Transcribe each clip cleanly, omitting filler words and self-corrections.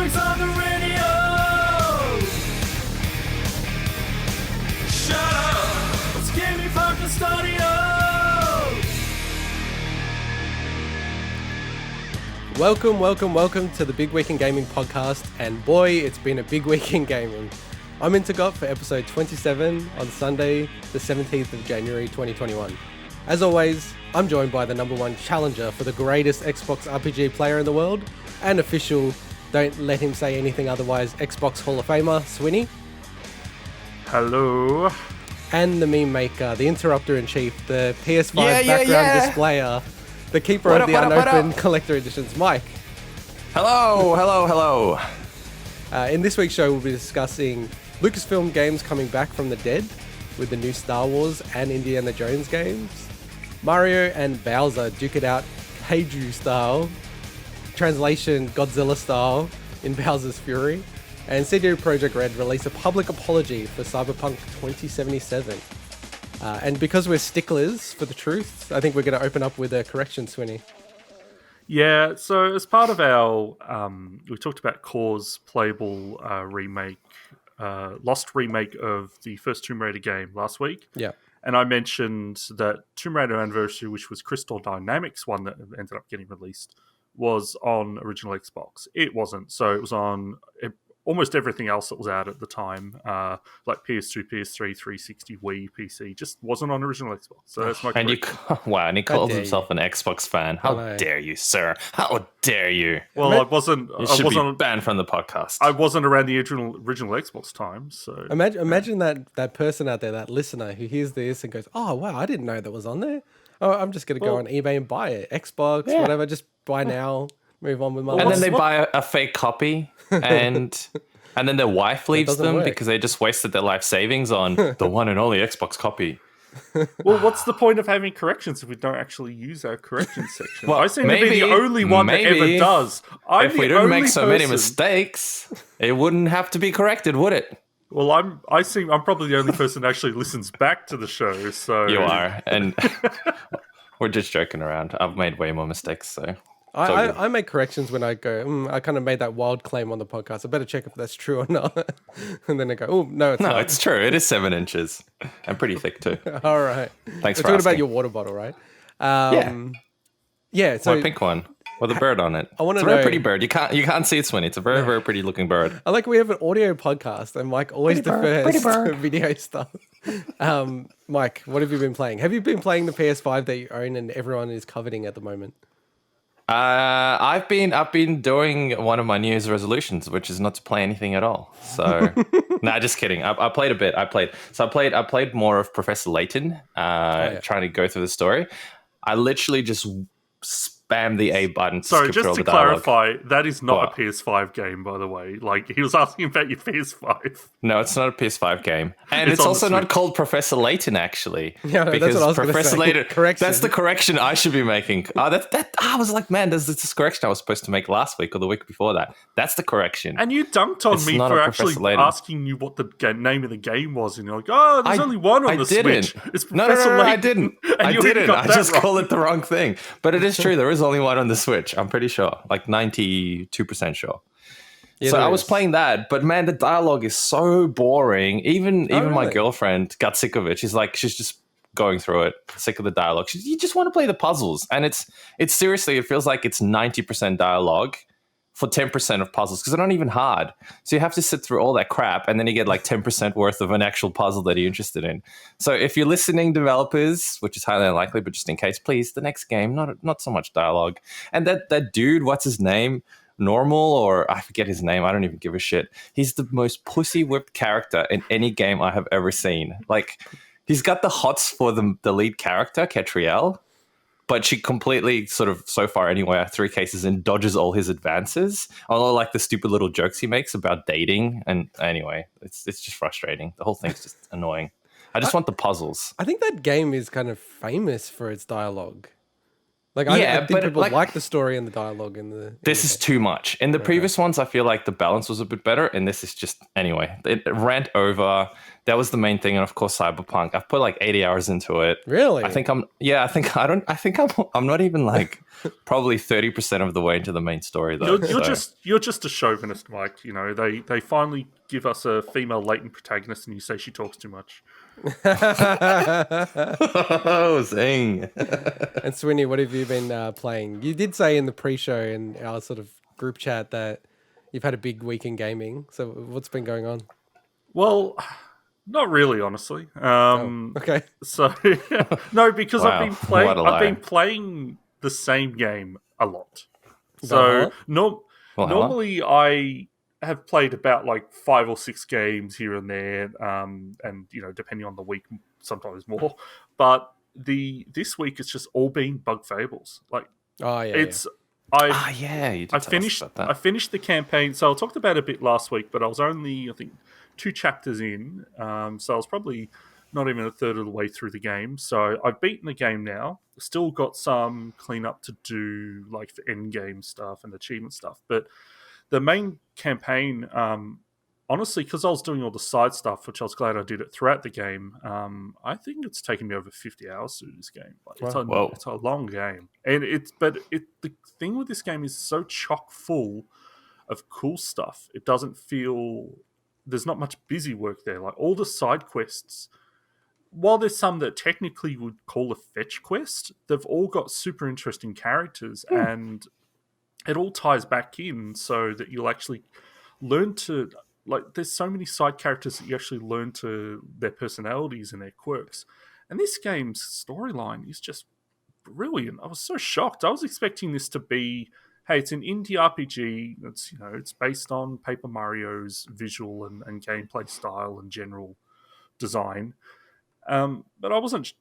week's on the radio. Shut up, it's Gaming Podcast Audio. Welcome to the Big Week in Gaming podcast, and boy, it's been a big week in gaming. I'm Intergot for episode 27 on Sunday, the 17th of January 2021. As always, I'm joined by the number one challenger for the greatest Xbox RPG player in the world, and official, don't let him say anything otherwise, Xbox Hall of Famer, Swinny. Hello. And the meme maker, the interrupter-in-chief, the PS5 background displayer, the keeper of the unopened collector editions, Mike. Hello. In this week's show, we'll be discussing Lucasfilm Games coming back from the dead with the new Star Wars and Indiana Jones games. Mario and Bowser duke it out kaiju-style, translation Godzilla style, in Bowser's Fury. And CD Projekt Red release a public apology for Cyberpunk 2077. And because we're sticklers for the truth, I think we're going to open up with a correction, Swinny. Yeah, so as part of our, we talked about Core's playable remake, lost remake of the first Tomb Raider game last week. Yeah. And I mentioned that Tomb Raider Anniversary, which was Crystal Dynamics one that ended up getting released, was on original Xbox. It wasn't, so it was on almost everything else that was out at the time, like PS2, PS3, 360, Wii, PC, just wasn't on original Xbox. So that's my and he calls himself an Xbox fan. How dare you, sir? How dare you? Well, I wasn't. You should be banned from the podcast. I wasn't around the original Xbox time. So imagine that person out there, that listener who hears this and goes, "Oh wow, I didn't know that was on there. Oh, I'm just gonna go on eBay and buy it. Xbox, whatever. Just buy now." Move on with my life. And then they buy a fake copy, and then their wife leaves them work. because they just wasted their life savings on the one and only Xbox copy. Well, what's the point of having corrections if we don't actually use our corrections section? Well, I seem to be the only one that ever does. If we didn't make so many mistakes, it wouldn't have to be corrected, would it? Well, I'm probably the only person that actually listens back to the show. So you are, and we're just joking around. I've made way more mistakes, so. I make corrections when I go, I kind of made that wild claim on the podcast. I better check if that's true or not. And then I go, oh, no, it's not. No, it's true. It is 7 inches and pretty thick too. All right. Thanks We're for asking. talking about your water bottle, right? Yeah. So my pink one with a bird on it. I want to know. It's a very pretty bird. You can't see it, Swinny. It's a very, very pretty looking bird. I like we have an audio podcast and Mike always defers to video stuff. Mike, what have you been playing? Have you been playing the PS5 that you own and everyone is coveting at the moment? I've been doing one of my New Year's resolutions, which is not to play anything at all. So, nah, just kidding. I played a bit. I played more of Professor Layton, trying to go through the story. I literally just spam the A button. Sorry, just to clarify, that is not a PS5 game, by the way. Like, he was asking about your PS5. No, it's not a PS5 game. And it's also not called Professor Layton, actually. Yeah, no, that's what I was going to say. Layton, correction. That's the correction I should be making. I was like, man, there's this correction I was supposed to make last week or the week before that. That's the correction. And you dunked on me for actually asking you what the name of the game was. And you're like, oh, there's only one on the Switch. It's Professor Layton. I didn't. I just called it the wrong thing. But it is true. There is only one on the Switch. I'm pretty sure. Like 92% sure. Yeah, so I was playing that, but man, the dialogue is so boring. Even my girlfriend got sick of it. She's just going through it, sick of the dialogue. You just want to play the puzzles. And it's seriously, it feels like it's 90% dialogue for 10% of puzzles because they're not even hard. So you have to sit through all that crap and then you get like 10% worth of an actual puzzle that you're interested in. So if you're listening, developers, which is highly unlikely, but just in case, please, the next game, not so much dialogue. And that dude, what's his name? Normal, or I forget his name. I don't even give a shit. He's the most pussy whipped character in any game I have ever seen. Like, he's got the hots for the lead character, Catriel, but she completely sort of, so far anyway, 3 cases in, dodges all his advances. Although, like the stupid little jokes he makes about dating. And anyway, it's just frustrating. The whole thing's just annoying. I just want the puzzles. I think that game is kind of famous for its dialogue. Like, I think people like the story and the dialogue in the. This is too much. In the previous ones, I feel like the balance was a bit better, and this is just anyway. It ran over. That was the main thing, and of course, Cyberpunk. I've put like 80 hours into it. Really? I think I'm not even like probably 30% of the way into the main story though. You're just a chauvinist, Mike. You know, they finally give us a female latent protagonist, and you say she talks too much. Oh, zing. And Swinny, what have you been playing? You did say in the pre-show in our sort of group chat that you've had a big week in gaming. So what's been going on? Well, not really, honestly. Okay. So no, because Wow. I've been playing the same game a lot. So normally I have played about like 5 or 6 games here and there, and you know, depending on the week, sometimes more. But this week it's just all been Bug Fables. Like, I finished the campaign. So I talked about it a bit last week, but I was only, I think, 2 chapters in. So I was probably not even a third of the way through the game. So I've beaten the game now. Still got some cleanup to do, like for end game stuff and achievement stuff. But the main campaign, honestly, because I was doing all the side stuff, which I was glad I did it throughout the game, I think it's taken me over 50 hours to do this game. Like, it's a long game. And the thing with this game is so chock full of cool stuff. It doesn't feel... There's not much busy work there. Like, all the side quests, while there's some that technically would call a fetch quest, they've all got super interesting characters, and it all ties back in so that you'll actually learn to... Like, there's so many side characters that you actually learn to their personalities and their quirks. And this game's storyline is just brilliant. I was so shocked. I was expecting this to be, hey, it's an indie RPG. It's, you know, it's based on Paper Mario's visual and gameplay style and general design. But I wasn't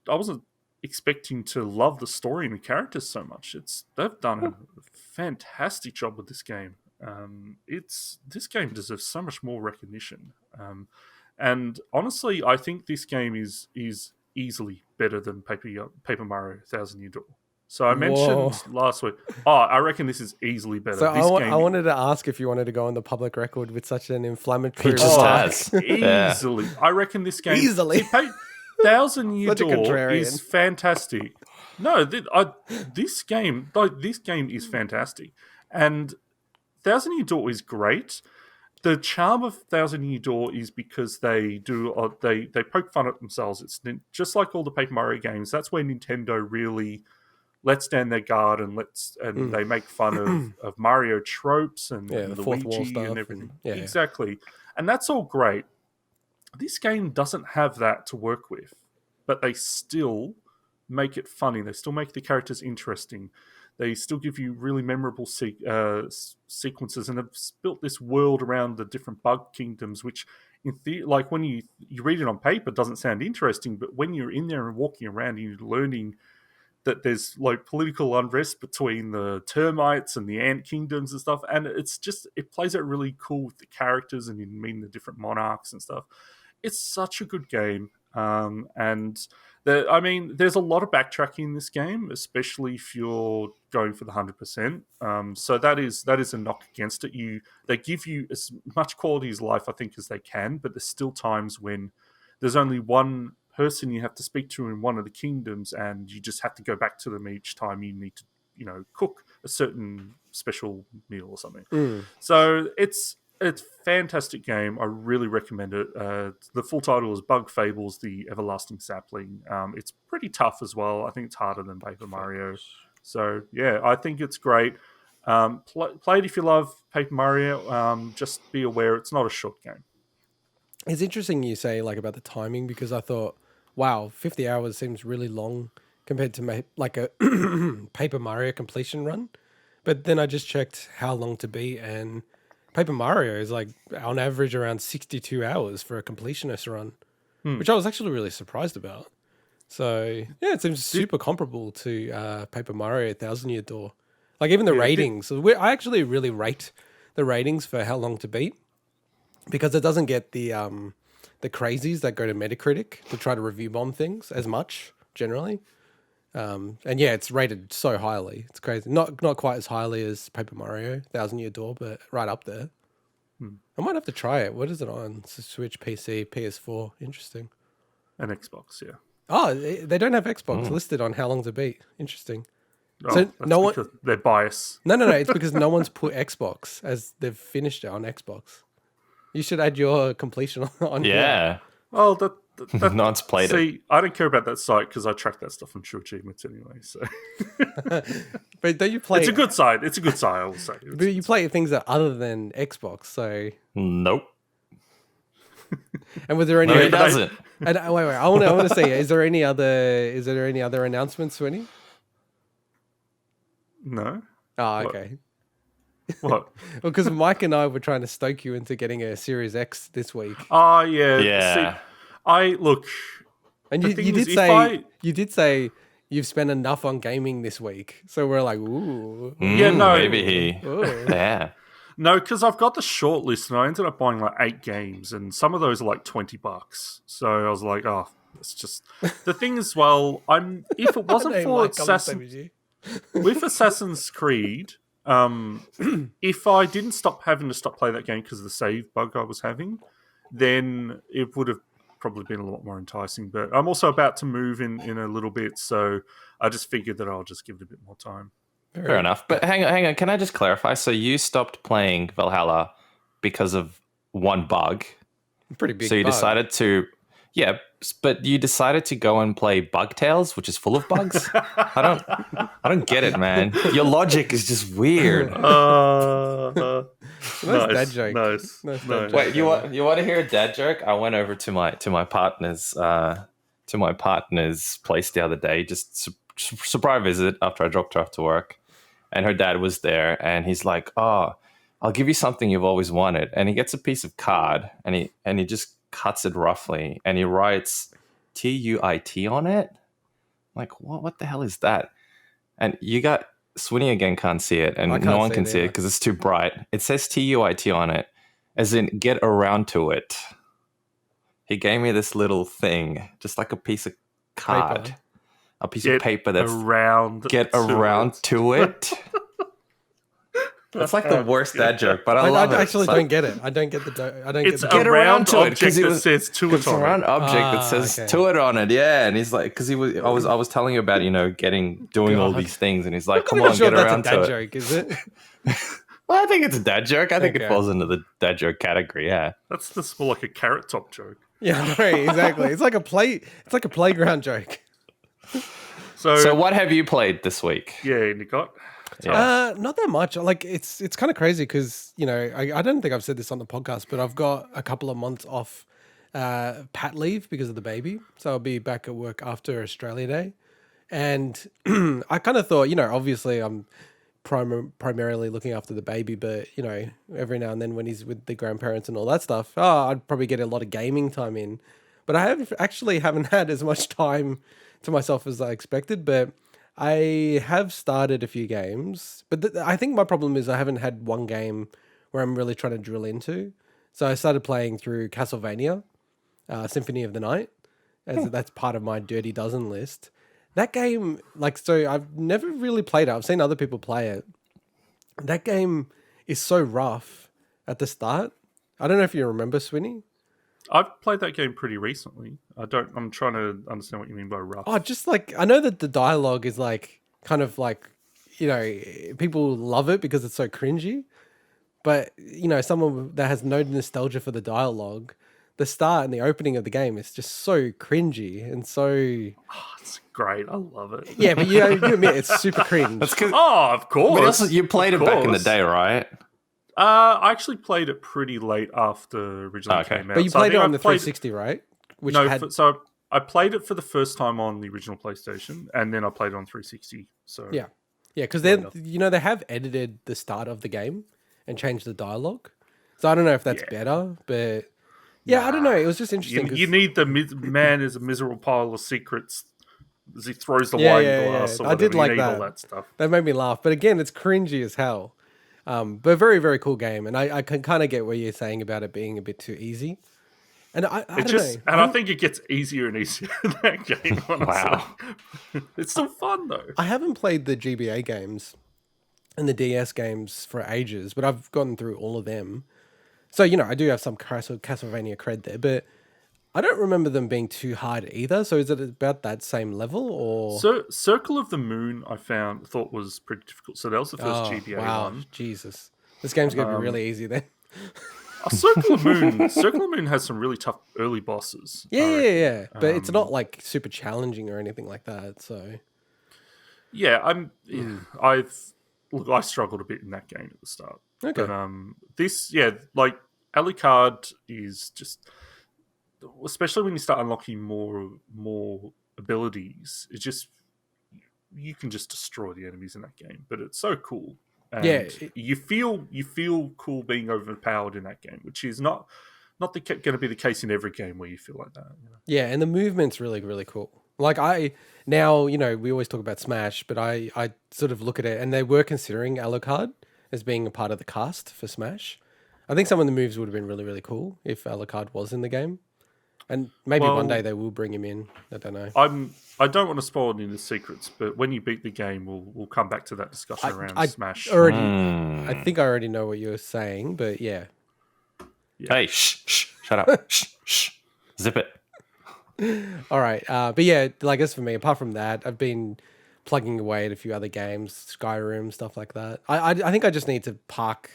expecting to love the story and the characters so much. They've done a fantastic job with this game. This game deserves so much more recognition. And honestly, I think this game is easily better than Paper Mario 1000 Year Door. So I mentioned last week, I reckon this is easily better. So I wanted to ask if you wanted to go on the public record with such an inflammatory easily. I reckon this game... Easily. 1000 Year Door is fantastic. No, this game is fantastic. And 1000 Year Door is great. The charm of 1000 Year Door is because they poke fun at themselves. It's just like all the Paper Mario games. That's where Nintendo really lets down their guard and they make fun of Mario tropes and the fourth wall Luigi stuff and everything. Exactly. And that's all great. This game doesn't have that to work with, but they still make it funny. They still make the characters interesting. They still give you really memorable sequences, and have built this world around the different bug kingdoms, which, like when you read it on paper, doesn't sound interesting, but when you're in there and walking around and you're learning that there's like political unrest between the termites and the ant kingdoms and stuff, and it plays out really cool with the characters and you meet the different monarchs and stuff. It's such a good game, and there's a lot of backtracking in this game, especially if you're going for the 100%. So that is a knock against it. They give you as much quality of life, I think, as they can, but there's still times when there's only one person you have to speak to in one of the kingdoms, and you just have to go back to them each time you need to, you know, cook a certain special meal or something. So it's a fantastic game. I really recommend it. The full title is Bug Fables: The Everlasting Sapling. It's pretty tough as well. I think it's harder than Paper Mario. So yeah, I think it's great. Play it if you love Paper Mario. Just be aware it's not a short game. It's interesting you say like about the timing, because I thought, wow, 50 hours seems really long compared to like a Paper Mario completion run. But then I just checked how long to beat, and Paper Mario is like on average around 62 hours for a completionist run, which I was actually really surprised about. So yeah, it seems super comparable to Paper Mario 1000 Year Door. Like even the ratings, I actually really rate the ratings for how long to beat, because it doesn't get the crazies that go to Metacritic to try to review bomb things as much generally. And yeah, it's rated so highly. It's crazy. Not quite as highly as Paper Mario, Thousand Year Door, but right up there. I might have to try it. What is it on? It's a Switch, PC, PS4. Interesting. And Xbox, yeah. Oh, they don't have Xbox listed on How Long to Beat. Interesting. Oh, So that's no one. because they're biased. No. It's because no one's put Xbox as they've finished it on Xbox. You should add your completion on. Yeah. Oh, that No one's played it. See, I don't care about that site because I track that stuff on TrueAchievements anyway. So, But don't you play? it's a good site. It's a good site, I will say. But you play things that other than Xbox. So, Nope. and was there any? No, he doesn't. And, wait. I want to see. Is there any other announcements, Swinny? No. Oh, okay. What? Well, because Mike and I were trying to stoke you into getting a Series X this week, Oh, yeah. Yeah. See, I look. and The you thing did is, if say you did say you've spent enough on gaming this week. So we're like, ooh, Yeah, no. Maybe he. ooh. Yeah. No, because I've got the short list and I ended up buying like 8 games, and some of those are like $20. So I was like, oh, it's just the thing as well. If it wasn't Hey, for Mike, I'm the same Assassin's as you. with Assassin's Creed, if I didn't having to stop playing that game because of the save bug I was having, then it would have probably been a lot more enticing. But I'm also about to move in a little bit, so I just figured that I'll just give it a bit more time. Fair enough. But hang on. Can I just clarify? So you stopped playing Valhalla because of one bug. Pretty big. So you bug. decided to, yeah, but you decided to go and play Bugtails, which is full of bugs. I don't get it, man. Your logic is just weird. Nice Nice, dad joke. nice. Nice dad Nice. joke. Wait, you want to hear a dad joke? I went over to my partner's place the other day, just surprise visit after I dropped her off to work, and her dad was there, and he's like, "Oh, I'll give you something you've always wanted," and he gets a piece of card, and he just cuts it roughly, and he writes TUIT on it. I'm like, what the hell is that? And you got Swinny again can't see it, and no one can see it because it's too bright. It says TUIT on it, as in get around to it. He gave me this little thing, just like a piece of card, Paper. a piece of paper that's get around to it. That's like the worst dad joke, but I love it. I actually So don't get it. I don't get the. I don't It's get a the. get around round to it, object 'cause he that was- says to it's it a on round it. object that says okay. to it on it, yeah. And he's like, because I was telling you about doing all these things, and he's like, come I'm not on, sure get that's around a dad to it. joke, is it? Well, I think it's a dad joke. I think it Okay. falls into the dad joke category. Yeah. That's more like a carrot top joke. Yeah, right, exactly. It's like a playground joke. So what have you played this week? Yeah, Nicot. Yeah. Not that much. Like it's kind of crazy because I don't think I've said this on the podcast, but I've got a couple of months off pat leave because of the baby, so I'll be back at work after Australia Day, and I kind of thought, obviously I'm primarily looking after the baby, but every now and then when he's with the grandparents and all that stuff, I'd probably get a lot of gaming time in, but I haven't had as much time to myself as I expected, but I have started a few games, but I think my problem is I haven't had one game where I'm really trying to drill into. So I started playing through Castlevania, Symphony of the Night, as that's part of my Dirty Dozen list. That game, so I've never really played it. I've seen other people play it. That game is so rough at the start. I don't know if you remember, Swinny. I've played that game pretty recently. I'm trying to understand what you mean by rough. Oh, just I know that the dialogue is people love it because it's so cringy. But, someone that has no nostalgia for the dialogue, the start and the opening of the game is just so cringy and so... It's great. I love it. Yeah, but you admit it's super cringe. That's because Oh, of course. you played it back in the day, right? I actually played it pretty late after originally Okay. came out. But you So I played it think on I the 360, right? Which No, had... so I played it for the first time on the original PlayStation, and then I played it on 360. So Yeah, because they have edited the start of the game and changed the dialogue. So I don't know if that's better, but I don't know. It was just interesting. you need the man is a miserable pile of secrets as he throws the Yeah, wine yeah, glass. yeah. Or I did whatever. like You need that. all that stuff. That made me laugh. But again, it's cringy as hell. But very, very cool game. And I can kind of get what you're saying about it being a bit too easy. And I It don't just, know. and I think it gets easier and easier in that game. Honestly. Wow. It's still fun though. I haven't played the GBA games and the DS games for ages, but I've gotten through all of them. So, I do have some Castlevania cred there, but I don't remember them being too hard either. So is it about that same level or? So Circle of the Moon, I thought was pretty difficult. So that was the first GBA one. Jesus. This game's going to be really easy then. Circle of Moon has some really tough early bosses. Yeah. But it's not like super challenging or anything like that. So yeah, I struggled a bit in that game at the start. Okay. But like Alucard is just, especially when you start unlocking more abilities, it's just you can just destroy the enemies in that game. But it's so cool. And you feel cool being overpowered in that game, which is not going to be the case in every game where you feel like that. Yeah, and the movement's really, really cool. Like we always talk about Smash, but I sort of look at it, and they were considering Alucard as being a part of the cast for Smash. I think some of the moves would have been really, really cool if Alucard was in the game. And maybe one day they will bring him in. I don't know. I don't want to spoil any of the secrets, but when you beat the game, we'll come back to that discussion around Smash. I think I already know what you're saying, but yeah. Hey, shut up. Shh. Zip it. All right. But yeah, I guess for me, apart from that, I've been plugging away at a few other games, Skyrim, stuff like that. I think I just need to park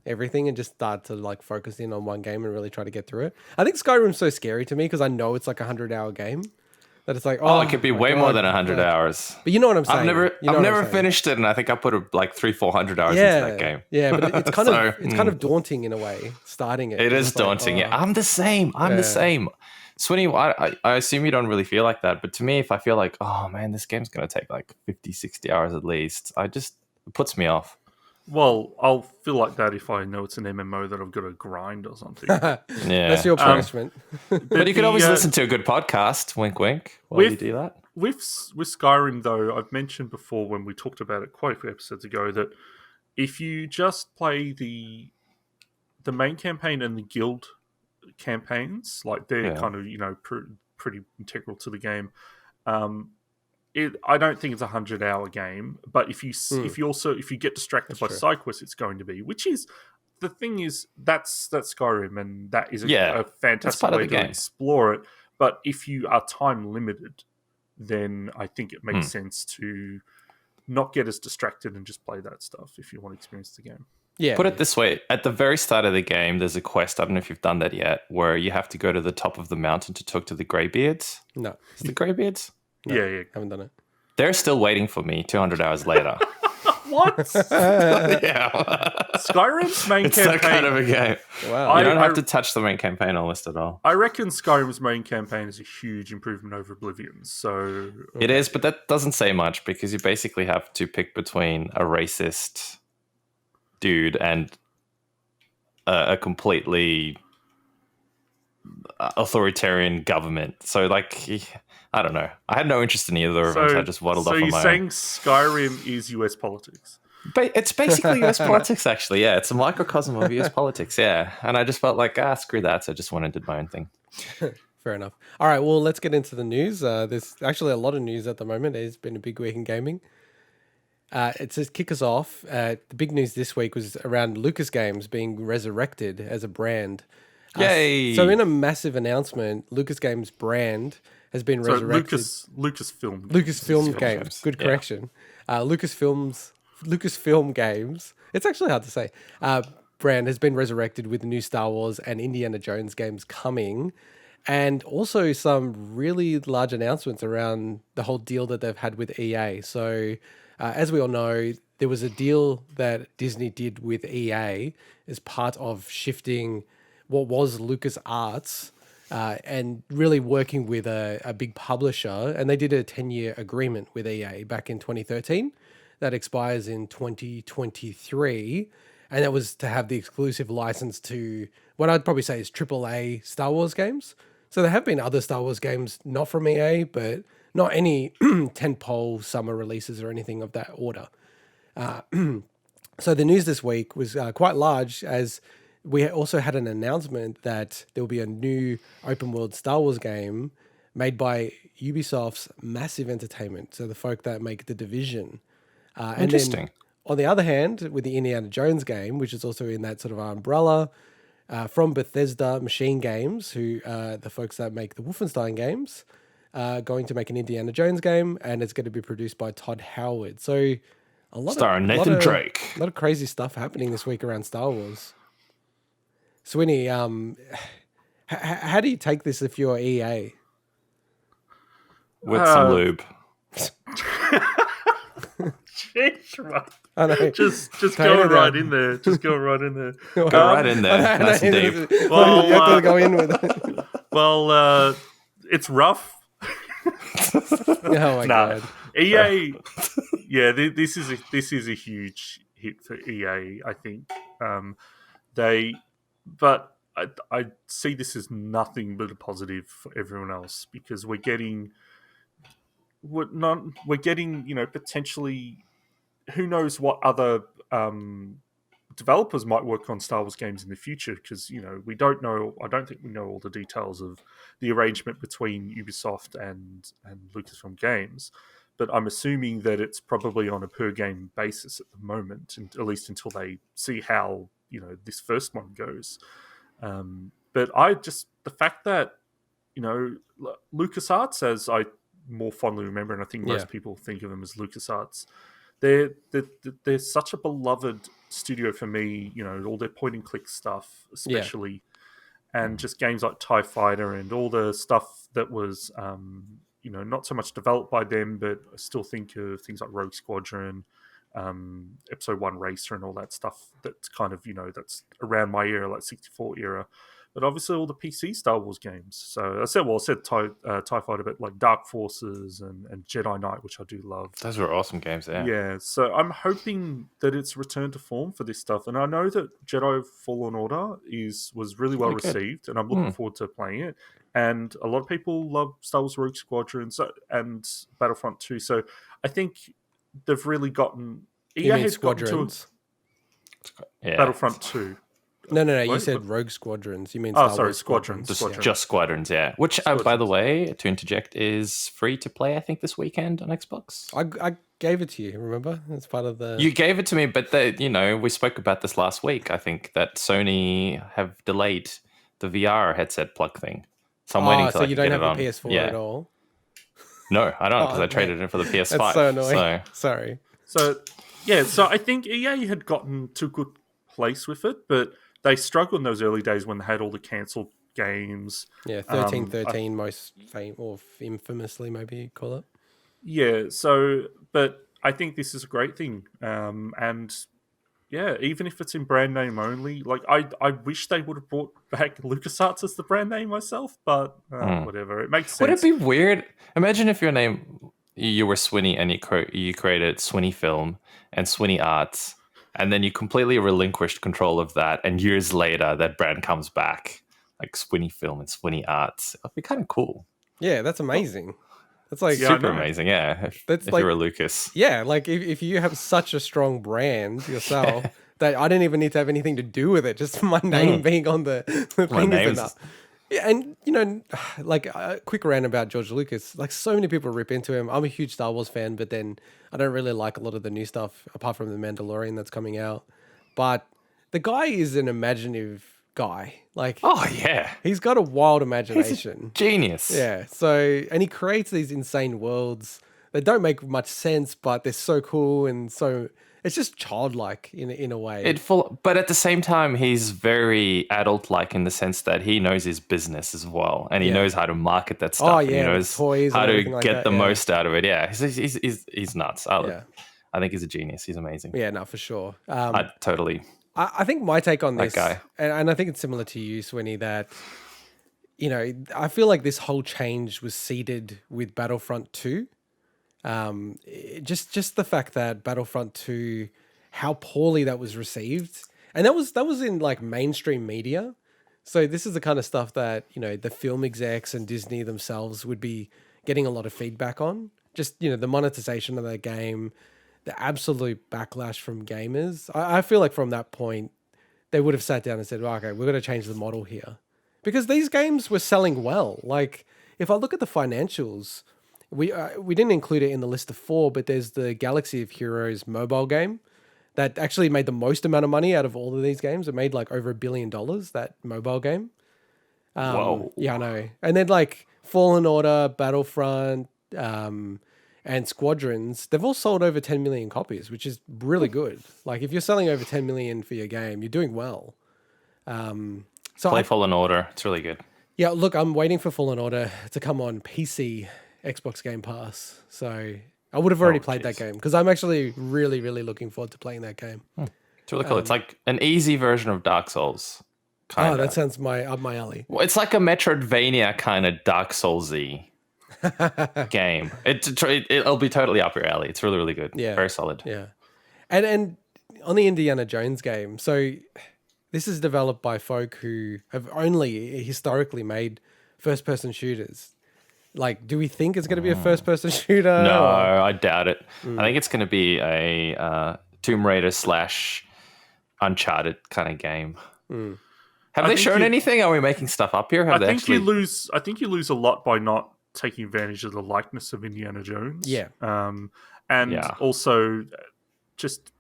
everything and just start to like focus in on one game and really try to get through it. I think Skyrim's so scary to me because I know it's like 100-hour game that it's like, it could be way more than 100 hours. But you know what I'm saying? I've never finished it, and I think I put like 300-400 hours into that game. Yeah, but it's kind of daunting in a way starting it. It is daunting. Yeah, I'm the same. The same. Swinny, I assume you don't really feel like that, but to me, if I feel like, oh man, this game's going to take like 50, 60 hours at least, it puts me off. Well, I'll feel like that if I know it's an MMO that I've got to grind or something. Yeah, that's your punishment. But you could always listen to a good podcast. Wink, wink. While you do that. With Skyrim, though, I've mentioned before when we talked about it quite a few episodes ago that if you just play the main campaign and the guild campaigns, like they're kind of pretty integral to the game. I don't think it's 100-hour game, but if you get distracted by side quests, it's going to be. Which is the thing is that's Skyrim, and that is a fantastic way to explore it. But if you are time limited, then I think it makes sense to not get as distracted and just play that stuff if you want to experience the game. Yeah. Put it this way: at the very start of the game, there's a quest. I don't know if you've done that yet, where you have to go to the top of the mountain to talk to the Greybeards. No, it's the Greybeards. No, yeah, haven't done it. They're still waiting for me 200 hours later. What? Yeah. Skyrim's main it's campaign. That kind of a game. Wow. You don't have to touch the main campaign almost at all. I reckon Skyrim's main campaign is a huge improvement over Oblivion. So it is, but that doesn't say much because you basically have to pick between a racist dude and a completely authoritarian government. So, like, I don't know. I had no interest in either of them, so I just waddled off on my own. So you're saying Skyrim is US politics? It's basically US politics, actually, yeah. It's a microcosm of US politics, yeah. And I just felt like, screw that, so I just went and did my own thing. Fair enough. All right, well, let's get into the news. There's actually a lot of news at the moment. It's been a big week in gaming. It says kick us off. The big news this week was around Lucas Games being resurrected as a brand. Yay! So in a massive announcement, Lucas Games brand has been resurrected. Lucasfilm Games. Good correction. Lucasfilm Games. It's actually hard to say. Brand has been resurrected with the new Star Wars and Indiana Jones games coming, and also some really large announcements around the whole deal that they've had with EA. So, as we all know, there was a deal that Disney did with EA as part of shifting what was LucasArts and really working with a big publisher. And they did a 10-year agreement with EA back in 2013 that expires in 2023. And that was to have the exclusive license to what I'd probably say is AAA Star Wars games. So there have been other Star Wars games, not from EA, but not any tentpole summer releases or anything of that order. So the news this week was quite large, as we also had an announcement that there will be a new open world Star Wars game made by Ubisoft's Massive Entertainment, so the folk that make The Division. Interesting. And then, on the other hand, with the Indiana Jones game, which is also in that sort of umbrella, from Bethesda Machine Games, who the folks that make the Wolfenstein games, going to make an Indiana Jones game, and it's going to be produced by Todd Howard. So starring Nathan Drake. A lot of crazy stuff happening this week around Star Wars. Swinny, how do you take this if you're EA? With some lube. Jeez, right. I know. Just go right in there. Just go right in there. Go right in there. Nice and deep. Well, you have to go in with it. Well, it's rough. Oh my god. EA. Yeah, this is a huge hit for EA. I think but I see this as nothing but a positive for everyone else, because we're getting potentially, who knows what other developers might work on Star Wars games in the future, because we don't know. I don't think we know all the details of the arrangement between Ubisoft and Lucasfilm Games, but I'm assuming that it's probably on a per game basis at the moment, and at least until they see how this first one goes. But the fact that LucasArts, as I more fondly remember, and I think most people think of them as LucasArts, they're such a beloved studio for me. All their point and click stuff, especially, and just games like TIE Fighter and all the stuff that was not so much developed by them, but I still think of things like Rogue Squadron, Episode 1 Racer, and all that stuff that's kind of that's around my era, like 64 era. But obviously all the PC Star Wars games. So I said TIE Fighter, but like Dark Forces and Jedi Knight, which I do love. Those were awesome games, yeah. Yeah, so I'm hoping that it's returned to form for this stuff. And I know that Jedi Fallen Order was really well received, and I'm looking forward to playing it. And a lot of people love Star Wars Rogue Squadron and Battlefront 2. So I think they've really gotten... EA Squadrons? Battlefront 2. No. You said Rogue Squadrons. You mean Star Wars Squadrons. Just Squadrons, yeah. Which, by the way, to interject, is free to play, I think, this weekend on Xbox. I gave it to you, remember? It's part of the... You gave it to me, but we spoke about this last week. I think that Sony have delayed the VR headset plug thing. So I'm waiting till I can get it on. So you don't have a PS4 at all? No, I don't, because I traded it for the PS5. That's so annoying. Sorry. So I think EA had gotten to a good place with it, but they struggled in those early days when they had all the cancelled games. Yeah, 1313 most or infamously, maybe you'd call it. Yeah, but I think this is a great thing. And yeah, even if it's in brand name only, like I wish they would have brought back LucasArts as the brand name myself, but whatever. It makes sense. Would it be weird? Imagine if your name, you were Swinny and you created Swinny Film and Swinny Arts, and then you completely relinquished control of that, and years later that brand comes back, like Swinny Film and Swinny Arts. It'd be kind of cool. Yeah, that's amazing. That's like super amazing, yeah. If you're a Lucas. Yeah, like if you have such a strong brand yourself that I didn't even need to have anything to do with it, just my name being on the thing is enough. Yeah, and like a quick rant about George Lucas. Like, so many people rip into him. I'm a huge Star Wars fan, but then I don't really like a lot of the new stuff apart from The Mandalorian that's coming out. But the guy is an imaginative guy. Like, oh yeah, he's got a wild imagination. He's a genius. Yeah. So, and he creates these insane worlds that don't make much sense, but they're so cool and so. It's just childlike in a way. But at the same time, he's very adult-like in the sense that he knows his business as well, and he knows how to market that stuff. Oh yeah, and he knows toys how to like get the most out of it. Yeah, he's nuts. I think he's a genius. He's amazing. Yeah, no, for sure. Totally. I think my take on this, guy. And I think it's similar to you, Swinny, that I feel like this whole change was seeded with Battlefront 2. Just the fact that Battlefront 2, how poorly that was received, and that was in like mainstream media. So this is the kind of stuff that the film execs and Disney themselves would be getting a lot of feedback on. Just the monetization of that game, the absolute backlash from gamers. I feel like from that point, they would have sat down and said, well, okay, we're going to change the model here. Because these games were selling well. Like, if I look at the financials, we didn't include it in the list of 4, but there's the Galaxy of Heroes mobile game that actually made the most amount of money out of all of these games. It made like over $1 billion, that mobile game. Whoa. Yeah, I know. And then like Fallen Order, Battlefront, and Squadrons, they've all sold over 10 million copies, which is really good. Like if you're selling over 10 million for your game, you're doing well. Play Fallen Order. It's really good. Yeah, look, I'm waiting for Fallen Order to come on PC, Xbox Game Pass. So I would have already played that game because I'm actually really, really looking forward to playing that game. It's really cool. It's like an easy version of Dark Souls. Kinda. Oh, that sounds up my alley. Well, it's like a Metroidvania kind of Dark Souls-y game. It'll be totally up your alley. It's really, really good. Yeah. Very solid. Yeah. And on the Indiana Jones game, so this is developed by folk who have only historically made first-person shooters. Like, do we think it's going to be a first-person shooter? No, I doubt it. I think it's going to be a Tomb Raider / Uncharted kind of game. Have they shown anything? Are we making stuff up here? I think you lose a lot by not taking advantage of the likeness of Indiana Jones. Yeah. Also, just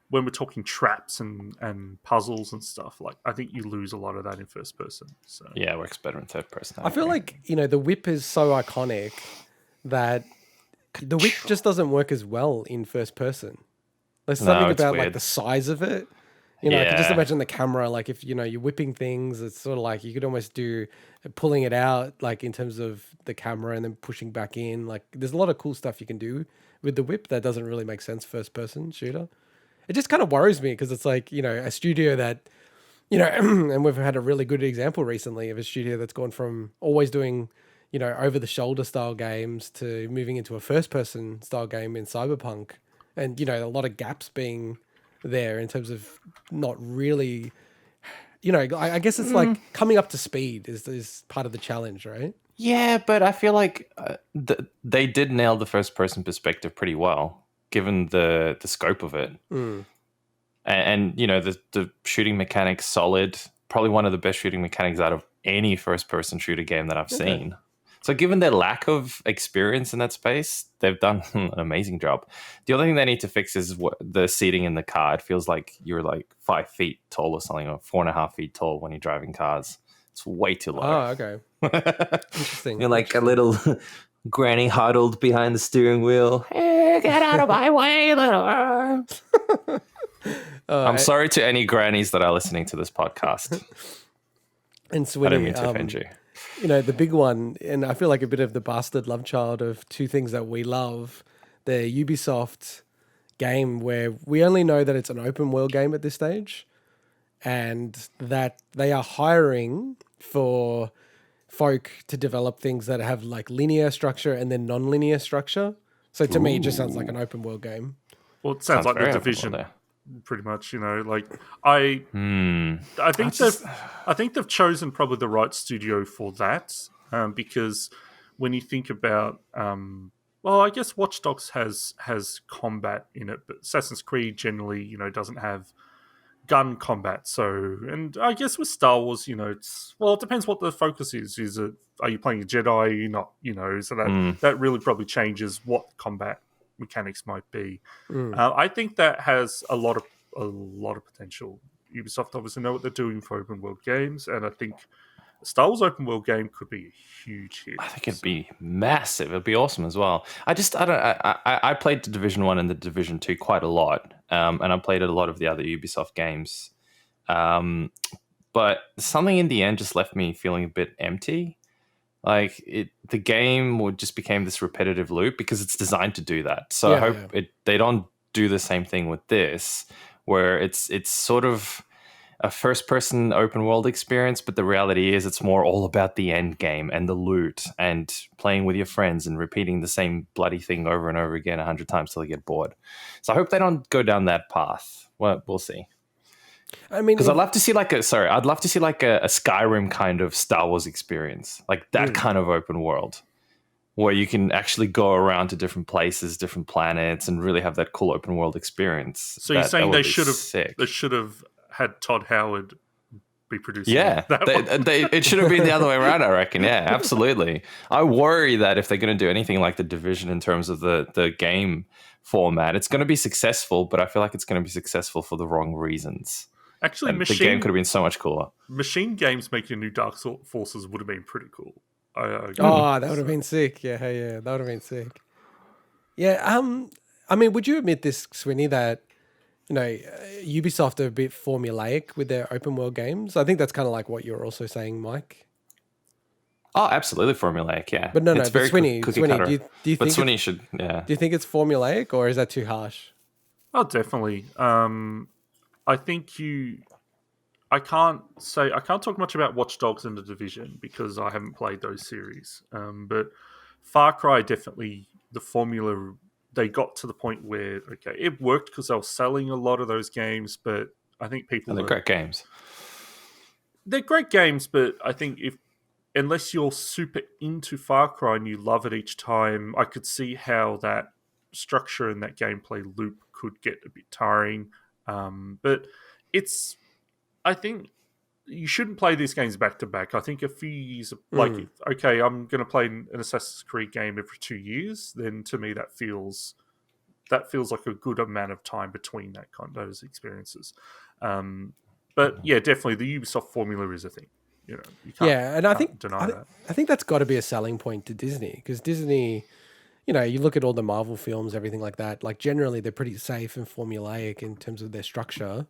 when we're talking traps and puzzles and stuff, like I think you lose a lot of that in first person. So yeah, it works better in third person. I feel like, the whip is so iconic that the whip just doesn't work as well in first person. There's something about weird. like the size of it. I can just imagine the camera, like if, you're whipping things, it's sort of like you could almost do pulling it out, like in terms of the camera and then pushing back in. Like there's a lot of cool stuff you can do with the whip that doesn't really make sense first person shooter. It just kind of worries me because it's like, a studio that, and we've had a really good example recently of a studio that's gone from always doing, over the shoulder style games to moving into a first person style game in Cyberpunk. And, a lot of gaps being there in terms of not really, I guess it's like coming up to speed is part of the challenge, right? Yeah, but I feel like they did nail the first person perspective pretty well, given the scope of it. And the shooting mechanics solid, probably one of the best shooting mechanics out of any first person shooter game that I've seen. So given their lack of experience in that space, they've done an amazing job. The other thing they need to fix is the seating in the car. It feels like you're like 5 feet tall or something, or 4.5 feet tall when you're driving cars. It's way too low. Oh, okay. Interesting. You're like a little granny huddled behind the steering wheel. Hey, get out of my way, little. I'm sorry to any grannies that are listening to this podcast. And Swinny, I don't mean to offend you. The big one, and I feel like a bit of the bastard love child of two things that we love, the Ubisoft game where we only know that it's an open world game at this stage and that they are hiring for folk to develop things that have like linear structure and then non-linear structure. So to me, it just sounds like an open world game. Well, it sounds like The Division. Pretty much, I think they've chosen probably the right studio for that, because when you think about, I guess Watch Dogs has combat in it, but Assassin's Creed generally, doesn't have gun combat. So, and I guess with Star Wars, it depends what the focus is. Are you playing a Jedi? Are you not? So that really probably changes what combat mechanics might be. I think that has a lot of potential. Ubisoft obviously know what they're doing for open world games, and I think a Star Wars open world game could be a huge hit. I think it'd be massive. It'd be awesome as well. I played the Division 1 and the Division 2 quite a lot, and I played a lot of the other Ubisoft games, but something in the end just left me feeling a bit empty. Like the game just became this repetitive loop because it's designed to do that. So I hope they don't do the same thing with this, where it's sort of a first-person open-world experience, but the reality is it's more all about the end game and the loot and playing with your friends and repeating the same bloody thing over and over again 100 times till you get bored. So I hope they don't go down that path. Well, we'll see. I mean, because I'd love to see like a Skyrim kind of Star Wars experience, like that kind of open world where you can actually go around to different places, different planets, and really have that cool open world experience. So you're saying they should have had Todd Howard be producing. Yeah, it should have been the other way around, I reckon. Yeah, absolutely. I worry that if they're going to do anything like The Division in terms of the game format, it's going to be successful, but I feel like it's going to be successful for the wrong reasons. Actually, the game could have been so much cooler. Machine Games making a new Dark Forces would have been pretty cool. That would have been sick. Yeah, that would have been sick. Yeah, I mean, would you admit this, Swinny, that Ubisoft are a bit formulaic with their open world games? I think that's kind of like what you're also saying, Mike. Oh, absolutely formulaic, yeah. But no, it's very Swinny, cookie cutter. do you think Swinny should, yeah. Do you think it's formulaic, or is that too harsh? Oh, definitely. I think I can't talk much about Watch Dogs and The Division because I haven't played those series. But Far Cry, definitely the formula, they got to the point where, okay, it worked because they were selling a lot of those games, but I think people... they're great games. They're great games, but I think unless you're super into Far Cry and you love it each time, I could see how that structure and that gameplay loop could get a bit tiring. But I think you shouldn't play these games back to back. I think a few years, okay, I'm going to play an Assassin's Creed game every 2 years. Then to me, that feels like a good amount of time between those experiences. But yeah, definitely the Ubisoft formula is a thing. You can't, I think deny that. I think that's got to be a selling point to Disney, because Disney, you look at all the Marvel films, everything like that. Like generally, they're pretty safe and formulaic in terms of their structure,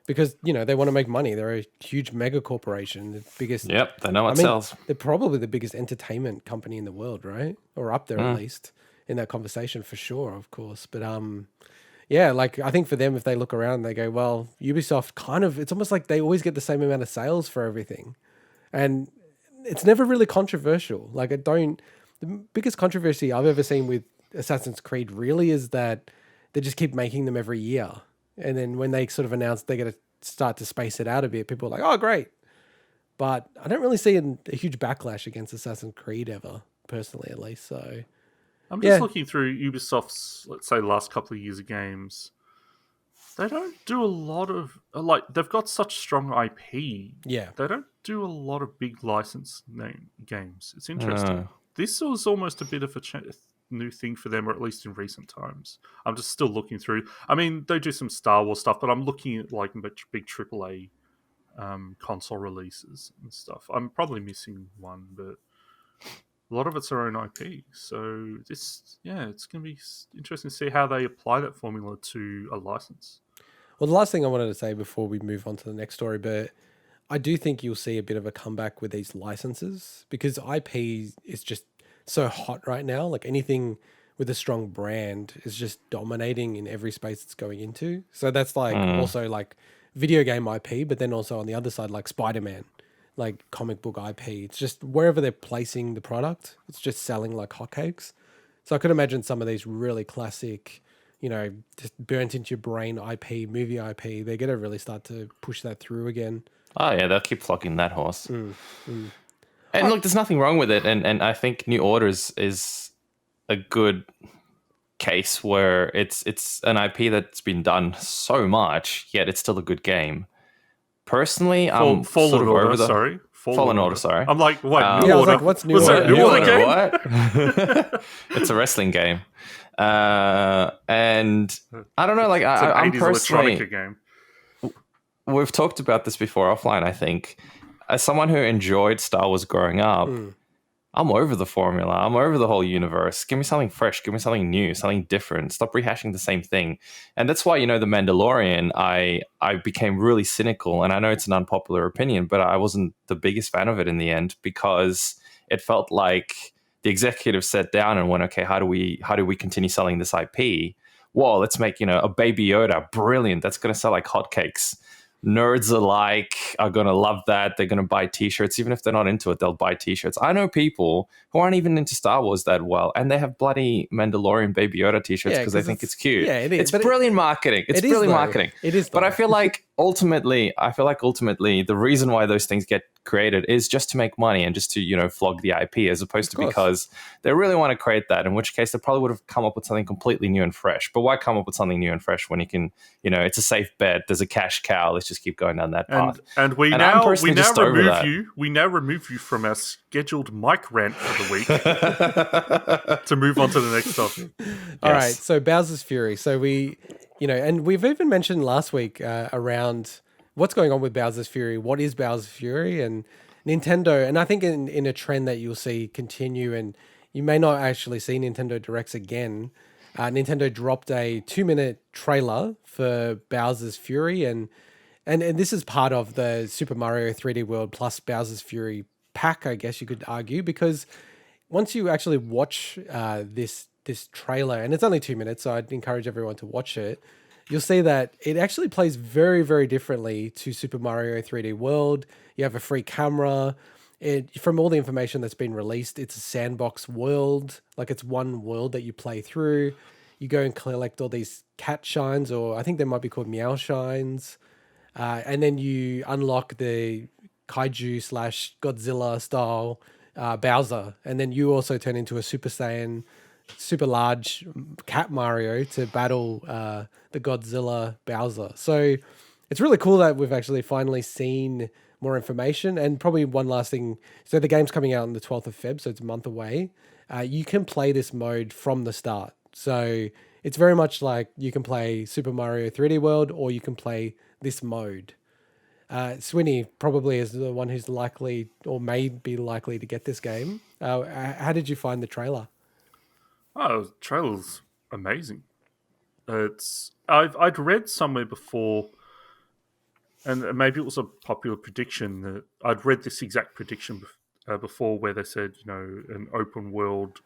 because they want to make money. They're a huge mega corporation, the biggest. Yep, they know what sells. They're probably the biggest entertainment company in the world, right? Or up there at least in that conversation for sure, of course. But yeah, like I think for them, if they look around, they go, well, Ubisoft it's almost like they always get the same amount of sales for everything. And it's never really controversial. Like the biggest controversy I've ever seen with Assassin's Creed really is that they just keep making them every year. And then when they sort of announce they're going to start to space it out a bit, people are like, oh, great. But I don't really see a huge backlash against Assassin's Creed ever, personally at least. So I'm just looking through Ubisoft's, let's say, last couple of years of games. They don't do a lot of, they've got such strong IP. Yeah. They don't do a lot of big license name games. It's interesting. This was almost a bit of a new thing for them, or at least in recent times. I'm just still looking through. I mean, they do some Star Wars stuff, but I'm looking at big AAA console releases and stuff. I'm probably missing one, but a lot of it's their own IP. So it's going to be interesting to see how they apply that formula to a license. Well, the last thing I wanted to say before we move on to the next story, but I do think you'll see a bit of a comeback with these licenses, because IP is just so hot right now. Like anything with a strong brand is just dominating in every space it's going into. So that's also like video game IP, but then also on the other side, like Spider-Man, like comic book IP. It's just wherever they're placing the product, it's just selling like hotcakes. So I could imagine some of these really classic, just burnt into your brain IP, movie IP, they're going to really start to push that through again. Oh, yeah, they'll keep flogging that horse. And look, there's nothing wrong with it. And I think New Orders is a good case where it's an IP that's been done so much, yet it's still a good game. Personally, I'm Fallen Order, sorry. Fallen Order, sorry. I'm like, what? New Order? I was like, what's New Order? Was that New Order game? What? It's a wrestling game. And I don't know, like I'm personally... electronica game. We've talked about this before offline, I think. As someone who enjoyed Star Wars growing up, I'm over the formula. I'm over the whole universe. Give me something fresh. Give me something new, something different. Stop rehashing the same thing. And that's why, The Mandalorian, I became really cynical. And I know it's an unpopular opinion, but I wasn't the biggest fan of it in the end, because it felt like the executive sat down and went, okay, how do we continue selling this IP? Well, let's make, a Baby Yoda. Brilliant. That's going to sell like hotcakes. Nerds alike are going to love that. They're going to buy t-shirts. Even if they're not into it, they'll buy t-shirts. I know people who aren't even into Star Wars that well, and they have bloody Mandalorian Baby Yoda t-shirts because they think it's cute. Yeah, it is. It's brilliant marketing. But I feel like ultimately, the reason why those things get created is just to make money and just to, flog the IP, as opposed to because they really want to create that, in which case they probably would have come up with something completely new and fresh. But why come up with something new and fresh when you can, it's a safe bet, there's a cash cow, let's just keep going down that path. And we now remove you from our scheduled mic rant for the week to move on to the next topic. All right, so Bowser's Fury. So we, and we've even mentioned last week around what's going on with Bowser's Fury. What is Bowser's Fury? And Nintendo, and I think in a trend that you'll see continue, and you may not actually see Nintendo Directs again. Nintendo dropped a 2-minute trailer for Bowser's Fury, and this is part of the Super Mario 3D World plus Bowser's Fury pack, I guess you could argue, because once you actually watch this trailer, and it's only 2 minutes, so I'd encourage everyone to watch it, you'll see that it actually plays very, very differently to Super Mario 3D World. You have a free camera. From all the information that's been released, it's a sandbox world. Like, it's one world that you play through. You go and collect all these cat shines, or I think they might be called meow shines. And then you unlock the kaiju/Godzilla style Bowser. And then you also turn into a Super Saiyan, super large cat Mario to battle the Godzilla Bowser. So it's really cool that we've actually finally seen more information. And probably one last thing, so the game's coming out on the 12th of Feb, so it's a month away. You can play this mode from the start. So it's very much like you can play Super Mario 3D World, or you can play this mode. Swinny probably is the one who's likely, or may be likely, to get this game. How did you find the trailer? Oh, the trailer's amazing. I'd read somewhere before, and maybe it was a popular prediction, that I'd read this exact prediction before, where they said, an open world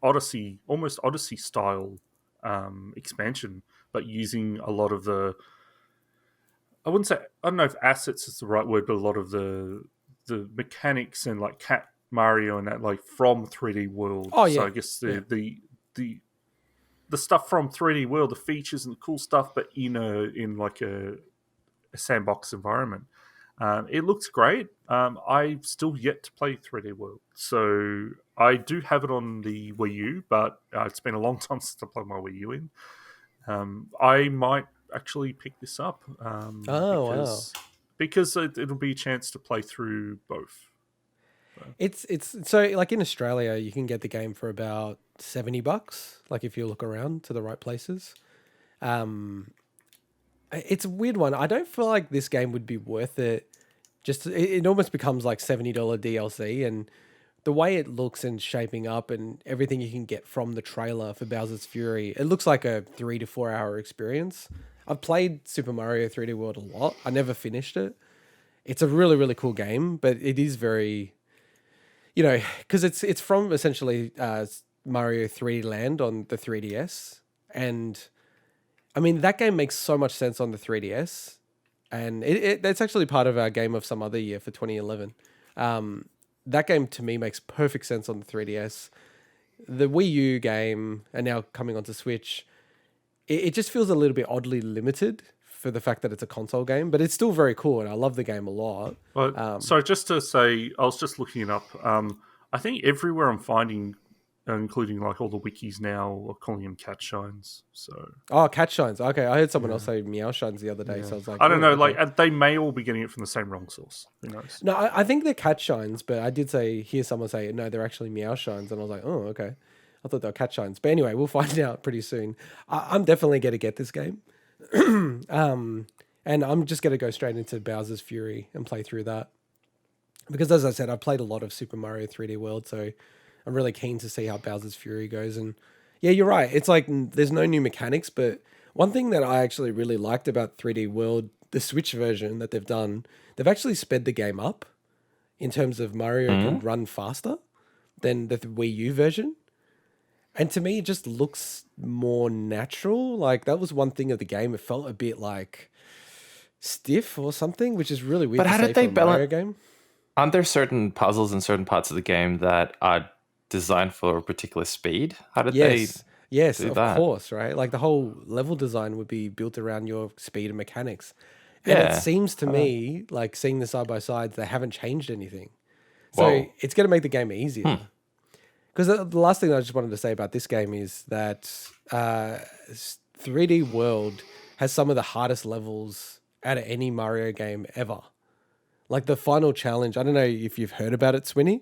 Odyssey, almost Odyssey style expansion, but using a lot of the, I don't know if assets is the right word, but a lot of the mechanics and like Cat Mario and that, like, from 3D World. Oh, yeah. So I guess the stuff from 3D World, the features and the cool stuff, but in like a sandbox environment. It looks great. I've still yet to play 3D World, so I do have it on the Wii U, but it's been a long time since I played my Wii U in. I might actually pick this up. Because it'll be a chance to play through both. It's so, like, in Australia, you can get the game for about $70. Like, if you look around to the right places, it's a weird one. I don't feel like this game would be worth it. It almost becomes like $70 DLC, and the way it looks and shaping up and everything you can get from the trailer for Bowser's Fury, it looks like a 3 to 4 hour experience. I've played Super Mario 3D World a lot. I never finished it. It's a really, really cool game, but it is very, because it's from essentially Mario 3D Land on the 3DS. And I mean, that game makes so much sense on the 3DS. And it's actually part of our Game of Some Other Year for 2011. That game to me makes perfect sense on the 3DS. The Wii U game, and now coming onto Switch, it just feels a little bit oddly limited for the fact that it's a console game, but it's still very cool, and I love the game a lot. So just to say, I was just looking it up. I think everywhere I'm finding, including like all the wikis now, are calling them cat shines. So cat shines. Okay, I heard someone else say meow shines the other day, so I was like, I don't know. okay. Like, they may all be getting it from the same wrong source. Who knows? No, I think they're cat shines, but I did hear someone say no, they're actually meow shines, and I was like, oh, okay. I thought they were cat shines, but anyway, we'll find out pretty soon. I'm definitely going to get this game, and I'm just going to go straight into Bowser's Fury and play through that, because as I said, I've played a lot of Super Mario 3D World, so I'm really keen to see how Bowser's Fury goes. And yeah, you're right. It's like there's no new mechanics, but one thing that I actually really liked about 3D World, the Switch version that they've done, they've actually sped the game up in terms of Mario can run faster than the Wii U version. And to me, it just looks more natural. Like, that was one thing of the game. It felt a bit like stiff or something, which is really weird. But how did they Mario game? Aren't there certain puzzles in certain parts of the game that are designed for a particular speed? How did they Yes, do of that? course, right? Like, the whole level design would be built around your speed and mechanics. And it seems to me, like seeing the side by sides, they haven't changed anything. So it's going to make the game easier. Because the last thing I just wanted to say about this game is that 3D World has some of the hardest levels out of any Mario game ever. Like the final challenge, I don't know if you've heard about it, Swinny.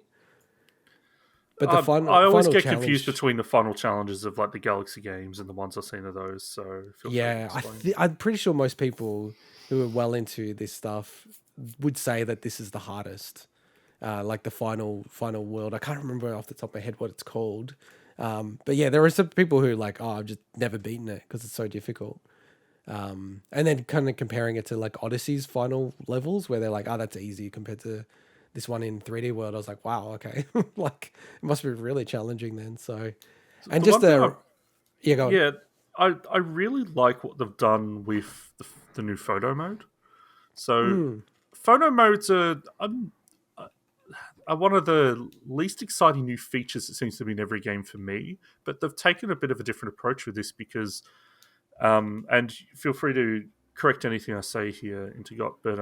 But the I always final get challenge, confused between the final challenges of like the Galaxy games and the ones I've seen of those. So feel free to explain. I'm pretty sure most people who are well into this stuff would say that this is the hardest. Like the final world. I can't remember off the top of my head what it's called. But yeah, there are some people who are like, oh, I've just never beaten it because it's so difficult. And then kind of comparing it to like Odyssey's final levels where they're like, oh, that's easy compared to this one in 3D World. I was like, wow, okay. Like it must be really challenging then. So, and just go on. Yeah, I really like what they've done with the new photo mode. So photo modes are one of the least exciting new features that seems to be in every game for me, but they've taken a bit of a different approach with this because, and feel free to correct anything I say here, Intergot, but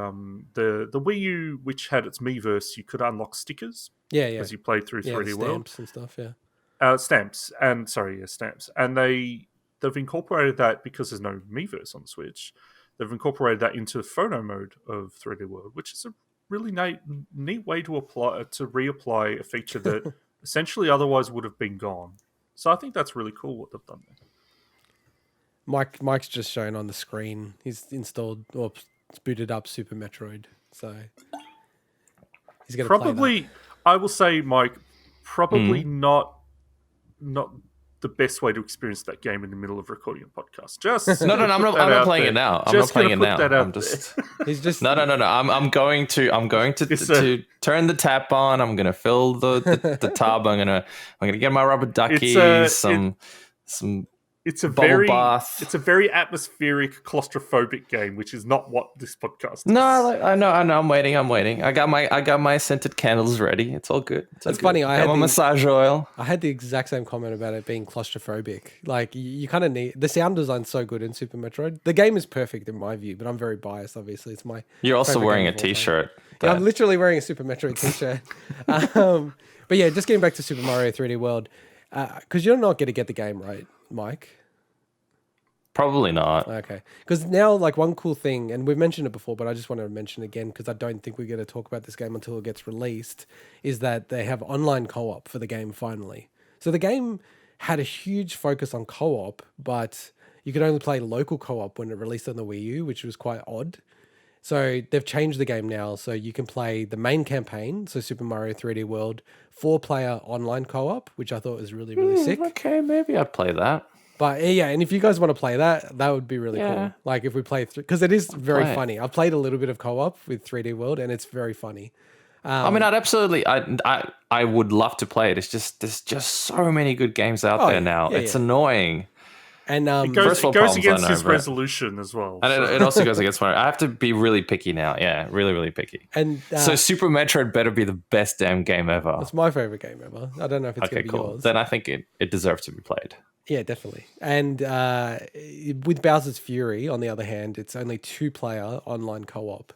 the Wii U, which had its Miiverse, you could unlock stickers as you played through 3D World. Stamps and stuff, Stamps, and they've incorporated that because there's no Miiverse on the Switch. They've incorporated that into photo mode of 3D World, which is a really neat way to reapply a feature that essentially otherwise would have been gone. So I think that's really cool what they've done there. Mike's just shown on the screen. He's installed or booted up Super Metroid, so he's going to probably. Play that. I will say, Mike, probably not the best way to experience that game in the middle of recording a podcast. Just no, I'm not playing it now. I'm not playing it now. I'm just he's just no. I'm going to turn the tap on. I'm going to fill the tub. I'm going to get my rubber duckies. It's a very atmospheric, claustrophobic game, which is not what this podcast is. No, I know. I'm waiting. I got my scented candles ready. It's all good. It's funny. I had my massage oil. I had the exact same comment about it being claustrophobic. Like you kind of need the sound design's so good in Super Metroid. The game is perfect in my view, but I'm very biased. Obviously, it's my. You're also wearing a T-shirt. Yeah, I'm literally wearing a Super Metroid T-shirt. But yeah, just getting back to Super Mario 3D World, because you're not going to get the game right, Mike. Probably not. Okay. Because now, like, one cool thing, and we've mentioned it before, but I just want to mention it again because I don't think we're going to talk about this game until it gets released, is that they have online co-op for the game finally. So the game had a huge focus on co-op, but you could only play local co-op when it released on the Wii U, which was quite odd. So they've changed the game now, so you can play the main campaign, so Super Mario 3D World, 4-player online co-op, which I thought was really, really sick. Okay, maybe I'd play that. But yeah, and if you guys want to play that, that would be really cool. Like if we play through, because it is very funny. I've played a little bit of co-op with 3D World, and it's very funny. I mean, I would love to play it. It's just there's just so many good games out there now. It's annoying. And it goes against his resolution as well. And it also goes against mine. I have to be really picky now. Yeah, really, really picky. And so Super Metroid better be the best damn game ever. It's my favorite game ever. I don't know if it's going to be yours. Then I think it deserves to be played. Yeah, definitely. And with Bowser's Fury, on the other hand, it's only 2-player online co-op,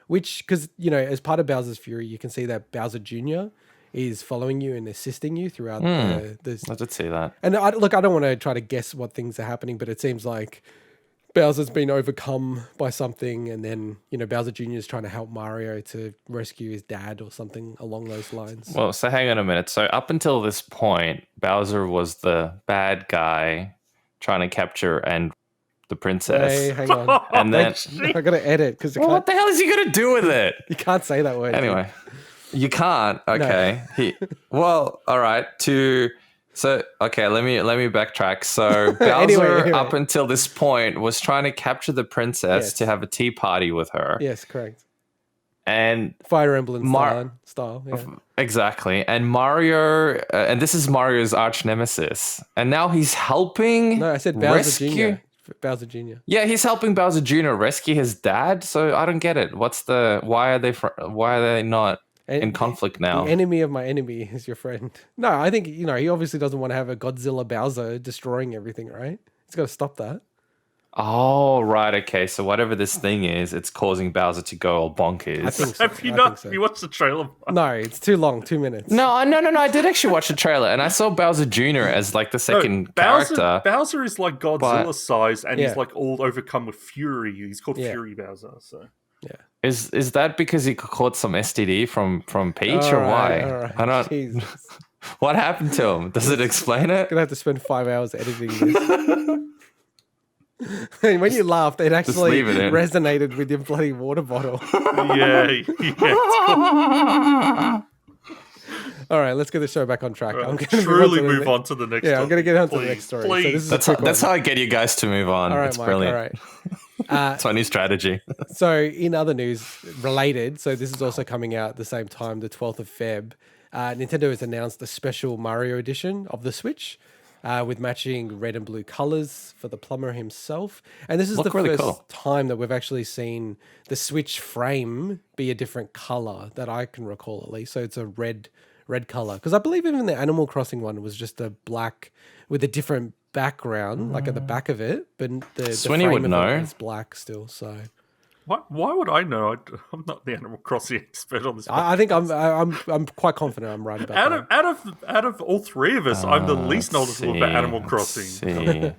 which, because, you know, as part of Bowser's Fury, you can see that Bowser Jr. is following you and assisting you throughout the... I did see that. And I don't want to try to guess what things are happening, but it seems like Bowser's been overcome by something, and then, you know, Bowser Jr. is trying to help Mario to rescue his dad or something along those lines. Well, so hang on a minute. So up until this point, Bowser was the bad guy trying to capture the princess. Hey, hang on. And then I got to edit because what the hell is he going to do with it? You can't say that word. Anyway, you can't. Okay. No. All right. So, okay, let me backtrack. So Bowser, anyway. Up until this point, was trying to capture the princess to have a tea party with her. Yes, correct. And Fire Emblem style. Yeah. Exactly. And Mario, and this is Mario's arch nemesis. And now he's helping. No, I said Bowser Jr. Bowser Jr. Yeah, he's helping Bowser Jr. rescue his dad. So I don't get it. Why are they not in conflict now? The enemy of my enemy is your friend. No, I think, you know, he obviously doesn't want to have a Godzilla Bowser destroying everything, right? He's got to stop that. Oh, right. Okay. So whatever this thing is, it's causing Bowser to go all bonkers. I think so. Have you Have you watched the trailer? No, it's too long. 2 minutes. No. I did actually watch the trailer, and I saw Bowser Jr. as like the second character. Bowser is like Godzilla size, and Yeah. he's like all overcome with fury. He's called Yeah. Fury Bowser. So Yeah. Is that because he caught some STD from Peach, or why? All right. I don't. Jesus. What happened to him? Does it explain it? Gonna have to spend 5 hours editing this. And when you laughed, it actually leave it in. resonated with your bloody water bottle. yeah. All right, let's get the show back on track. I'm gonna Truly move on to the next. Yeah, I'm going to get on to the Please, next story. So Please. this is That's how I get you guys to move on. all right, It's Mike. brilliant. All right. It's my new strategy. So in other news related, so this is also coming out at the same time, the 12th of Feb. Nintendo has announced a special Mario edition of the Switch with matching red and blue colors for the plumber himself. And this is the really first cool. time that we've actually seen the Switch frame be a different color that I can recall at least. So it's a red color. Because I believe even the Animal Crossing one was just a black with a different background, like at the back of it. But the Swinny frame would of know. it is black still. So Why would I know? I'm not the Animal Crossing expert on this. I think I'm quite confident I'm right about that. Out of all three of us, I'm the least knowledgeable about Animal Crossing. See.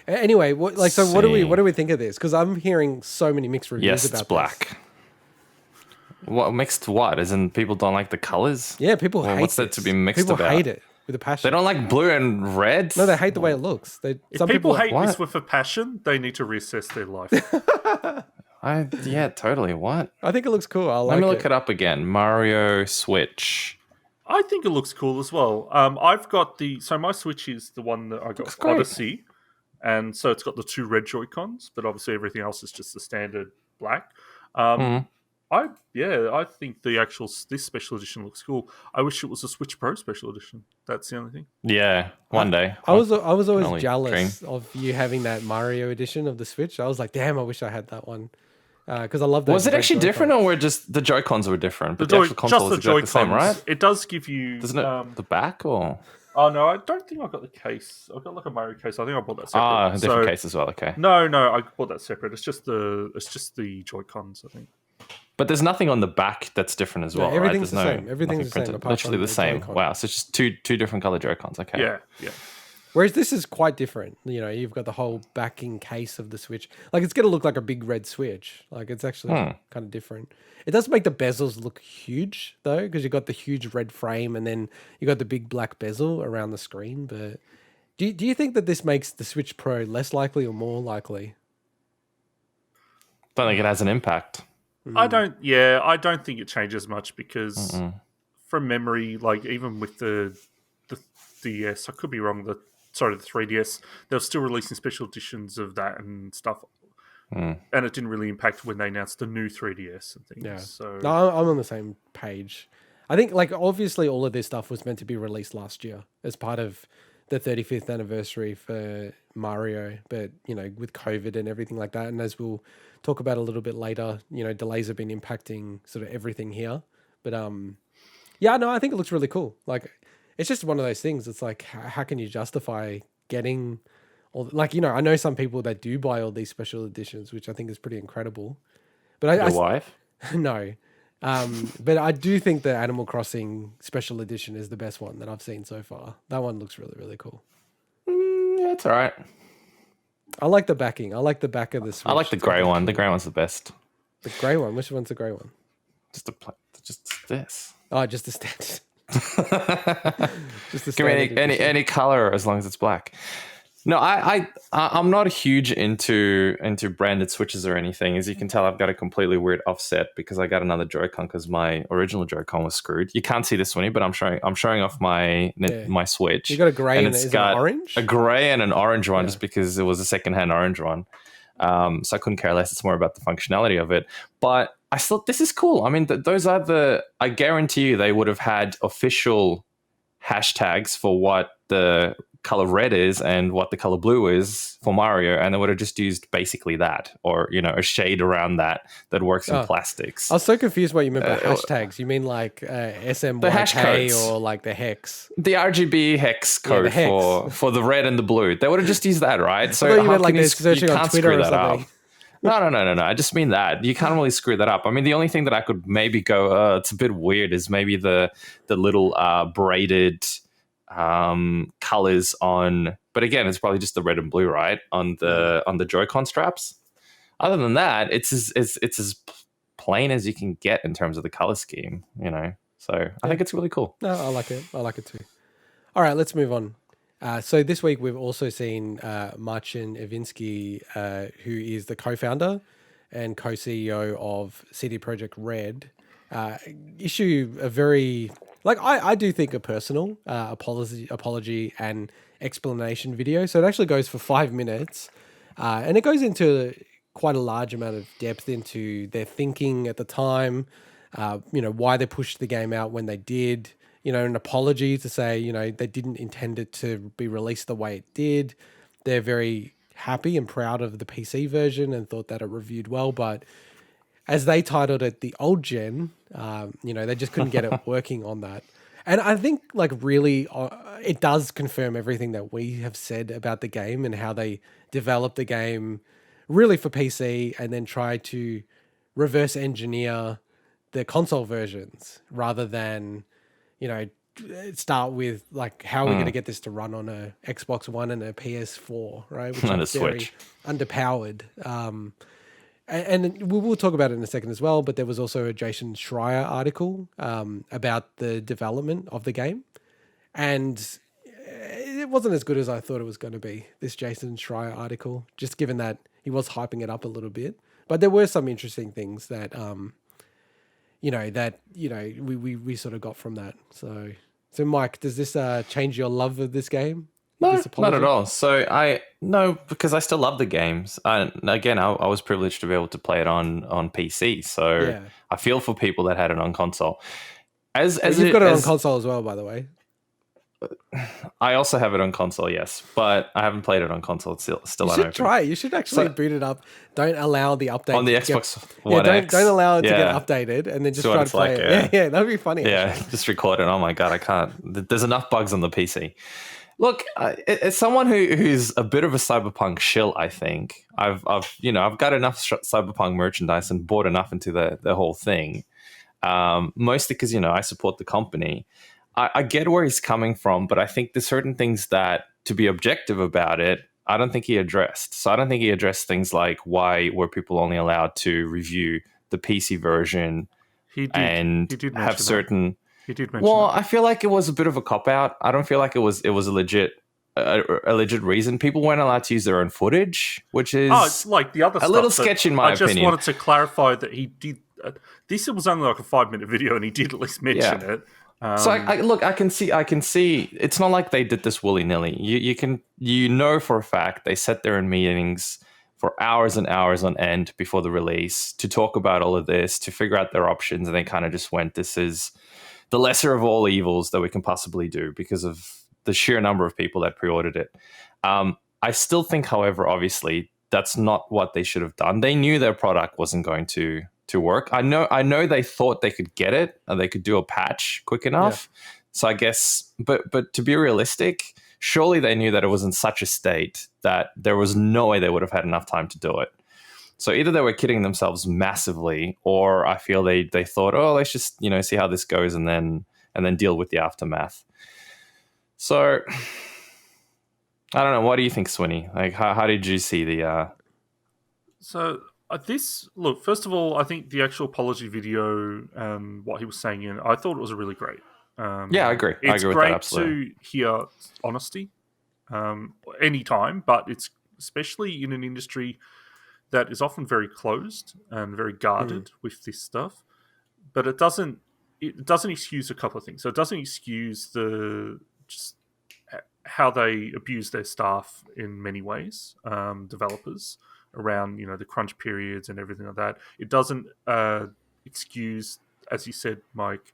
Anyway, what do we think of this? Because I'm hearing so many mixed reviews Yes, about it's black. What mixed? What? As in people don't like the colors? this. Yeah, people hate what's that this. to be mixed people about? hate it with a passion. They don't like blue and red. No, they hate the way it looks. If Some people hate What? this with a passion, they need to reassess their life. Yeah, totally. What? I think it looks cool. I like Let me look it up again. Mario Switch. I think it looks cool as well. I've got my Switch is the one that I got great. Odyssey, and so it's got the two red Joy-Cons, but obviously everything else is just the standard black. I think this special edition looks cool. I wish it was a Switch Pro special edition. That's the only thing. Yeah, one day. I was always only jealous of you having that Mario edition of the Switch. I was like, damn, I wish I had that one. Because I love those. Was it red actually Joy-Cons. different, or were just the Joy-Cons were different? But the actual console is exactly the same, right? It does give you. Doesn't it the back or? Oh no, I don't think I got the case. I got like a Mario case. I think I bought that separate. A different case as well. Okay. No, I bought that separate. It's just the Joy-Cons, I think. But there's nothing on the back that's different as well, right? everything's There's the same. Everything's nothing the same, printed. apart Literally from the the same. Joy-Con. Wow, so it's just two different color Joy-Cons. Okay. Yeah. Whereas this is quite different. You know, you've got the whole backing case of the Switch. Like, it's going to look like a big red Switch. Like, it's actually kind of different. It does make the bezels look huge, though, because you've got the huge red frame and then you got the big black bezel around the screen. But do you think that this makes the Switch Pro less likely or more likely? Don't think it has an impact. I don't think it changes much because from memory, like even with the DS, I could be wrong, the 3DS, they were still releasing special editions of that and stuff. And it didn't really impact when they announced the new 3DS and things. Yeah. So No, I'm on the same page. I think, like, obviously all of this stuff was meant to be released last year as part of the 35th anniversary for Mario. But, you know, with COVID and everything like that, and as we'll talk about a little bit later, you know, delays have been impacting sort of everything here. But, yeah, no, I think it looks really cool. Like, it's just one of those things. It's like, how can you justify getting all, like, you know, I know some people that do buy all these special editions, which I think is pretty incredible. But Your wife? no. But I do think the Animal Crossing special edition is the best one that I've seen so far. That one looks really, really cool. Yeah, it's all right. I like the backing. I like the back of the Switch. I like the grey one. The grey one's the best. The grey one? Which one's the grey one? Just this. Oh, just the standard. Just the Give me standard edition. any color as long as it's black. No, I'm not huge into branded switches or anything. As you can tell, I've got a completely weird offset because I got another Joy-Con because my original Joy-Con was screwed. You can't see this, Swinny, but I'm showing off my Switch. You got a grey and it's is it got orange? a grey and an orange one just because it was a secondhand orange one. So I couldn't care less. It's more about the functionality of it. But I still, this is cool. I mean, those are I guarantee you they would have had official hashtags for what the color red is and what the color blue is for Mario, and they would have just used basically that, or a shade around that works in plastics. I was so confused what you meant by hashtags. You mean like SMYK or like the hex? The RGB hex code for the red and the blue. They would have just used that, right? So you meant like they're searching on Twitter or something. No. I just mean that. You can't really screw that up. I mean, the only thing that I could maybe go, it's a bit weird, is maybe the little braided colors on, but again, it's probably just the red and blue, right? On the Joy-Con straps. Other than that, it's as plain as you can get in terms of the color scheme, So I think it's really cool. No, I like it. I like it too. All right, let's move on. So this week we've also seen Marcin Iwiński, who is the co-founder and co-CEO of CD Projekt Red, issue a very, I do think a personal apology and explanation video. So it actually goes for 5 minutes, and it goes into quite a large amount of depth into their thinking at the time, why they pushed the game out when they did, an apology to say, they didn't intend it to be released the way it did. They're very happy and proud of the PC version and thought that it reviewed well, but as they titled it, the old gen, they just couldn't get it working on that. And I think really it does confirm everything that we have said about the game and how they developed the game really for PC and then try to reverse engineer the console versions rather than, start with how are we going to get this to run on a Xbox One and a PS4, right? Which on a is very Switch. Underpowered. And we'll talk about it in a second as well, but there was also a Jason Schreier article about the development of the game. And it wasn't as good as I thought it was going to be, this Jason Schreier article, just given that he was hyping it up a little bit. But there were some interesting things that, we sort of got from that. So Mike, does this change your love of this game? No, not at all. So because I still love the games. Again, I was privileged to be able to play it on PC. So yeah. I feel for people that had it on console. You've got it on console as well, by the way. I also have it on console, yes, but I haven't played it on console. It's still you unopened. Should try. You should actually boot it up. Don't allow the update on the Xbox One X. Don't allow it to get updated, and then just try to play it. Yeah, that'd be funny. Yeah, just record it. Oh my god, I can't. There's enough bugs on the PC. Look, as someone who's a bit of a Cyberpunk shill, I think I've got enough Cyberpunk merchandise and bought enough into the whole thing. Mostly because I support the company. I get where he's coming from, but I think there's certain things that, to be objective about it, I don't think he addressed. So I don't think he addressed things like why were people only allowed to review the PC version. He did have certain. That. He did mention. Well, that. I feel like it was a bit of a cop out. I don't feel like it was a legit reason. People weren't allowed to use their own footage, which is it's like the other a little sketch in my opinion. I just wanted to clarify that he did. This was only like a 5-minute video, and he did at least mention it. So I can see. It's not like they did this willy nilly. You know for a fact they sat there in meetings for hours and hours on end before the release to talk about all of this, to figure out their options, and they kind of just went, "This is the lesser of all evils that we can possibly do," because of the sheer number of people that pre-ordered it. I still think, however, obviously that's not what they should have done. They knew their product wasn't going to work. I know they thought they could get it and they could do a patch quick enough. Yeah. So I guess, but to be realistic, surely they knew that it was in such a state that there was no way they would have had enough time to do it. So either they were kidding themselves massively, or I feel they thought, oh, let's just see how this goes and then deal with the aftermath. So I don't know. What do you think, Swinny? Like, how did you see the? Look, first of all, I think the actual apology video, what he was saying in, I thought it was really great. Yeah, I agree. It's with great that, absolutely. to hear honesty anytime, but it's especially in an industry that is often very closed and very guarded with this stuff. But it doesn't excuse a couple of things. So it doesn't excuse just how they abuse their staff in many ways, developers, around the crunch periods and everything like that. It doesn't excuse, as you said, Mike,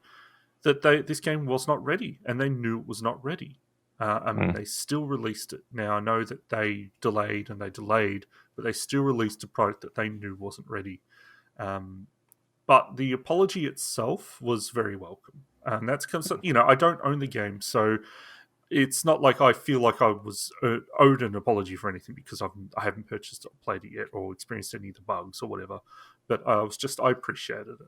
that this game was not ready, and they knew it was not ready. They still released it. Now, I know that they delayed, but they still released a product that they knew wasn't ready. But the apology itself was very welcome. And that's because, I don't own the game, so it's not like I feel like I was owed an apology for anything because I haven't purchased it or played it yet or experienced any of the bugs or whatever. But I appreciated it.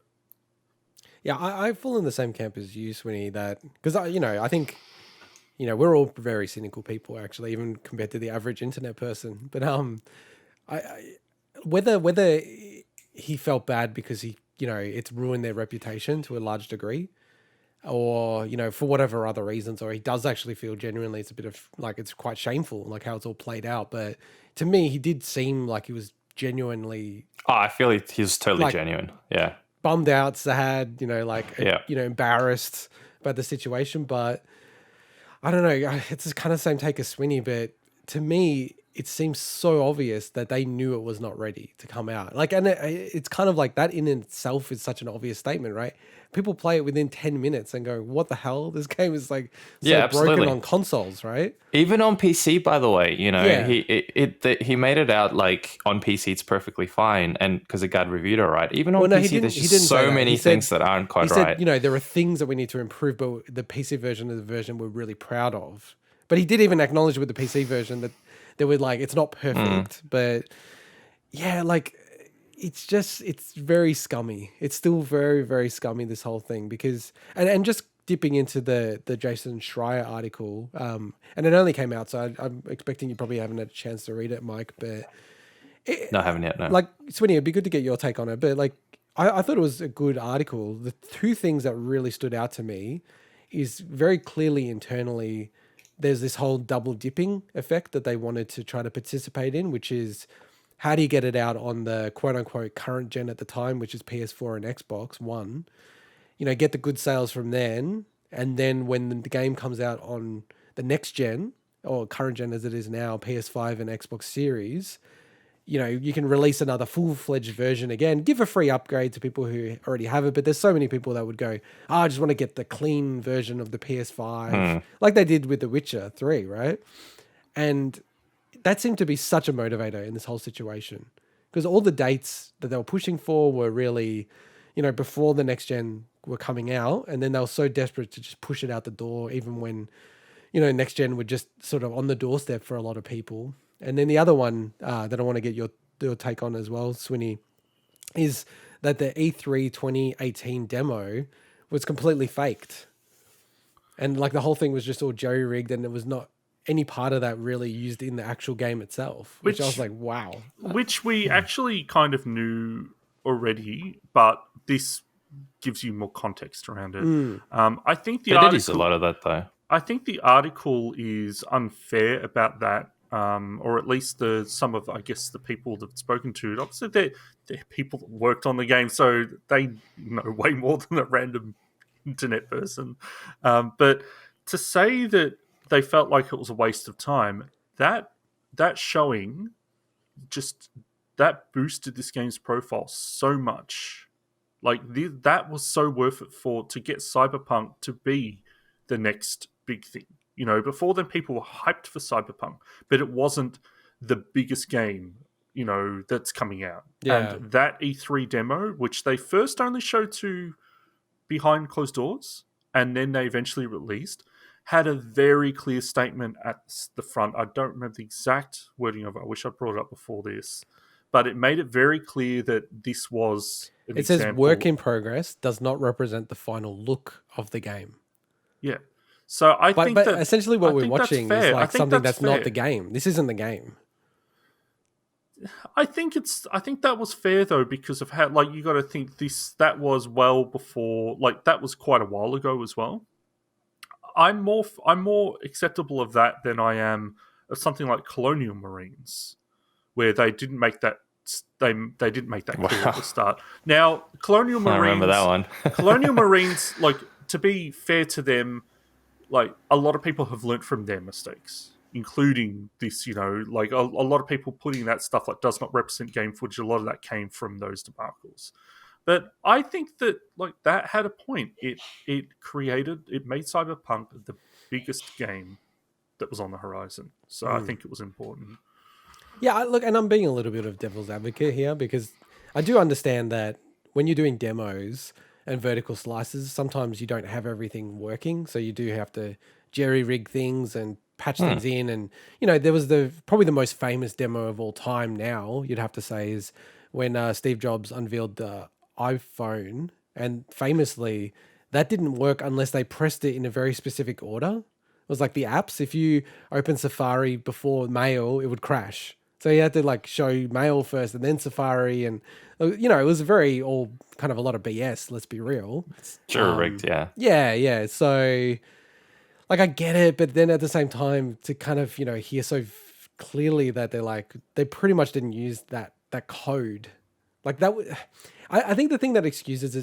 Yeah, I fall in the same camp as you, Swinny, that because I think we're all very cynical people, actually, even compared to the average internet person. But whether he felt bad because it's ruined their reputation to a large degree, or for whatever other reasons, or he does actually feel genuinely it's a bit of like it's quite shameful, like how it's all played out. But to me, he did seem like he was genuinely. Oh, I feel he's totally genuine. Yeah, bummed out, sad, embarrassed about the situation. But I don't know. It's kind of the same take as Swinny, but to me, it seems so obvious that they knew it was not ready to come out. And it's kind of like that in itself is such an obvious statement, right? People play it within 10 minutes and go, what the hell? This game is broken on consoles, right? Even on PC, by the way, he made it out like on PC it's perfectly fine, and because it got reviewed all right. Even on PC, there's just so many things that aren't quite right. He said, there are things that we need to improve, but the PC version of the version we're really proud of. But he did even acknowledge with the PC version that they were it's not perfect, but yeah, it's very scummy. It's still very, very scummy, this whole thing, because and just dipping into the Jason Schreier article, and it only came out, so I'm expecting you probably haven't had a chance to read it, Mike, but no, I haven't yet. No. Swinny, it'd be good to get your take on it, but I thought it was a good article. The two things that really stood out to me is very clearly internally there's this whole double dipping effect that they wanted to try to participate in, which is how do you get it out on the quote unquote current gen at the time, which is PS4 and Xbox One, get the good sales from then. And then when the game comes out on the next gen or current gen as it is now, PS5 and Xbox Series, you can release another full-fledged version again, give a free upgrade to people who already have it. But there's so many people that would go, I just want to get the clean version of the PS5, like they did with The Witcher 3, right? And that seemed to be such a motivator in this whole situation, because all the dates that they were pushing for were really, before the next gen were coming out. And then they were so desperate to just push it out the door, even when, next gen were just sort of on the doorstep for a lot of people. And then the other one that I want to get your take on as well, Swinny, is that the E3 2018 demo was completely faked. And the whole thing was just all jerry-rigged, and it was not any part of that really used in the actual game itself, which I was like, wow. Which we actually kind of knew already, but this gives you more context around it. I think the article... There is a lot of that, though. I think the article is unfair about that. Or at least some of, I guess, the people that I've spoken to. Obviously, they're people that worked on the game, so they know way more than a random internet person. But to say that they felt like it was a waste of time, that showing just that boosted this game's profile so much. That was so worth it to get Cyberpunk to be the next big thing. Before then, people were hyped for Cyberpunk, but it wasn't the biggest game, that's coming out. Yeah. And that E3 demo, which they first only showed to behind closed doors, and then they eventually released, had a very clear statement at the front. I don't remember the exact wording of it. I wish I brought it up before this. But it made it very clear that this was an example. Says work in progress does not represent the final look of the game. Yeah. So I think but that essentially what we're watching is something that's fair. not the game. This isn't the game. I think that was fair though, because of how you got to think that was well before, that was quite a while ago as well. I'm more acceptable of that than I am of something like Colonial Marines, where they didn't make that didn't make that clear at the start. Now Colonial Marines, I remember that one. Colonial Marines, to be fair to them, a lot of people have learnt from their mistakes, including this, a lot of people putting that stuff does not represent game footage. A lot of that came from those debacles. But I think that that had a point. It made Cyberpunk the biggest game that was on the horizon. So I think it was important. Yeah, look, and I'm being a little bit of devil's advocate here because I do understand that when you're doing demos and vertical slices, sometimes you don't have everything working. So you do have to jerry rig things and patch things in. And, there was probably the most famous demo of all time now, you'd have to say, is when Steve Jobs unveiled the iPhone. And famously, that didn't work unless they pressed it in a very specific order. It was like the apps. If you open Safari before Mail, it would crash. So you had to show Mail first and then Safari. And, it was very all kind of a lot of BS, let's be real. Sure, rigged, yeah. Yeah. So, I get it. But then at the same time, to kind of, hear so clearly that they pretty much didn't use that code. I think the thing that excuses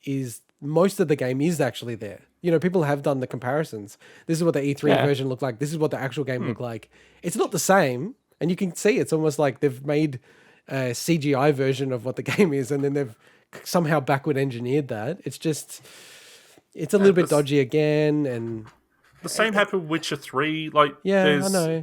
is most of the game is actually there. People have done the comparisons. This is what the E3 version looked like. This is what the actual game looked like. It's not the same. And you can see it's almost like they've made a CGI version of what the game is, and then they've somehow backward engineered that. It's a little bit dodgy again. And the same happened with Witcher 3. I know.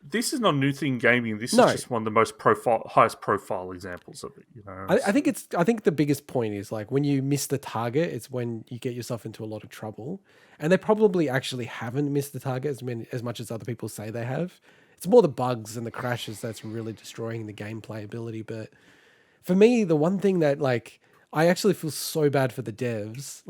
This is not a new thing in gaming. This is just one of the most highest profile examples of it. I think the biggest point is when you miss the target, it's when you get yourself into a lot of trouble. And they probably actually haven't missed the target as much as other people say they have. It's more the bugs and the crashes that's really destroying the game playability. But for me, the one thing that I actually feel so bad for the devs,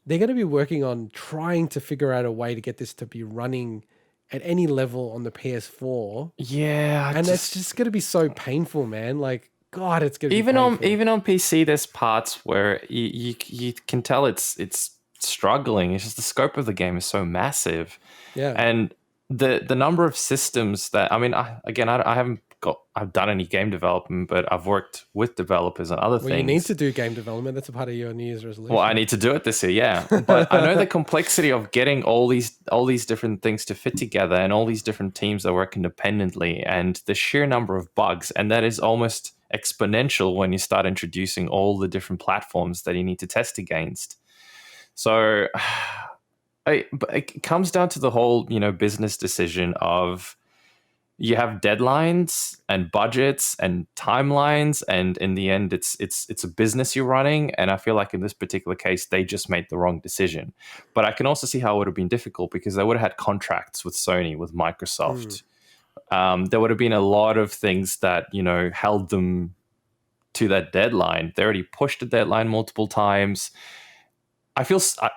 they're going to be working on trying to figure out a way to get this to be running at any level on the PS4. Yeah. It's just going to be so painful, man. God, it's going to be painful. Even on PC, there's parts where you can tell it's struggling. It's just the scope of the game is so massive. Yeah. And the number of systems that, I haven't I've done any game development, but I've worked with developers and other things. You need to do game development. That's a part of your New Year's resolution. Well, I need to do it this year, yeah. But I know the complexity of getting all these different things to fit together and all these different teams that work independently and the sheer number of bugs. And that is almost exponential when you start introducing all the different platforms that you need to test against. So but it comes down to the whole, business decision of you have deadlines and budgets and timelines, and in the end, it's a business you're running. And I feel like in this particular case, they just made the wrong decision. But I can also see how it would have been difficult because they would have had contracts with Sony, with Microsoft. There would have been a lot of things that held them to that deadline. They already pushed the deadline multiple times. I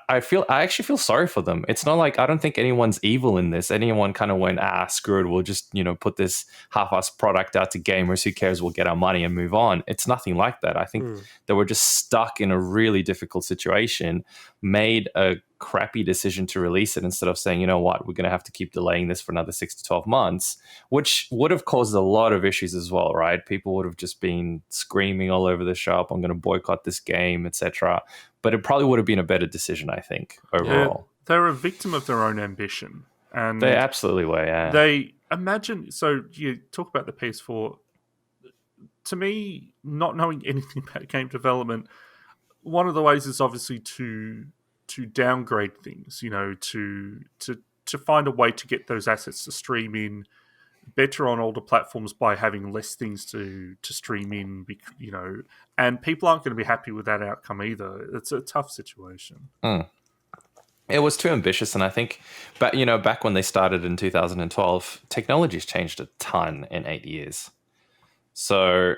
actually feel sorry for them. It's not like I don't think anyone's evil in this. Anyone kind of went, screw it. We'll just, put this half-assed product out to gamers. Who cares? We'll get our money and move on. It's nothing like that. I think they were just stuck in a really difficult situation, made a crappy decision to release it instead of saying, you know what, we're going to have to keep delaying this for another 6 to 12 months, which would have caused a lot of issues as well, right? People would have just been screaming all over the shop, I'm going to boycott this game, etc. But it probably would have been a better decision, I think, overall. Yeah, they're a victim of their own ambition. And they absolutely were, yeah. They imagine, so you talk about the PS4. To me, not knowing anything about game development, one of the ways is obviously to downgrade things, to find a way to get those assets to stream in better on older platforms by having less things to stream in, and people aren't going to be happy with that outcome either. It's a tough situation. It was too ambitious, and I think, back when they started in 2012, technology's changed a ton in 8 years. So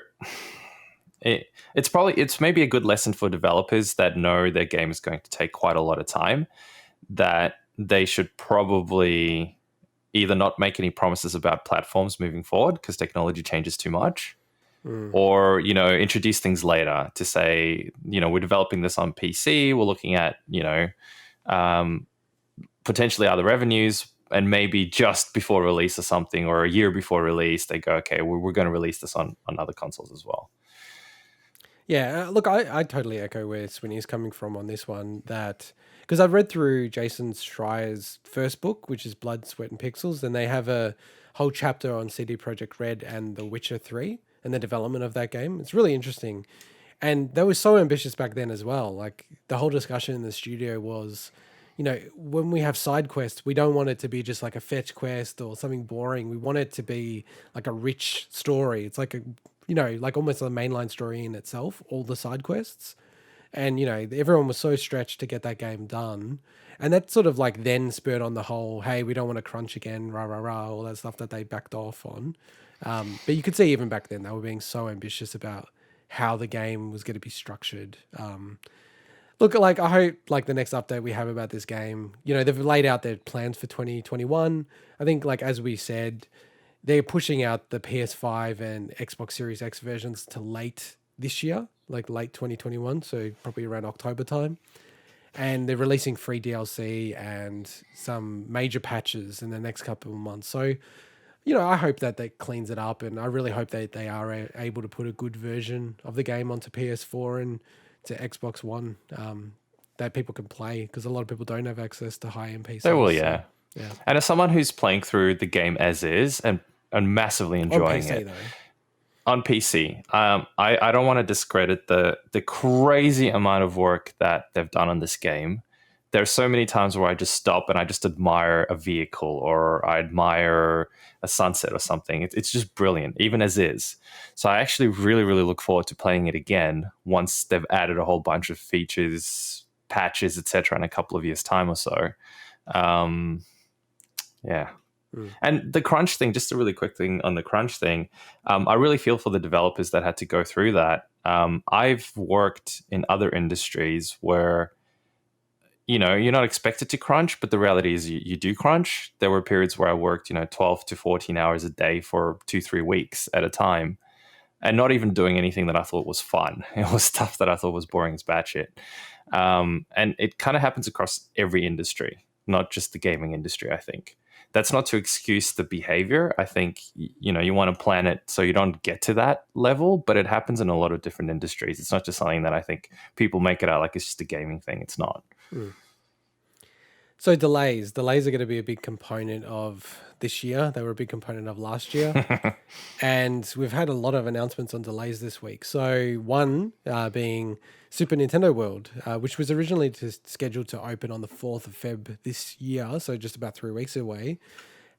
it's maybe a good lesson for developers that know their game is going to take quite a lot of time, that they should probably either not make any promises about platforms moving forward because technology changes too much, or, introduce things later to say, we're developing this on PC, we're looking at, potentially other revenues, and maybe just before release or something, or a year before release, they go, okay, we're going to release this on other consoles as well. Yeah, look, I totally echo where Swinny is coming from on this one, that because I've read through Jason Schreier's first book, which is Blood, Sweat and Pixels, and they have a whole chapter on CD Projekt Red and The Witcher 3 and the development of that game. It's really interesting. And they were so ambitious back then as well. The whole discussion in the studio was, when we have side quests, we don't want it to be just like a fetch quest or something boring. We want it to be like a rich story. It's like like almost a mainline story in itself, all the side quests. And, everyone was so stretched to get that game done. And that sort of like then spurred on the whole, hey, we don't want to crunch again, rah, rah, rah, all that stuff that they backed off on. But you could see even back then, they were being so ambitious about how the game was going to be structured. Look, like, I hope like the next update we have about this game, they've laid out their plans for 2021. I think, like, as we said, they're pushing out the PS5 and Xbox Series X versions to late this year, like late 2021, so probably around October time. And they're releasing free DLC and some major patches in the next couple of months. So, I hope that cleans it up, and I really hope that they are able to put a good version of the game onto PS4 and to Xbox One that people can play, because a lot of people don't have access to high-end PCs. They will, yeah. So, yeah. And as someone who's playing through the game as is and massively enjoying PC, it. though. On PC, I don't want to discredit the crazy amount of work that they've done on this game. There's so many times where I just stop and I just admire a vehicle, or I admire a sunset or something. It's just brilliant, even as is. So I actually really, really look forward to playing it again once they've added a whole bunch of features, patches, etc. in a couple of years' time or so. Yeah. And the crunch thing, just a really quick thing on the crunch thing, I really feel for the developers that had to go through that. I've worked in other industries where, you're not expected to crunch, but the reality is you do crunch. There were periods where I worked, 12 to 14 hours a day for 2-3 weeks at a time, and not even doing anything that I thought was fun. It was stuff that I thought was boring as batshit. And it kind of happens across every industry, not just the gaming industry, I think. That's not to excuse the behavior. I think, you want to plan it so you don't get to that level, but it happens in a lot of different industries. It's not just something that I think people make it out like it's just a gaming thing. It's not. So delays are going to be a big component of this year. They were a big component of last year. And we've had a lot of announcements on delays this week. So one being Super Nintendo World, which was originally scheduled to open on the 4th of Feb this year, so just about 3 weeks away,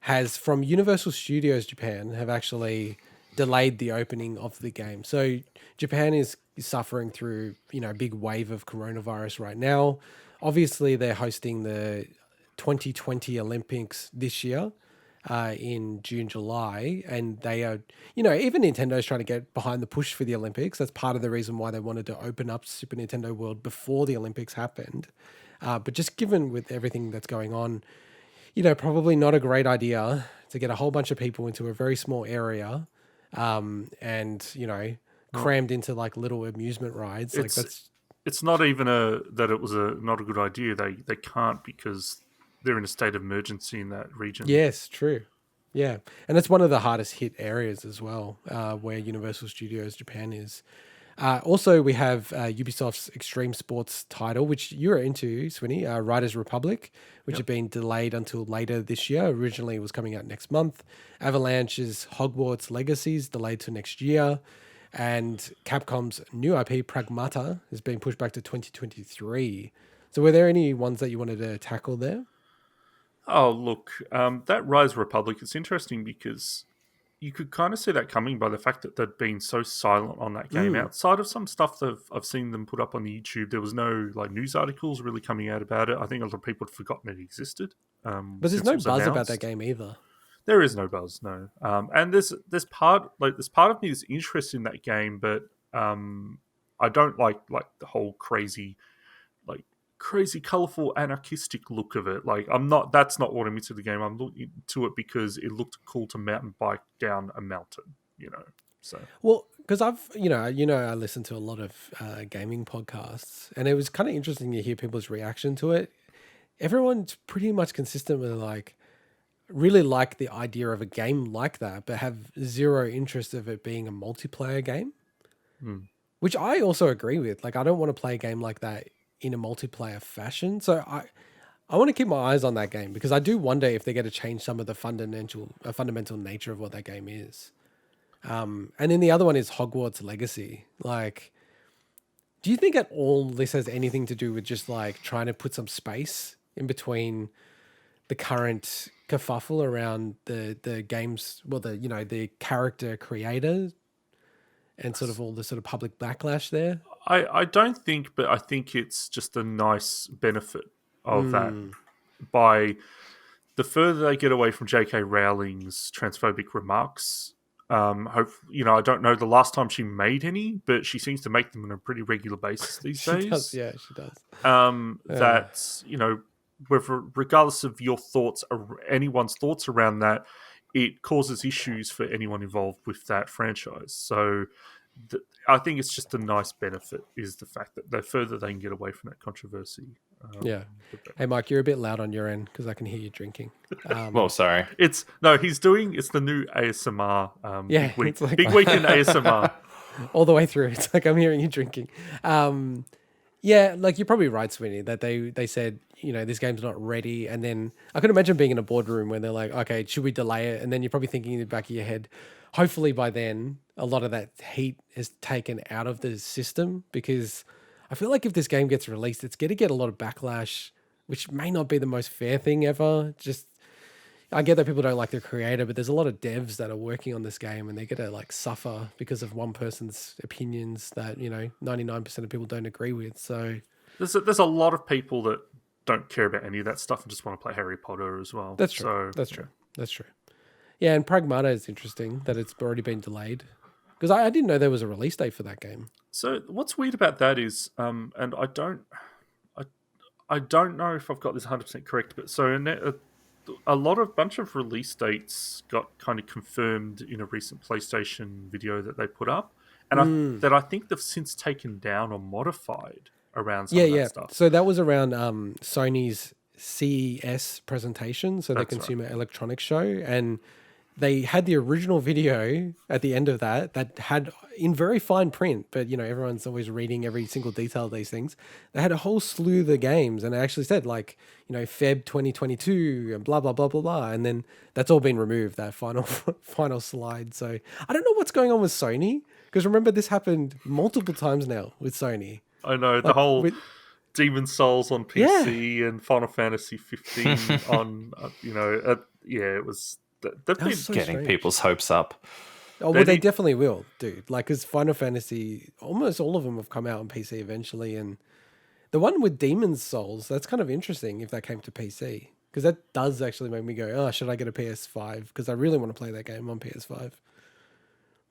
has, from Universal Studios Japan, have actually delayed the opening of the game. So Japan is suffering through, a big wave of coronavirus right now. Obviously, they're hosting the 2020 Olympics this year in June, July, and they are, even Nintendo's trying to get behind the push for the Olympics. That's part of the reason why they wanted to open up Super Nintendo World before the Olympics happened. But just given with everything that's going on, probably not a great idea to get a whole bunch of people into a very small area and, crammed into like little amusement rides. It's not even that it was not a good idea. They can't, because they're in a state of emergency in that region. Yes, true. Yeah. And it's one of the hardest hit areas as well, where Universal Studios Japan is. Also, we have Ubisoft's Extreme Sports title, which you're into, Swinny, Riders Republic, which had been delayed until later this year. Originally, it was coming out next month. Avalanche's Hogwarts Legacies delayed to next year. And Capcom's new IP, Pragmata, has been pushed back to 2023. So were there any ones that you wanted to tackle there? Oh, look, that Rise Republic, it's interesting because you could kind of see that coming by the fact that they'd been so silent on that game. Outside of some stuff that I've seen them put up on the YouTube, there was no news articles really coming out about it. I think a lot of people had forgotten it existed. But there's no buzz about that game either. There is no buzz, no. And there's part of me that's interested in that game, but I don't like the whole crazy, colorful, anarchistic look of it. That's not what I'm into the game. I'm looking to it because it looked cool to mountain bike down a mountain, So well, because I've I listen to a lot of gaming podcasts, and it was kind of interesting to hear people's reaction to it. Everyone's pretty much consistent with really like the idea of a game like that, but have zero interest of it being a multiplayer game, which I also agree with. I don't want to play a game like that in a multiplayer fashion. So I want to keep my eyes on that game, because I do wonder if they're going to change some of the fundamental nature of what that game is. And then the other one is Hogwarts Legacy. Do you think at all this has anything to do with just trying to put some space in between the current kerfuffle around the games, well, the character creator and sort of all the sort of public backlash there? I don't think, but I think it's just a nice benefit of that. By the further they get away from J.K. Rowling's transphobic remarks, I don't know the last time she made any, but she seems to make them on a pretty regular basis these days. She does. That's, regardless of your thoughts, anyone's thoughts around that, it causes issues for anyone involved with that franchise. So I think it's just a nice benefit is the fact that the further they can get away from that controversy. Hey, Mike, you're a bit loud on your end because I can hear you drinking. Well, sorry. It's the new ASMR. Yeah, big week in ASMR. All the way through. It's like I'm hearing you drinking. Yeah, like you're probably right, Swinny, that they said, this game's not ready. And then I could imagine being in a boardroom when they're like, okay, should we delay it? And then you're probably thinking in the back of your head, hopefully by then a lot of that heat is taken out of the system, because I feel like if this game gets released, it's going to get a lot of backlash, which may not be the most fair thing ever. I get that people don't like the creator, but there's a lot of devs that are working on this game and they're going to suffer because of one person's opinions that, 99% of people don't agree with. So there's a lot of people that don't care about any of that stuff and just want to play Harry Potter as well. That's true. That's true. Yeah, and Pragmata is interesting that it's already been delayed, because I didn't know there was a release date for that game. So what's weird about that is, and I don't know if I've got this 100% correct, but so a bunch of release dates got kind of confirmed in a recent PlayStation video that they put up, and I think they've since taken down or modified around some of that stuff. So that was around Sony's CES presentation, so the Consumer Electronics Show, and they had the original video at the end of that had in very fine print, but everyone's always reading every single detail of these things. They had a whole slew of the games, and it actually said Feb 2022 and blah blah blah blah blah, and then that's all been removed, that final slide. So I don't know what's going on with Sony, because remember this happened multiple times now with Sony. I know the whole Demon's Souls on PC and Final Fantasy 15 on it was. They've been so getting strange. People's hopes up. Oh, well, they definitely will, dude. Because Final Fantasy, almost all of them have come out on PC eventually. And the one with Demon's Souls, that's kind of interesting if that came to PC. Because that does actually make me go, oh, should I get a PS5? Because I really want to play that game on PS5.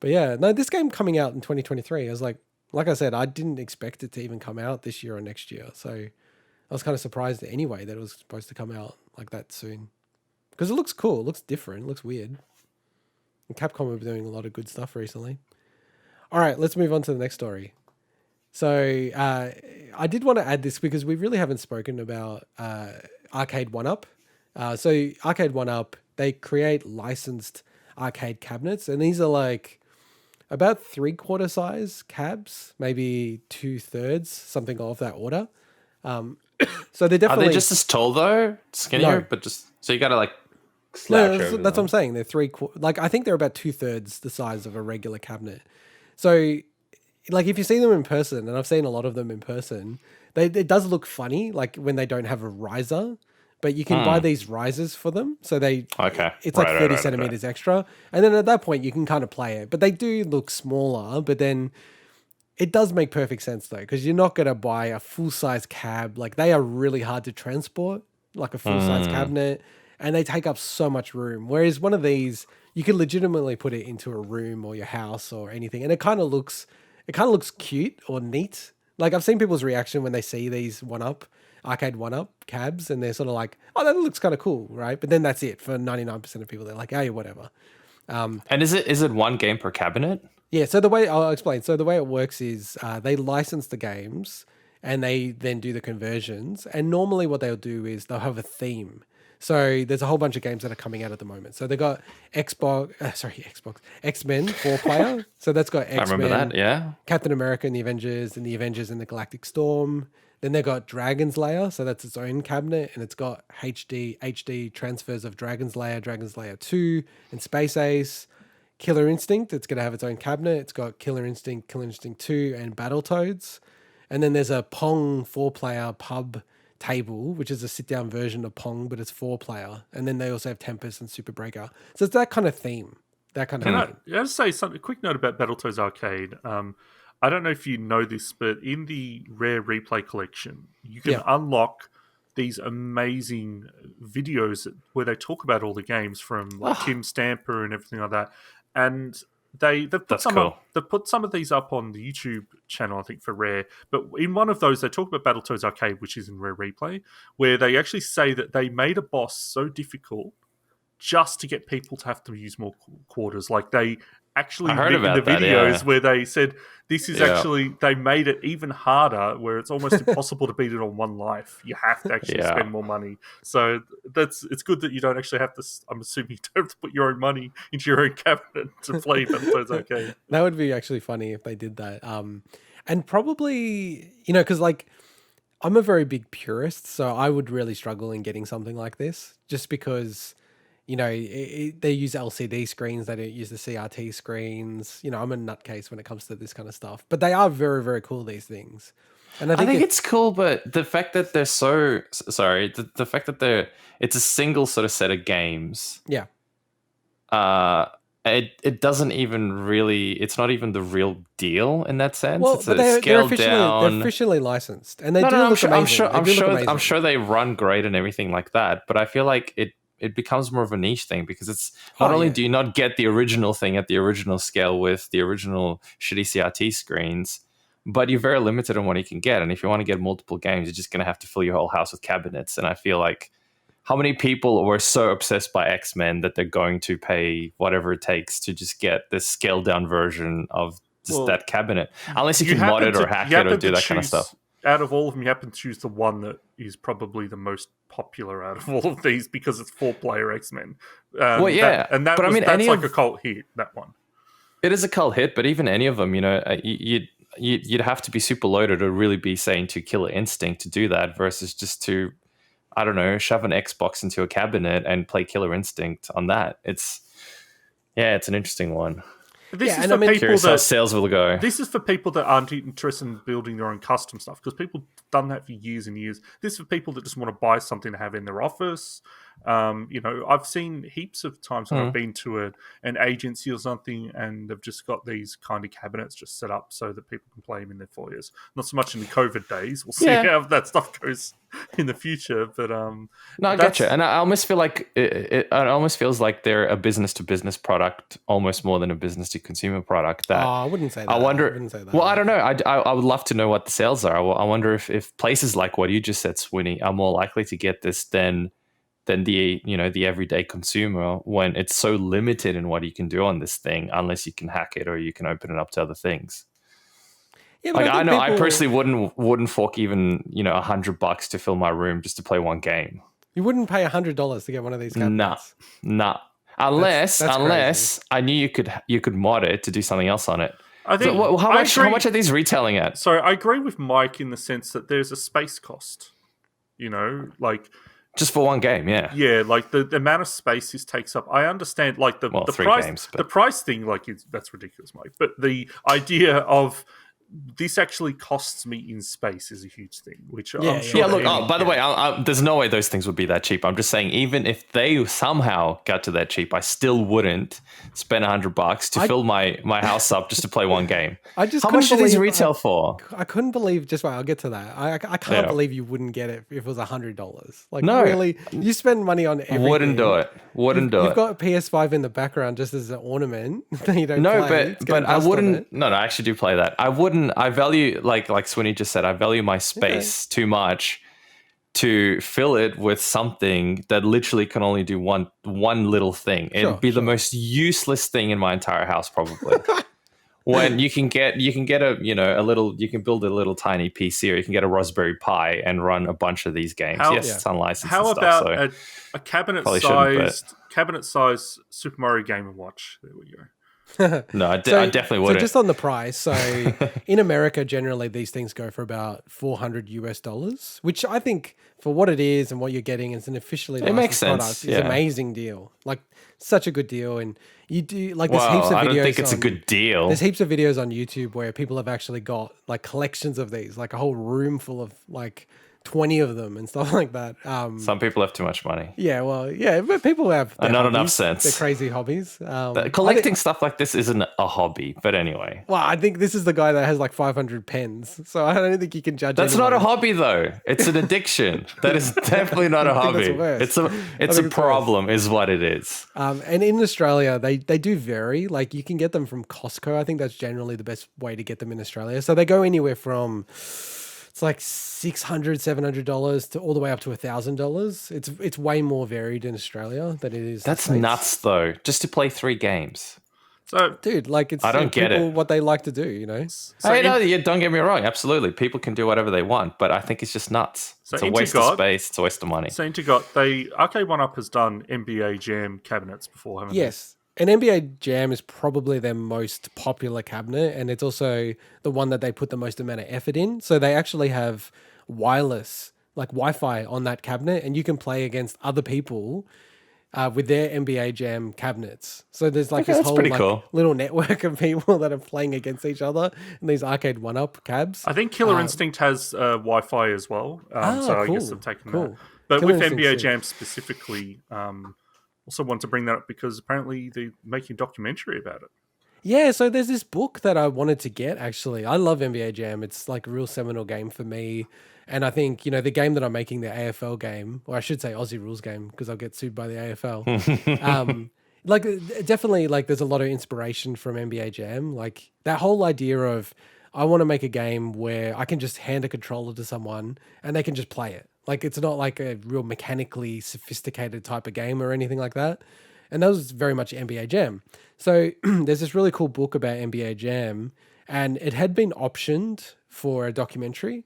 But yeah, no, this game coming out in 2023, I was like I said, I didn't expect it to even come out this year or next year. So I was kind of surprised anyway that it was supposed to come out like that soon. Because it looks cool, it looks different, it looks weird. And Capcom have been doing a lot of good stuff recently. All right, let's move on to the next story. So I did want to add this because we really haven't spoken about Arcade 1-Up. So Arcade 1-Up, they create licensed arcade cabinets, and these are about 3/4 size cabs, maybe 2/3, something of that order. So they're definitely... Are they just as tall though? Skinnier, but just... So you got to slouch over that's what I'm saying. They're I think they're about 2/3 the size of a regular cabinet. So, if you see them in person, and I've seen a lot of them in person, it does look funny, when they don't have a riser. But you can buy these risers for them, so it's 30 centimeters extra, and then at that point you can kind of play it. But they do look smaller. But then it does make perfect sense though, because you're not going to buy a full size cab. They are really hard to transport, like a full size cabinet. And they take up so much room. Whereas one of these, you can legitimately put it into a room or your house or anything. And it kind of looks cute or neat. I've seen people's reaction when they see these Arcade 1-Up cabs, and they're sort of like, oh, that looks kind of cool, right? But then that's it for 99% of people. They're like, hey, whatever. And is it one game per cabinet? Yeah, I'll explain. So the way it works is they license the games and they then do the conversions. And normally what they'll do is they'll have a theme. So there's a whole bunch of games that are coming out at the moment. So they got X-Men 4-player. So that's got X-Men. I remember that, yeah. Captain America and the Avengers and the Galactic Storm. Then they got Dragon's Lair. So that's its own cabinet. And it's got HD transfers of Dragon's Lair 2, and Space Ace. Killer Instinct, it's going to have its own cabinet. It's got Killer Instinct 2, and Battletoads. And then there's a Pong 4-player pub Table, which is a sit-down version of Pong, but it's 4-player. And then they also have Tempest and Super Breaker. So it's that kind of theme. Can I just say something? A quick note about Battletoads Arcade. I don't know if you know this, but in the Rare Replay collection, you can unlock these amazing videos where they talk about all the games from like Tim Stamper and everything like that. And they've put some of these up on the YouTube channel, I think, for Rare. But in one of those, they talk about Battletoads Arcade, which is in Rare Replay, where they actually say that they made a boss so difficult just to get people to have to use more quarters. Like they actually heard in the about that, videos where they said this is actually, they made it even harder where it's almost impossible to beat it on one life. You have to actually spend more money. So it's good that you don't actually have to, I'm assuming you don't have to put your own money into your own cabinet to play Battletoads Arcade. That would be actually funny if they did that. And probably, you know, because like I'm a very big purist, so I would really struggle in getting something like this just because, you know, they use LCD screens. They don't use the CRT screens. You know, I'm a nutcase when it comes to this kind of stuff. But they are very, very cool, these things. And I think it's cool, but the fact that they're so... Sorry, the fact that it's a single sort of set of games. Yeah. It doesn't even really... It's not even the real deal in that sense. Well, it's they're scaled down... They're officially licensed. And they do look amazing. I'm sure they run great and everything like that. But I feel like it becomes more of a niche thing because it's not only do you not get the original thing at the original scale with the original shitty CRT screens, but you're very limited on what you can get. And if you want to get multiple games, you're just going to have to fill your whole house with cabinets. And I feel like how many people were so obsessed by X-Men that they're going to pay whatever it takes to just get this scaled down version of just that cabinet, unless you can mod it or hack it or do that kind of stuff. Out of all of them, you happen to choose the one that is probably the most popular out of all of these because it's 4-player X-Men. That's like a cult hit, that one. It is a cult hit, but even any of them, you know, you'd have to be super loaded to really be saying to Killer Instinct to do that versus just to, I don't know, shove an Xbox into a cabinet and play Killer Instinct on that. It's an interesting one. This is for people that sales will go. This is for people that aren't interested in building their own custom stuff because people have done that for years and years. This is for people that just want to buy something to have in their office. You know, I've seen heaps of times when I've been to an agency or something and they've just got these kind of cabinets just set up so that people can play them in their foyers. Not so much in the COVID days. We'll see how that stuff goes in the future. But no, I gotcha. And I almost feel like it almost feels like they're a business to business product almost more than a business to consumer product. I wouldn't say that. I wouldn't say that. Well, I don't know. I would love to know what the sales are. I wonder if places like what you just said, Swinny, are more likely to get this than the, you know, the everyday consumer when it's so limited in what you can do on this thing unless you can hack it or you can open it up to other things. Yeah, like I personally wouldn't fork even, you know, $100 to fill my room just to play one game. You wouldn't pay $100 to get one of these cabinets. Nah. Unless I knew you could mod it to do something else on it. I think how much are these retailing at? So I agree with Mike in the sense that there's a space cost. You know, like just for one game, yeah. Yeah, like the amount of space this takes up. I understand, like the price, games, the price thing, like that's ridiculous, Mike. But the idea of this actually costs me in space is a huge thing. Which I'm sure. Look. By the way, there's no way those things would be that cheap. I'm just saying, even if they somehow got to that cheap, I still wouldn't spend $100 to fill my house up just to play one game. How much do these retail for? I couldn't believe. I'll get to that. I can't believe you wouldn't get it if it was $100. Like, no, really, you spend money on everything. Wouldn't do it. You've got a PS5 in the background just as an ornament that you don't play. but I wouldn't. No, I actually do play that. I wouldn't. I value, like Swinny just said, I value my space too much to fill it with something that literally can only do one little thing. It'd be the most useless thing in my entire house, probably. When you can get a, you know, you can build a little tiny PC, or you can get a Raspberry Pi and run a bunch of these games. It's unlicensed. How and about stuff, a cabinet-sized Super Mario Game & Watch? There we go. No, I definitely wouldn't. So just on the price, so in America, generally these things go for about $400, which I think for what it is and what you're getting as an officially licensed product is an amazing deal. Like such a good deal. And You do like there's heaps of videos. I don't think it's a good deal. There's heaps of videos on YouTube where people have actually got like collections of these, like a whole room full of like 20 of them and stuff like that. Some people have too much money. Yeah, well, yeah, but people have and not hobbies, enough sense. They're crazy hobbies. Collecting stuff like this isn't a hobby, but anyway. Well, I think this is the guy that has like 500 pens, so I don't think you can judge. That's anyone. not a hobby, though. It's an addiction. That is definitely not a hobby. It's a problem, is what it is. And in Australia, they do vary. Like you can get them from Costco. I think that's generally the best way to get them in Australia. So they go anywhere from it's like $600, $700 to all the way up to $1,000. It's way more varied in Australia than it is. That's nuts, though. Just to play 3 games. So, dude, like it's I don't get people it. What they like to do, you know. Don't get me wrong. Absolutely, people can do whatever they want, but I think it's just nuts. It's a waste of space. It's a waste of money. So, Arcade 1UP has done NBA Jam cabinets before, haven't they? Yes. And NBA Jam is probably their most popular cabinet, and it's also the one that they put the most amount of effort in. So they actually have wireless, like Wi-Fi on that cabinet, and you can play against other people with their NBA Jam cabinets. So there's like this whole cool little network of people that are playing against each other in these Arcade 1UP cabs. I think Killer Instinct has Wi-Fi as well. So I guess I've taken that. But Killer with Instinct NBA Jam specifically... also want to bring that up because apparently they're making a documentary about it. Yeah, so there's this book that I wanted to get, actually. I love NBA Jam. It's like a real seminal game for me. And I think, you know, the game that I'm making, the AFL game, or I should say Aussie Rules game, because I'll get sued by the AFL. Like, definitely, like, there's a lot of inspiration from NBA Jam. Like, that whole idea of, I want to make a game where I can just hand a controller to someone and they can just play it. Like, it's not like a real mechanically sophisticated type of game or anything like that. And that was very much NBA Jam. So there's this really cool book about NBA Jam, and it had been optioned for a documentary,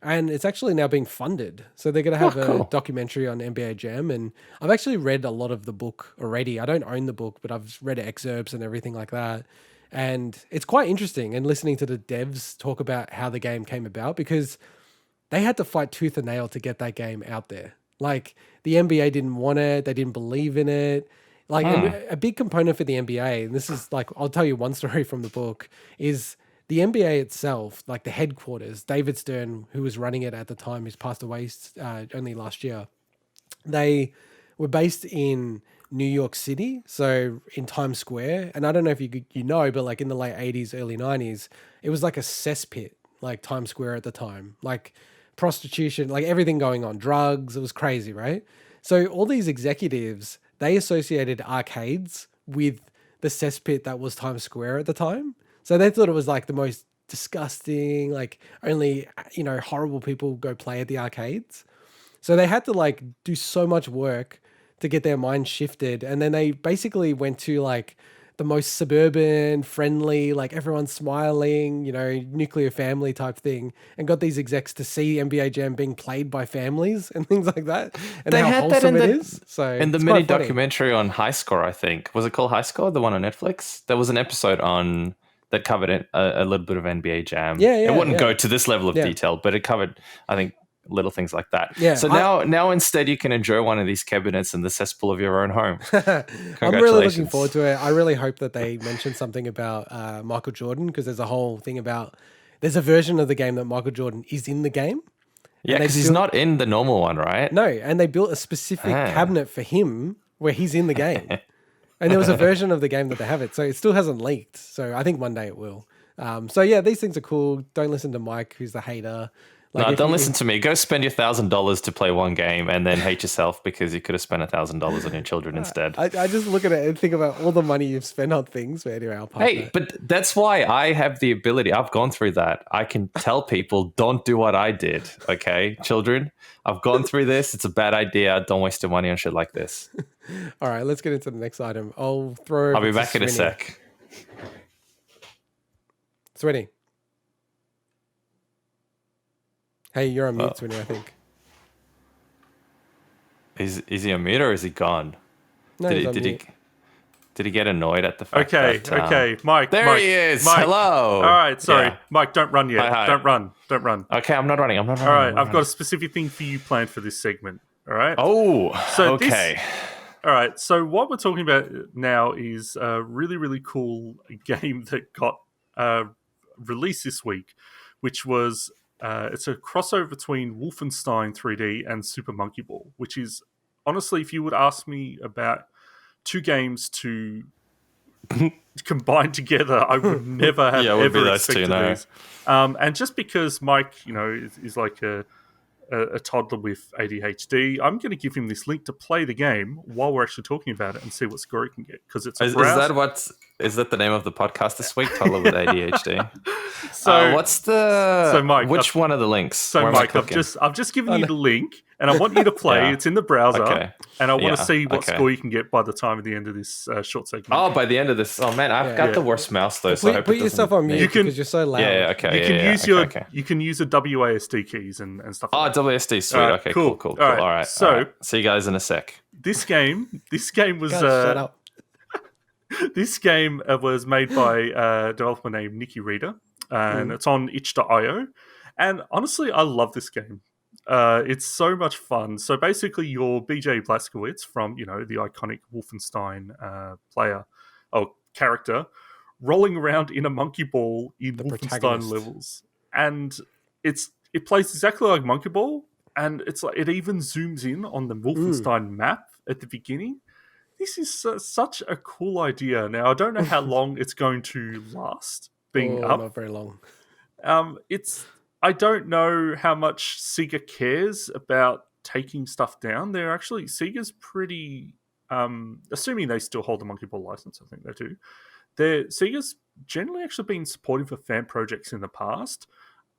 and it's actually now being funded. So they're going to have a documentary on NBA Jam, and I've actually read a lot of the book already. I don't own the book, but I've read excerpts and everything like that. And it's quite interesting, and listening to the devs talk about how the game came about, because they had to fight tooth and nail to get that game out there. Like, the NBA didn't want it. They didn't believe in it. Like, a big component for the NBA, and this is like, I'll tell you one story from the book, is the NBA itself, like the headquarters, David Stern, who was running it at the time, who's passed away only last year, they were based in New York City, so in Times Square. And I don't know if you know, but like in the late 80s, early 90s, it was like a cesspit, like Times Square at the time. Like, prostitution, like everything going on, drugs, it was crazy, right? So all these executives, they associated arcades with the cesspit that was Times Square at the time. So they thought it was like the most disgusting, like only, you know, horrible people go play at the arcades. So they had to like do so much work to get their mind shifted. And then they basically went to like the most suburban, friendly, like everyone's smiling, you know, nuclear family type thing, and got these execs to see NBA Jam being played by families and things like that, and they how had wholesome that it is. So in the mini documentary on High Score, I think. Was it called High Score, the one on Netflix? There was an episode on that covered a little bit of NBA Jam. It wouldn't go to this level of detail, but it covered, I think, little things like that. Yeah. So now instead you can enjoy one of these cabinets in the cesspool of your own home. I'm really looking forward to it. I really hope that they mention something about Michael Jordan, because there's a whole thing about, there's a version of the game that Michael Jordan is in the game. Yeah, because he's not in the normal one, right? No, and they built a specific cabinet for him where he's in the game. And there was a version of the game that they have it. So it still hasn't leaked. So I think one day it will. So yeah, these things are cool. Don't listen to Mike, who's the hater. Like, no, don't listen to me. Go spend your $1,000 to play one game and then hate yourself because you could have spent $1,000 on your children instead. I just look at it and think about all the money you've spent on things. But anyway, I'll pass it. But that's why I have the ability. I've gone through that. I can tell people, don't do what I did. Okay, children, I've gone through this. It's a bad idea. Don't waste your money on shit like this. All right, let's get into the next item. I'll be back in a sec. Swinny. Hey, you're on mute, Swinny, I think. Is he on mute or is he gone? No, did he get annoyed at the fact that... Okay, Mike. There he is. Mike. Hello. All right, sorry. Yeah. Mike, don't run yet. Hi. Don't run. Okay, I'm not running. All right, I've got a specific thing for you planned for this segment. All right? Oh, so okay. All right. So what we're talking about now is a really, really cool game that got released this week, which was it's a crossover between Wolfenstein 3D and Super Monkey Ball, which is honestly, if you would ask me about two games to combine together, I would never have ever expected these. And just because Mike, is like a toddler with ADHD, I'm going to give him this link to play the game while we're actually talking about it and see what score he can get. Because it's is that the name of the podcast this week? Toddler with ADHD. Mike, which one of the links? So Mike, I've just given you the link, and I want you to play. Yeah. It's in the browser, and I want to see what score you can get by the time at the end of this short segment. Oh, by the end of this, oh man, I've got the worst mouse though. So put yourself on mute because you're so loud. Yeah, okay. You can use the WASD keys and stuff. Oh, WASD, sweet. Right, okay, cool. All right. So see you guys in a sec. This game was. Shut up. This game was made by a developer named Nikki Reader, and it's on itch.io. And honestly, I love this game. It's so much fun. So basically, you're BJ Blazkowicz from, the iconic Wolfenstein character, rolling around in a monkey ball in the Wolfenstein protagonist levels. And it plays exactly like Monkey Ball, and it's like it even zooms in on the Wolfenstein map at the beginning. This is such a cool idea. Now, I don't know how long it's going to last being up. Not very long. I don't know how much Sega cares about taking stuff down. Sega's pretty, assuming they still hold the Monkey Ball license, I think they do. Sega's generally actually been supportive of fan projects in the past.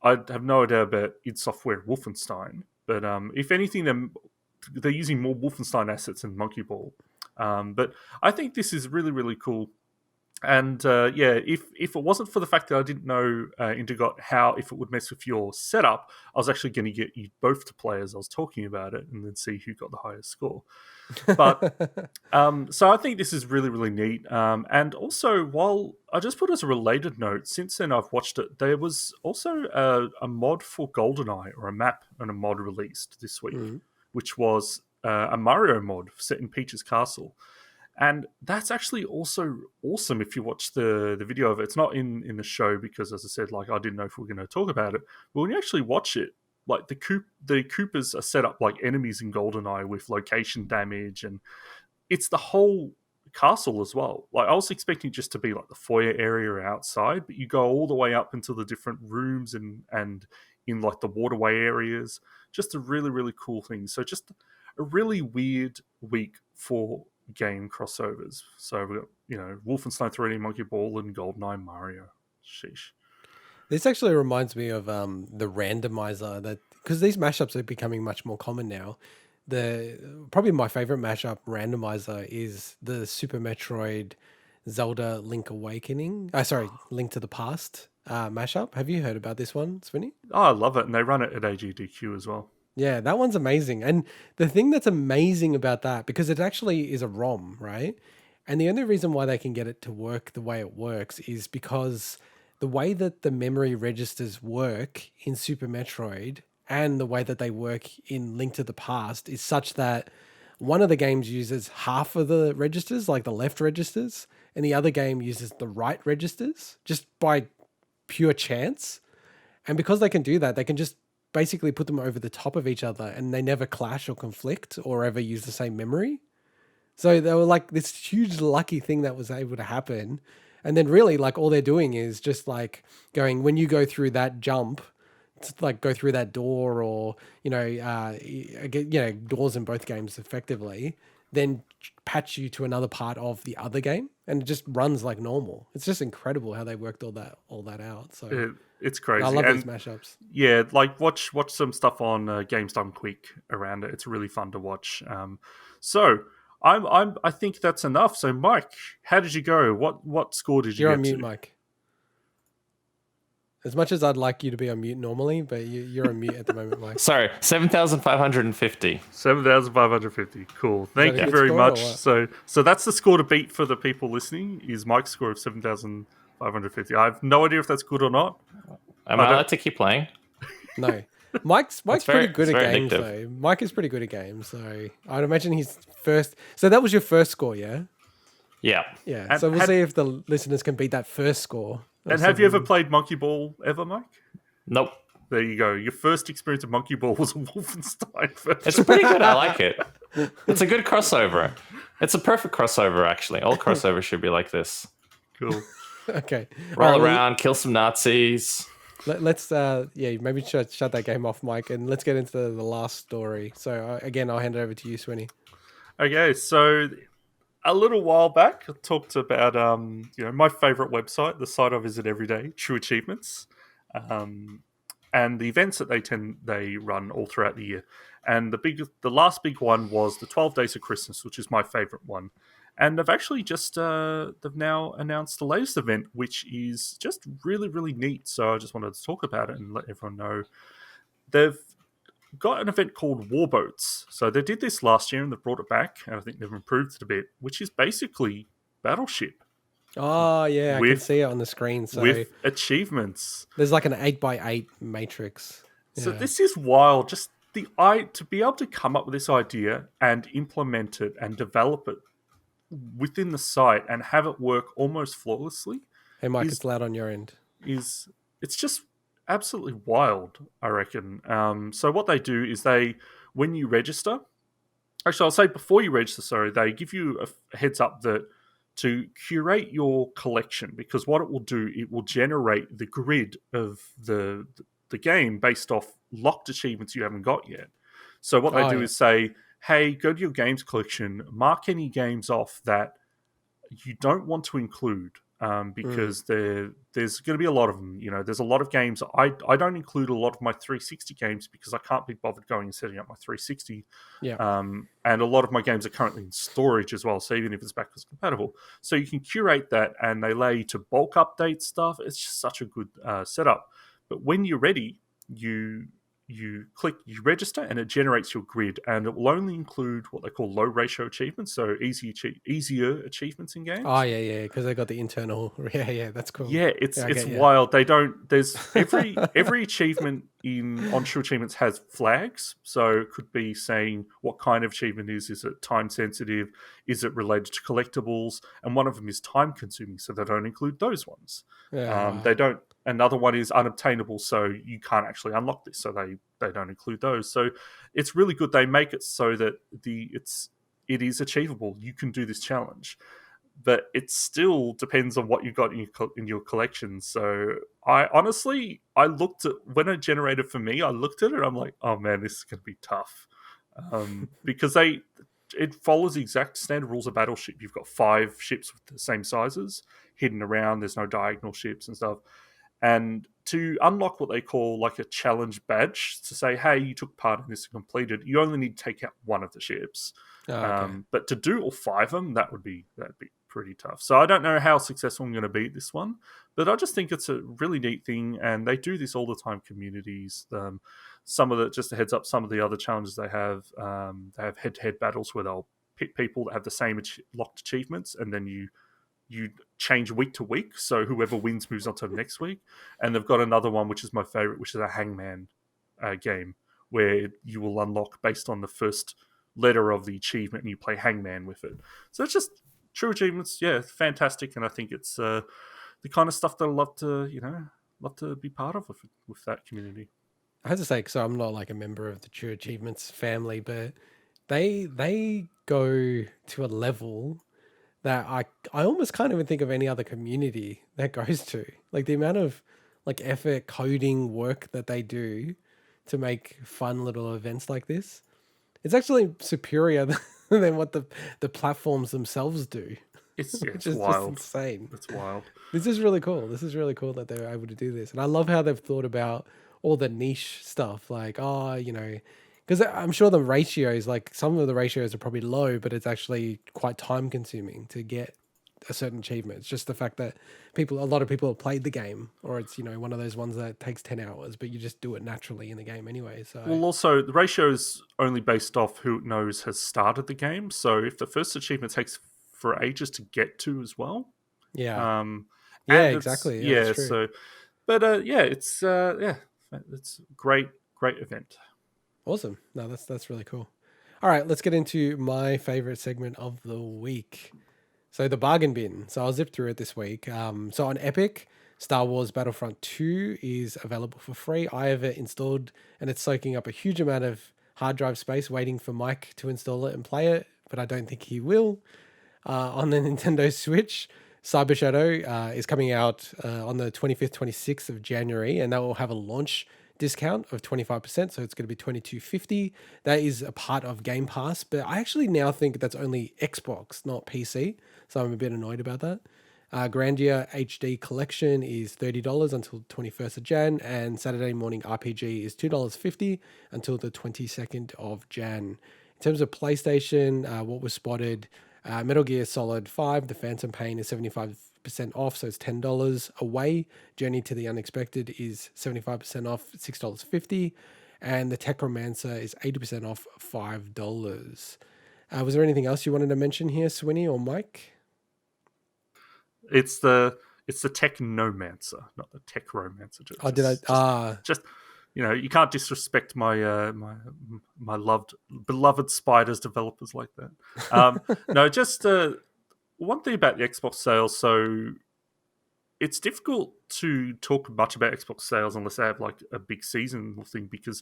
I have no idea about id Software Wolfenstein, but if anything, they're using more Wolfenstein assets than Monkey Ball. But I think this is really, really cool. And if it wasn't for the fact that I didn't know Intergot if it would mess with your setup, I was actually going to get you both to play as I was talking about it and then see who got the highest score. But so I think this is really, really neat. And also, while I just put as a related note, since then I've watched it, there was also a mod for GoldenEye, or a map and a mod released this week, which was a Mario mod set in Peach's Castle. And that's actually also awesome if you watch the video of it. It's not in the show because, as I said, I didn't know if we were going to talk about it. But when you actually watch it, the Koopas are set up like enemies in GoldenEye with location damage, and it's the whole castle as well. I was expecting just to be like the foyer area outside, but you go all the way up into the different rooms and in like the waterway areas. Just a really, really cool thing. So just a really weird week for game crossovers. So we've got, Wolfenstein 3D, Monkey Ball, and GoldenEye Mario. Sheesh. This actually reminds me of the randomizer, because these mashups are becoming much more common now. Probably my favorite mashup randomizer is the Super Metroid Zelda Link Awakening. Link to the Past mashup. Have you heard about this one, Swinny? Oh, I love it. And they run it at AGDQ as well. Yeah, that one's amazing. And the thing that's amazing about that, because it actually is a ROM, right? And the only reason why they can get it to work the way it works is because the way that the memory registers work in Super Metroid and the way that they work in Link to the Past is such that one of the games uses half of the registers, like the left registers, and the other game uses the right registers just by pure chance. And because they can do that, they can just basically put them over the top of each other and they never clash or conflict or ever use the same memory. So they were like this huge lucky thing that was able to happen. And then really all they're doing is just going, when you go through that jump, go through that door or, doors in both games effectively, then patch you to another part of the other game. And it just runs like normal. It's just incredible how they worked all that out. So it's crazy. I love these mashups. Yeah, watch some stuff on Games Done Quick around it. It's really fun to watch. So I think that's enough. So Mike, how did you go? What score did you get? You're on mute, Mike. As much as I'd like you to be on mute normally, but you're on mute at the moment, Mike. Sorry, 7,550. 7,550. Cool. Thank you very much. So that's the score to beat for the people listening, is Mike's score of 7,550. I have no idea if that's good or not. Am I allowed to keep playing? No. Mike's pretty good at games, addictive. though. Mike is pretty good at games, so I'd imagine he's first. So that was your first score, yeah? Yeah. Yeah. And So we'll see if the listeners can beat that first score. And have you ever played Monkey Ball ever, Mike? Nope. There you go. Your first experience of Monkey Ball was a Wolfenstein version. It's pretty good. I like it. It's a good crossover. It's a perfect crossover, actually. All crossovers should be like this. Cool. Okay. Roll around, kill some Nazis. Let's maybe shut that game off, Mike, and let's get into the last story. So again, I'll hand it over to you, Swinny. Okay, so a little while back, I talked about my favorite website, the site I visit every day, TrueAchievements, and the events that they run all throughout the year. And the last big one was the 12 Days of Christmas, which is my favorite one. And they've actually they've now announced the latest event, which is just really, really neat. So I just wanted to talk about it and let everyone know. They've got an event called Warboats. So they did this last year and they've brought it back, and I think they've improved it a bit, which is basically Battleship. Oh, yeah, I can see it on the screen. So with achievements. There's like an 8x8 matrix. So this is wild. Just to be able to come up with this idea and implement it and develop it within the site and have it work almost flawlessly. Hey, Mike, it's loud on your end. It's just absolutely wild, I reckon. So what they do is when you register, actually I'll say before you register, they give you a heads up that to curate your collection, because what it will do, it will generate the grid of the game based off locked achievements you haven't got yet. So what they do is say, hey, go to your games collection, mark any games off that you don't want to include, because there's going to be a lot of them. There's a lot of games. I don't include a lot of my 360 games because I can't be bothered going and setting up my 360. Yeah. And a lot of my games are currently in storage as well, so even if it's backwards compatible. So you can curate that, and they allow you to bulk update stuff. It's just such a good setup. But when you're ready, you click, you register, and it generates your grid, and it will only include what they call low ratio achievements, so easier achievements in games. Oh yeah, because they got the internal. Yeah, that's cool. Yeah, it's wild. They don't. There's every achievement on True Achievements has flags, so it could be saying what kind of achievement is it time sensitive, is it related to collectibles, and one of them is time consuming, so they don't include those ones. They don't. Another one is unobtainable, so you can't actually unlock this, so they don't include those. So it's really good. They make it so that it is achievable. You can do this challenge, but it still depends on what you got in your collection. So I honestly, looked at when it generated for me. I looked at it. I'm like, oh man, this is going to be tough, because it follows the exact standard rules of Battleship. You've got 5 ships with the same sizes hidden around. There's no diagonal ships and stuff. And to unlock what they call like a challenge badge, to say, hey, you took part in this and completed, you only need to take out one of the ships. But to do all 5 of them, that'd be pretty tough. So I don't know how successful I'm going to be at this one, but I just think it's a really neat thing, and they do this all the time. Communities, just a heads up, some of the other challenges they have head-to-head battles where they'll pit people that have the same locked achievements, and then you change week to week, so whoever wins moves on to the next week. And they've got another one, which is my favorite, which is a hangman game, where you will unlock based on the first letter of the achievement, and you play hangman with it. So it's just True Achievements, fantastic, and I think it's the kind of stuff that I love to be part of with that community. I have to say, so I'm not like a member of the True Achievements family, but they go to a level that I almost can't even think of any other community that goes to. Like the amount of like effort, coding work that they do to make fun little events like this. It's actually superior than what the platforms themselves do. It's wild. Just insane. It's wild. This is really cool. This is really cool that they're able to do this. And I love how they've thought about all the niche stuff. Like, because I'm sure the ratios, like some of the ratios are probably low, but it's actually quite time consuming to get a certain achievement. It's just the fact that a lot of people have played the game, or it's, one of those ones that takes 10 hours, but you just do it naturally in the game anyway. So, well, also the ratio is only based off who it knows has started the game. So if the first achievement takes for ages to get to as well. Yeah. Exactly. Yeah. So, but it's great. great event. Awesome. No, that's really cool. All right, let's get into my favorite segment of the week. So the bargain bin. So I'll zip through it this week. So on Epic, Star Wars Battlefront 2 is available for free. I have it installed and it's soaking up a huge amount of hard drive space waiting for Mike to install it and play it, but I don't think he will. On the Nintendo Switch, Cyber Shadow is coming out on the 25th, 26th of January, and that will have a launch discount of 25%, so it's going to be $22.50. That is a part of Game Pass, but I actually now think that's only Xbox, not PC, so I'm a bit annoyed about that. Grandia HD Collection is $30 until 21st of Jan, and Saturday Morning RPG is $2.50 until the 22nd of Jan. In terms of PlayStation, what was spotted, Metal Gear Solid 5, The Phantom Pain is 75% off, so it's $10 away. Journey to the Unexpected is 75% off, $6.50. And The Techromancer is 80% off, $5. Was there anything else you wanted to mention here, Swinny or Mike? It's the Technomancer, not the Techromancer. Just you can't disrespect my my beloved Spiders developers like that. No, just one thing about the Xbox sales. So it's difficult to talk much about Xbox sales unless they have like a big seasonal thing, because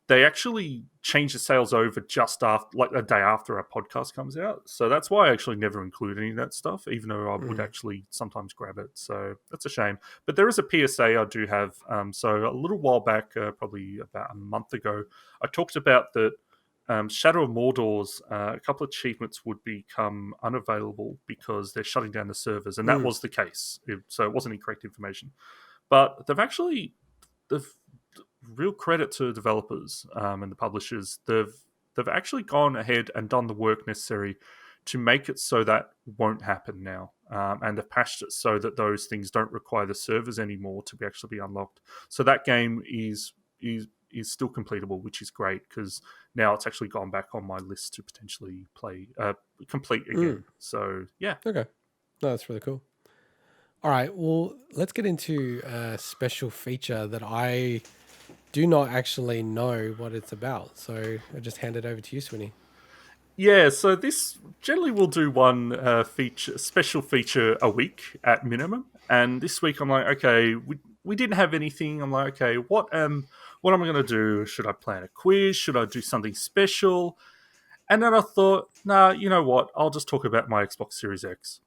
they actually change the sales over just after, like a day after our podcast comes out. So that's why I actually never include any of that stuff, even though I would actually sometimes grab it. So that's a shame. But there is a PSA I do have. So a little while back, probably about a month ago, I talked about that Shadow of Mordor's a couple of achievements would become unavailable because they're shutting down the servers. And that was the case. So it wasn't incorrect information. But they've real credit to the developers and the publishers. They've actually gone ahead and done the work necessary to make it so that won't happen now, and they've patched it so that those things don't require the servers anymore to be unlocked. So that game is still completable, which is great, because now it's actually gone back on my list to potentially complete again. So yeah, okay, no, that's really cool. All right, well, let's get into a special feature that I do not actually know what it's about. So I'll just hand it over to you, Swinny. Yeah, so this generally we'll do one special feature a week at minimum. And this week I'm like, okay, we didn't have anything. I'm like, okay, what am I going to do? Should I plan a quiz? Should I do something special? And then I thought, nah, you know what? I'll just talk about my Xbox Series X.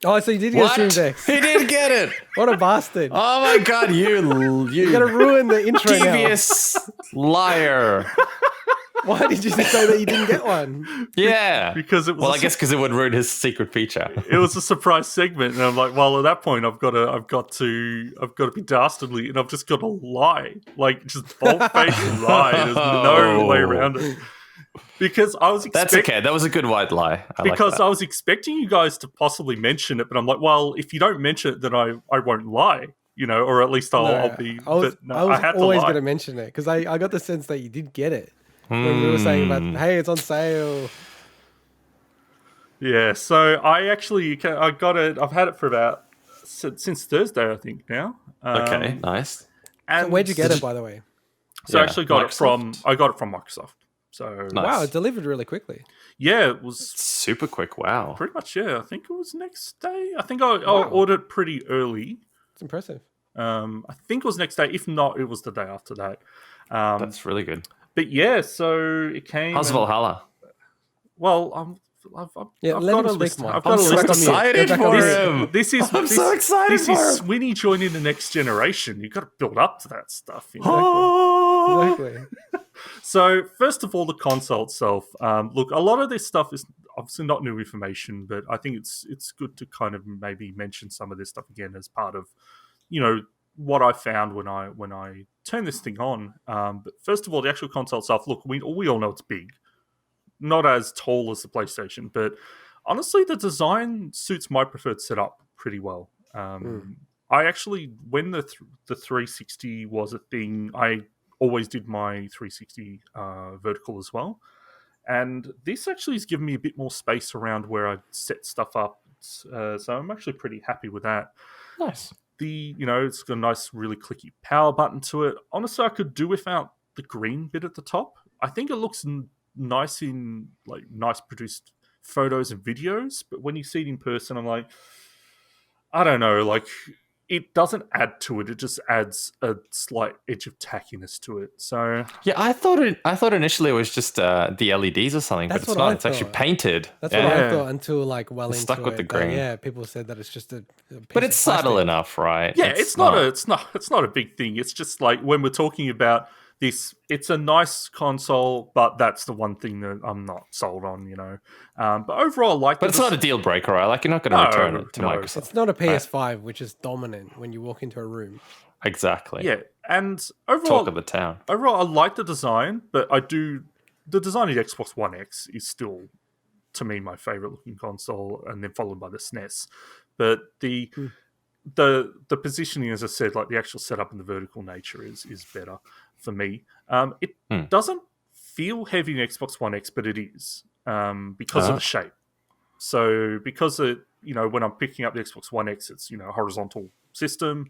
Oh, so you did get a Series X. He did get it. What a bastard. Oh my God, you got to ruin the intro now. Devious liar. Why did you say that you didn't get one? Yeah. Because it was I guess because it would ruin his secret feature. It was a surprise segment, and I'm like, well, at that point I've got to be dastardly, and I've just got to lie. Like, just bold-faced lie. There's no way around it. Because I was That's okay. That was a good white lie. I was expecting you guys to possibly mention it, but I'm like, well, if you don't mention it, then I won't lie, or at least I'll be. I was always going to mention it because I got the sense that you did get it when we were saying about, hey, it's on sale. Yeah, so I got it. I've had it for about since Thursday, I think now. Okay, nice. And so where'd you get it, by the way? So I actually got it from Microsoft. So nice. Wow, it delivered really quickly. Yeah, it was super quick. Wow, pretty much. Yeah, I think it was next day. I think I ordered pretty early. It's impressive. I think it was next day. If not, it was the day after that. That's really good. But yeah, so it came. How's Valhalla? Well, I've got a list. I'm so excited for him. I'm so excited for him. This is Swinny joining the next generation. You've got to build up to that stuff. Exactly. So, first of all, the console itself. Look, a lot of this stuff is obviously not new information, but I think it's good to kind of maybe mention some of this stuff again as part of, what I found when I turned this thing on. But first of all, the actual console itself. Look, we all know it's big. Not as tall as the PlayStation, but honestly, the design suits my preferred setup pretty well. I actually, when the 360 was a thing, I always did my 360 vertical as well. And this actually has given me a bit more space around where I set stuff up. So I'm actually pretty happy with that. Nice. it's got a nice, really clicky power button to it. Honestly, I could do without the green bit at the top. I think it looks nice in like nice produced photos and videos, but when you see it in person, I'm like, I don't know, like it doesn't add to it. It just adds a slight edge of tackiness to it. So yeah, I thought initially it was just the LEDs or something, but it's not. It's actually painted. That's what I thought until like it's into stuck with the green. People said that it's just a piece but it's subtle enough, right? Yeah, it's not a big thing. It's just like when we're talking about this, it's a nice console, but that's the one thing that I'm not sold on, But overall, But it's not a deal breaker, right? Like you're not going to return it to Microsoft. It's not a PS5, which is dominant when you walk into a room. Exactly. Yeah, and overall, talk of the town. Overall, I like the design, but the design of the Xbox One X is still, to me, my favorite looking console, and then followed by the SNES. But the positioning, as I said, like the actual setup and the vertical nature is better for me. It doesn't feel heavy in Xbox One X, but it is because of the shape. So because when I'm picking up the Xbox One X, it's a horizontal system,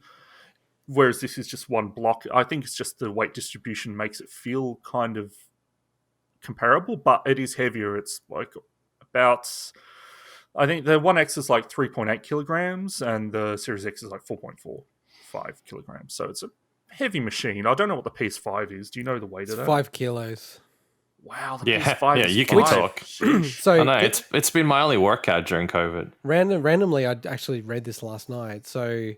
whereas this is just one block. I think it's just the weight distribution makes it feel kind of comparable, but it is heavier. It's like about, I think the One X is like 3.8 kilograms and the Series X is like 4.45 kilograms. So it's a heavy machine. I don't know what the PS5 is. Do you know the weight of that? 5 kilos. Wow, the PS5 is you can talk. So I know, it's been my only workout during COVID. Randomly, I actually read this last night. So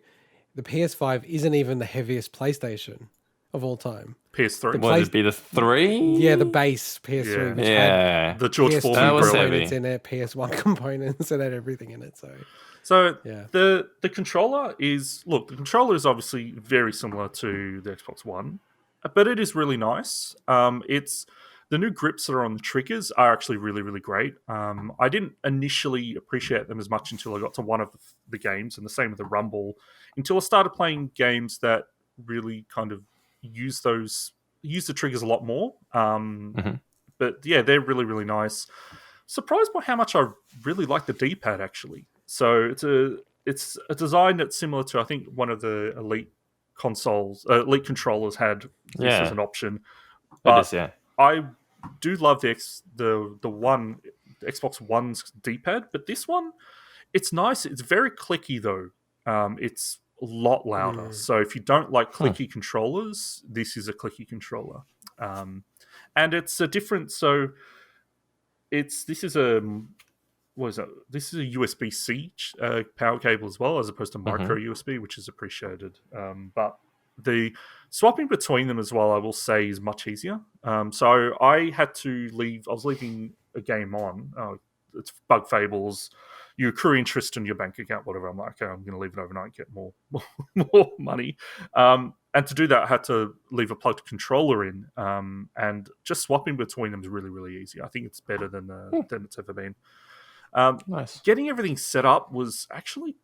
the PS5 isn't even the heaviest PlayStation of all time. PS3. Would it be the 3? Yeah, the base PS3. Which had the George PS2 Foreman components in it, PS1 components, and had everything in it. So the controller is obviously very similar to the Xbox One, but it is really nice. It's the new grips that are on the triggers are actually really, really great. I didn't initially appreciate them as much until I got to one of the games, and the same with the Rumble, until I started playing games that really kind of use the triggers a lot more. But yeah, they're really, really nice. Surprised by how much I really like the D-pad actually. So it's a design that's similar to, I think, one of the Elite controllers had this as an option. But I do love the Xbox One's D-pad, but this one, it's nice. It's very clicky though. It's a lot louder. So if you don't like clicky controllers, this is a clicky controller. And it's a different. So this is a USB-C power cable as well, as opposed to micro USB, which is appreciated. But the swapping between them as well, I will say, is much easier. So I had to leave. I was leaving a game on. It's Bug Fables. You accrue interest in your bank account, whatever. I'm like, okay, I'm going to leave it overnight and get more money. And to do that, I had to leave a plugged controller in. And just swapping between them is really, really easy. I think it's better than it's ever been. Nice. Getting everything set up was actually...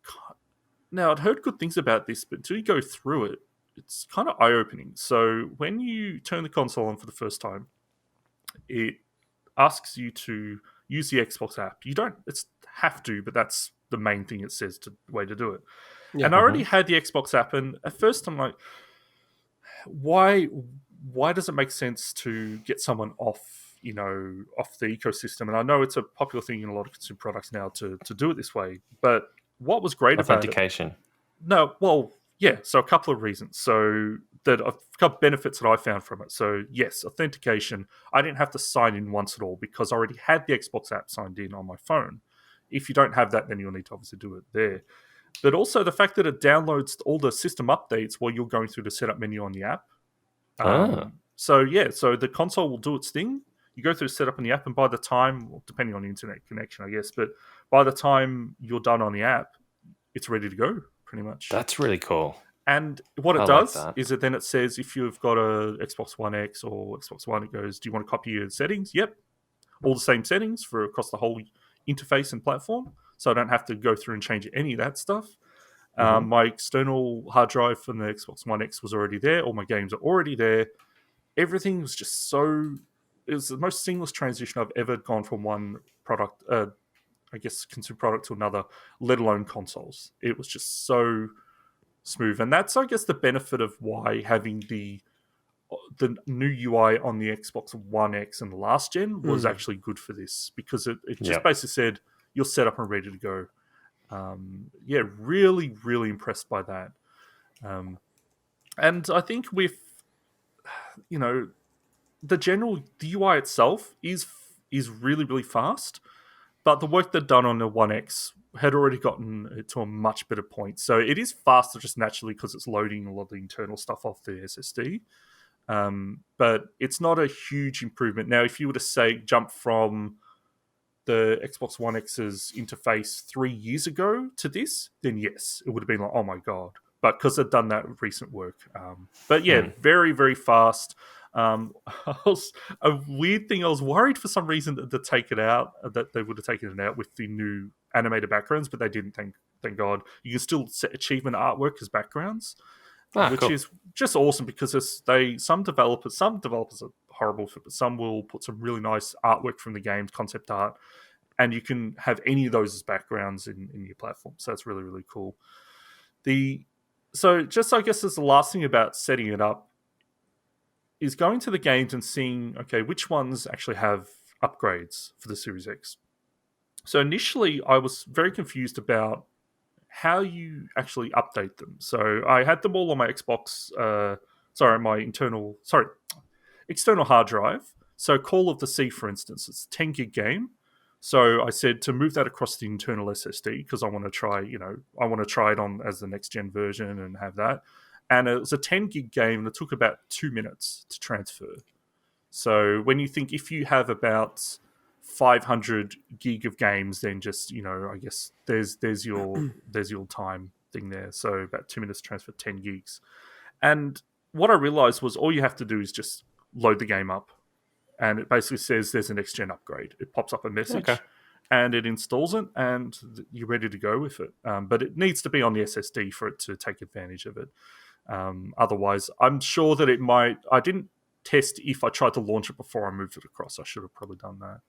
Now, I'd heard good things about this, but until you go through it, it's kind of eye-opening. So when you turn the console on for the first time, it asks you to use the Xbox app. You don't have to, but that's the main thing it says the way to do it. Yeah, and I already had the Xbox app, and at first I'm like, why does it make sense to get someone off the ecosystem? And I know it's a popular thing in a lot of consumer products now to do it this way, but what was great about authentication? So a couple of reasons. So that a couple of benefits that I found from it. So yes, authentication. I didn't have to sign in once at all because I already had the Xbox app signed in on my phone. If you don't have that, then you'll need to obviously do it there. But also the fact that it downloads all the system updates while you're going through the setup menu on the app. So the console will do its thing. You go through the setup in the app, and by the time, depending on the internet connection, I guess, but by the time you're done on the app, it's ready to go, pretty much. That's really cool. And what it does is that then it says if you've got a Xbox One X or Xbox One, it goes, do you want to copy your settings? Yep. All the same settings for across the whole interface and platform. So I don't have to go through and change any of that stuff. My external hard drive from the Xbox One X was already there. All my games are already there. Everything was just it was the most seamless transition I've ever gone from one product, consumer product to another, let alone consoles. It was just so smooth. And that's, I guess, the benefit of why having the new UI on the Xbox One X and the last gen was actually good for this, because it just basically said you're set up and ready to go. Really, really impressed by that. And I think with, the UI itself is really, really fast, but the work they'd done on the One X had already gotten it to a much better point. So it is faster just naturally because it's loading a lot of the internal stuff off the SSD. But it's not a huge improvement. Now, if you were to say jump from the Xbox One X's interface 3 years ago to this, then yes, it would have been like, oh my God. But because they've done that recent work. Very, very fast. A weird thing, I was worried for some reason that they would have taken it out with the new animated backgrounds, but they didn't, thank God. You can still set achievement artwork as backgrounds, which is just awesome, because some developers are horrible for it, but some will put some really nice artwork from the games, concept art, and you can have any of those as backgrounds in your platform. So that's really, really cool. So just, I guess, as the last thing about setting it up is going to the games and seeing, okay, which ones actually have upgrades for the Series X. So initially, I was very confused about how you actually update them. So I had them all on my Xbox, external hard drive. So Call of the Sea, for instance, it's a 10 gig game. So I said to move that across the internal SSD, because I want to try it on as the next gen version and have that. And it was a 10 gig game, and it took about 2 minutes to transfer. So when you think, if you have about 500 gig of games, then just, I guess there's your time thing there. So about 2 minutes to transfer 10 gigs. And what I realized was all you have to do is just load the game up, and it basically says there's a next gen upgrade. It pops up a message, and it installs it, and you're ready to go with it. But it needs to be on the SSD for it to take advantage of it. Otherwise, I'm sure that it might. I didn't test if I tried to launch it before I moved it across. I should have probably done that.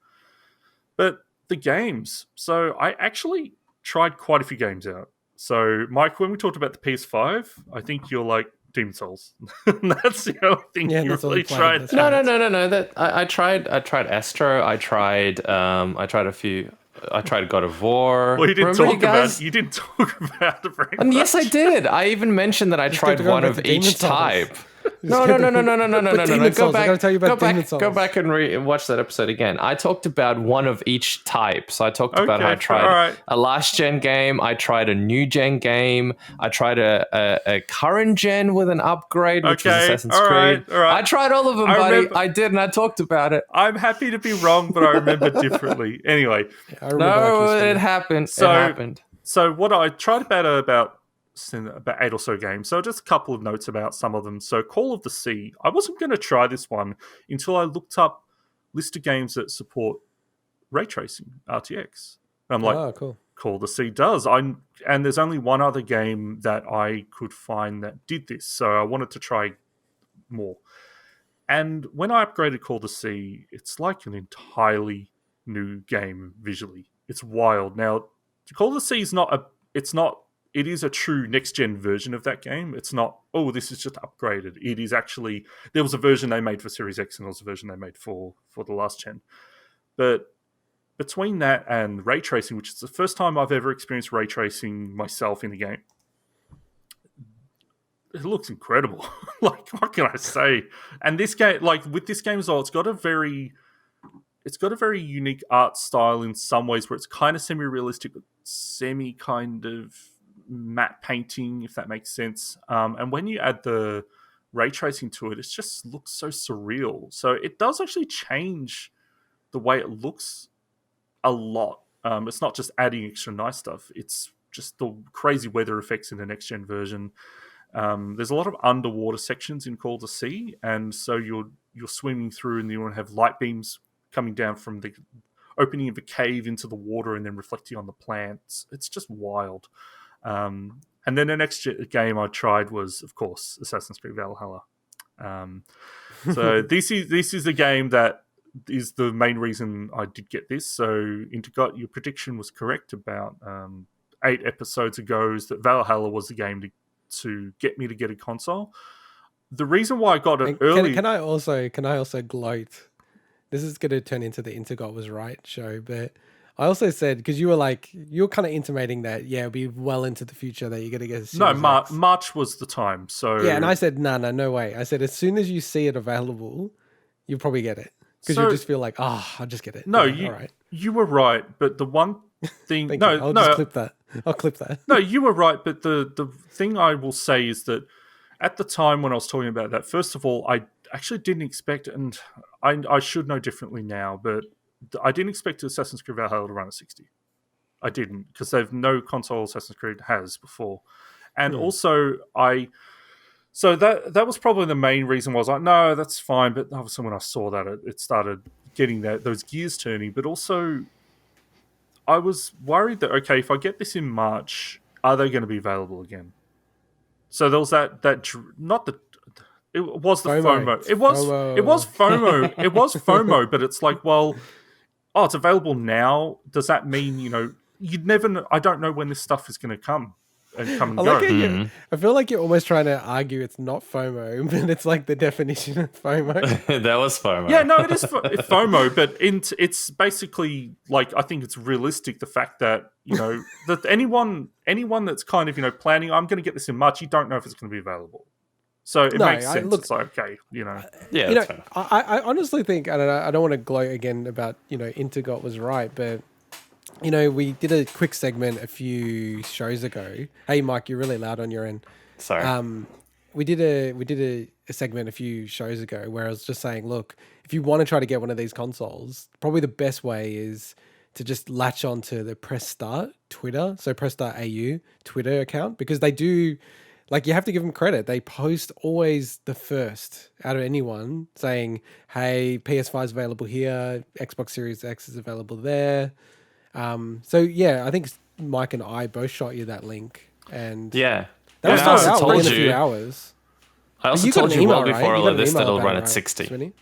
But the games. So I actually tried quite a few games out. So, Mike, when we talked about the PS5, I think you're like Demon Souls. That's the only thing you really tried. No. That I tried Astro. I tried a few. I tried God of War. Well, you didn't talk about it very much. Yes, I did. I even mentioned that I tried one of each type. No. Go back and watch that episode again. I talked about one of each type. So I talked about how I tried a last gen game. I tried a new gen game. I tried a current gen with an upgrade, which was Assassin's Creed. All right. I tried all of them, buddy. I did, and I talked about it. I'm happy to be wrong, but I remember differently. Anyway, it happened. It happened. So what I tried about 8 or so games. So just a couple of notes about some of them. So Call of the Sea, I wasn't going to try this one until I looked up list of games that support ray tracing, RTX. And I'm like, cool. Call of the Sea does. And there's only one other game that I could find that did this. So I wanted to try more. And when I upgraded Call of the Sea, it's like an entirely new game visually. It's wild. Now, Call of the Sea it is a true next-gen version of that game. It's not, this is just upgraded. It is actually, there was a version they made for Series X and there was a version they made for the last gen. But between that and ray tracing, which is the first time I've ever experienced ray tracing myself in the game, it looks incredible. Like, what can I say? And this game, like with this game as well, it's got a very unique art style in some ways, where it's kind of semi-realistic, but semi kind of matte painting, if that makes sense. And when you add the ray tracing to it, it just looks so surreal. So it does actually change the way it looks a lot. It's not just adding extra nice stuff. It's just the crazy weather effects in the next gen version. There's a lot of underwater sections in Call of the Sea, and so you're swimming through, and you want to have light beams coming down from the opening of a cave into the water and then reflecting on the plants. It's just wild. And then the next game I tried was, of course, Assassin's Creed Valhalla. So this is the game that is the main reason I did get this. So Intergot, your prediction was correct about 8 episodes ago, is that Valhalla was the game to get me to get a console. The reason why I got it early... Can I also gloat? This is going to turn into the Intergot was right show, but I also said, because you were kind of intimating that, it'll be well into the future that you're going to get a Series X. March was the time. So yeah, and I said, no way. I said, as soon as you see it available, you'll probably get it. Because you just feel like, I'll just get it. No, all right. You were right, but the one thing... I'll clip that. I'll clip that. No, you were right, but the thing I will say is that at the time when I was talking about that, first of all, I actually didn't expect, and I should know differently now, but I didn't expect Assassin's Creed Valhalla to run at 60. I didn't, because they've no console Assassin's Creed has before. And also, so that was probably the main reason was like, no, that's fine. But obviously when I saw that, it started getting those gears turning. But also, I was worried that, okay, if I get this in March, are they going to be available again? So there was that not the... It was the FOMO. It was FOMO. It was FOMO, but it's like, well, it's available now. Does that mean, you'd never know? I don't know when this stuff is going to come and go. I feel like you're almost trying to argue it's not FOMO, but it's like the definition of FOMO. That was FOMO. Yeah, no, it is FOMO, but it's basically like, I think it's realistic, the fact that, that anyone that's kind of, planning, I'm going to get this in March, you don't know if it's going to be available. So it makes sense. It's like, okay, Yeah, I honestly think, I don't want to gloat again about, Intergot was right, but, we did a quick segment a few shows ago. Hey, Mike, you're really loud on your end. Sorry. We did a segment a few shows ago where I was just saying, look, if you want to try to get one of these consoles, probably the best way is to just latch onto the Press Start Twitter, so Press Start AU Twitter account, because they do... you have to give them credit. They post always the first out of anyone saying, hey, PS5 is available here. Xbox Series X is available there. I think Mike and I both shot you that link. And that was sold out within a few hours. I also told you well before all of this that it'll run at 60. Swinny?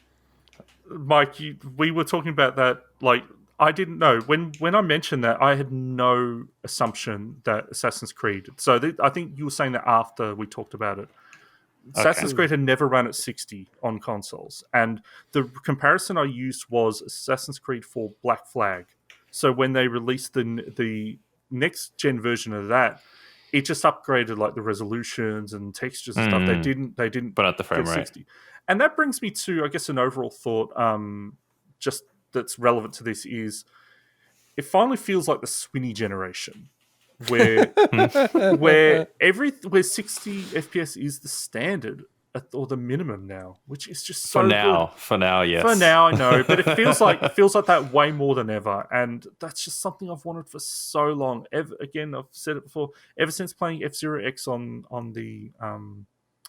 Mike, we were talking about that, I didn't know. When I mentioned that, I had no assumption that Assassin's Creed... So I think you were saying that after we talked about it. Assassin's Creed had never run at 60 on consoles. And the comparison I used was Assassin's Creed 4 Black Flag. So when they released the next-gen version of that, it just upgraded the resolutions and textures and stuff. They didn't but at the frame rate. 60. And that brings me to, I guess, an overall thought, just... that's relevant to this is it finally feels like the Swinny generation where 60 FPS is the standard or the minimum now, which is just so good. For now, yes. For now, I know, but it feels like that way more than ever, and that's just something I've wanted for so long. Again, I've said it before, ever since playing F-Zero X on the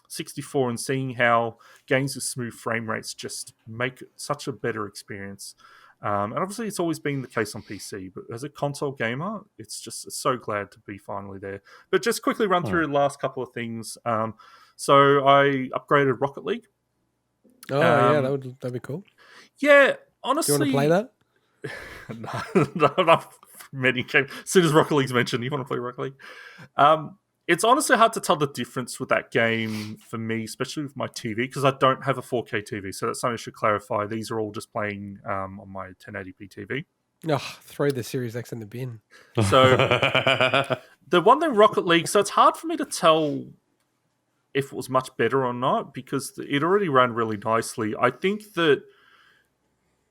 64 and seeing how games with smooth frame rates just make such a better experience. And obviously it's always been the case on PC, but as a console gamer, it's so glad to be finally there. But just quickly run through the last couple of things. So I upgraded Rocket League. Oh, yeah, that'd be cool. Yeah, honestly. Do you want to play that? No, not many games. As soon as Rocket League's mentioned, you want to play Rocket League? It's honestly hard to tell the difference with that game for me, especially with my TV, because I don't have a 4K TV. So that's something I should clarify. These are all just playing on my 1080p TV. Oh, throw the Series X in the bin. So the one thing, Rocket League, so it's hard for me to tell if it was much better or not, because it already ran really nicely. I think that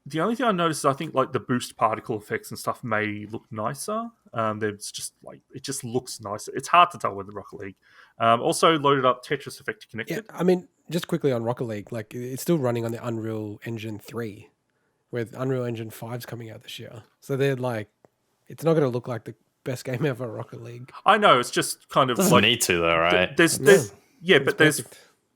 the only thing I noticed is I think the boost particle effects and stuff may look nicer. There's just it just looks nicer. It's hard to tell with the Rocket League. Also loaded up Tetris Effect Connected. Yeah, I mean, just quickly on Rocket League, it's still running on the Unreal Engine 3, with Unreal Engine 5's coming out this year. So they're it's not going to look like the best game ever, Rocket League. I know, it's just kind of doesn't need to though, right?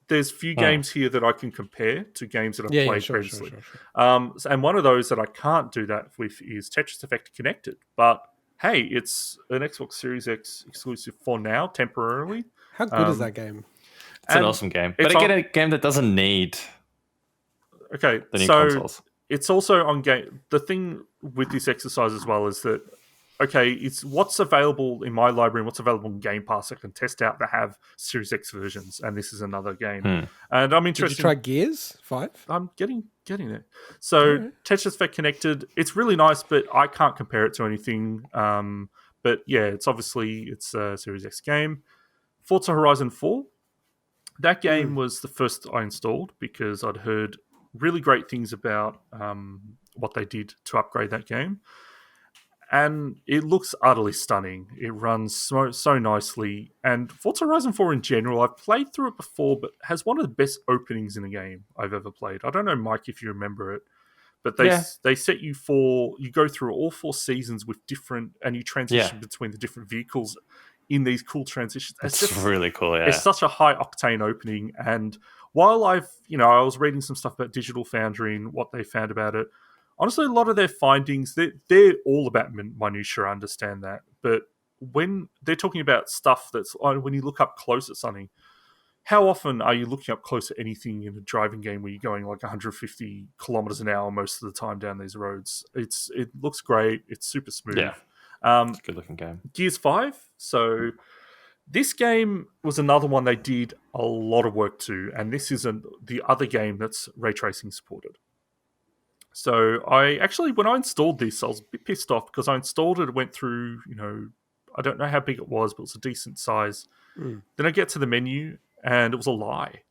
There's few games here that I can compare to games that I've played previously. Sure. And one of those that I can't do that with is Tetris Effect Connected. But hey, it's an Xbox Series X exclusive for now, temporarily. How good is that game? It's an awesome game. But again, a game that doesn't need the new consoles. It's also on game. The thing with this exercise as well is that okay, it's what's available in my library and what's available in Game Pass I can test out that have Series X versions, and this is another game. And I'm interested. Did you try Gears 5? I'm getting it. So Tetris Effect Connected, it's really nice, but I can't compare it to anything. But yeah, it's a Series X game. Forza Horizon 4. That game was the first I installed because I'd heard really great things about what they did to upgrade that game. And it looks utterly stunning. It runs so nicely. And Forza Horizon 4 in general, I've played through it before, but has one of the best openings in a game I've ever played. I don't know, Mike, if you remember it, but they set you go through all 4 seasons with different, and you transition between the different vehicles in these cool transitions. It's really cool, yeah. It's such a high octane opening. And while I was reading some stuff about Digital Foundry and what they found about it, honestly, a lot of their findings, they're all about minutiae, I understand that. But when they're talking about stuff that's, when you look up close at something, how often are you looking up close at anything in a driving game where you're going like 150 kilometers an hour most of the time down these roads? It looks great. It's super smooth. Yeah, it's a good-looking game. Gears 5. So this game was another one they did a lot of work to, and this is the other game that's ray tracing supported. So when I installed this, I was a bit pissed off because I installed it, went through, I don't know how big it was, but it's a decent size. Then I get to the menu and it was a lie.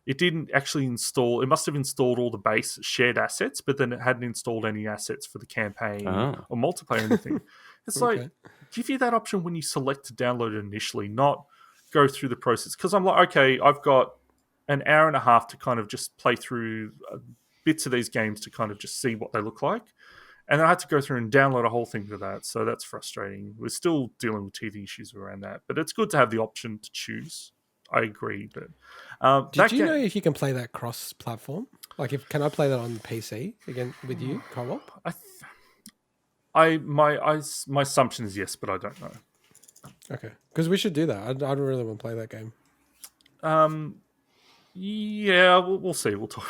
It didn't actually install, it must have installed all the base shared assets, but then it hadn't installed any assets for the campaign or multiplayer or anything. It's like, give you that option when you select to download it initially, not go through the process. Because I'm like, okay, I've got an hour and a half to kind of just play through bits of these games to kind of just see what they look like. And I had to go through and download a whole thing for that. So that's frustrating. We're still dealing with teething issues around that. But it's good to have the option to choose. I agree. But did you know if you can play that cross-platform? Like, can I play that on PC again with you, co-op? My assumption is yes, but I don't know. Okay. Because we should do that. I really want to play that game. Yeah, we'll see. We'll talk.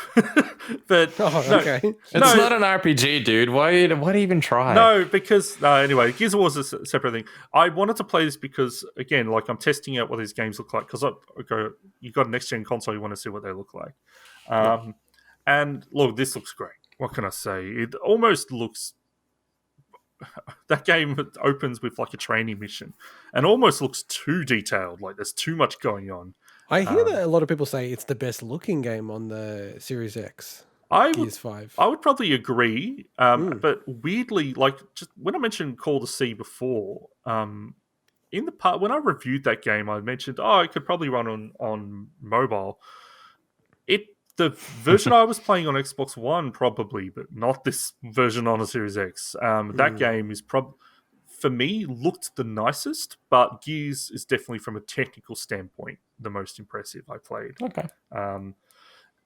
But okay. It's not an RPG, dude. Why even try? No, because anyway, Gears of War is a separate thing. I wanted to play this because, again, like I'm testing out what these games look like. Because you got a next gen console, you want to see what they look like. And look, this looks great. What can I say? It almost looks. That game opens with like a training mission, and almost looks too detailed. Like there's too much going on. I hear that a lot of people say it's the best looking game on the Series X. Gears 5. I would probably agree, but weirdly, like just when I mentioned Call to Sea before, in the part when I reviewed that game, I mentioned, it could probably run on mobile. The version I was playing on Xbox One probably, but not this version on a Series X. That game is for me, looked the nicest, but Gears is definitely, from a technical standpoint, the most impressive I played. Okay.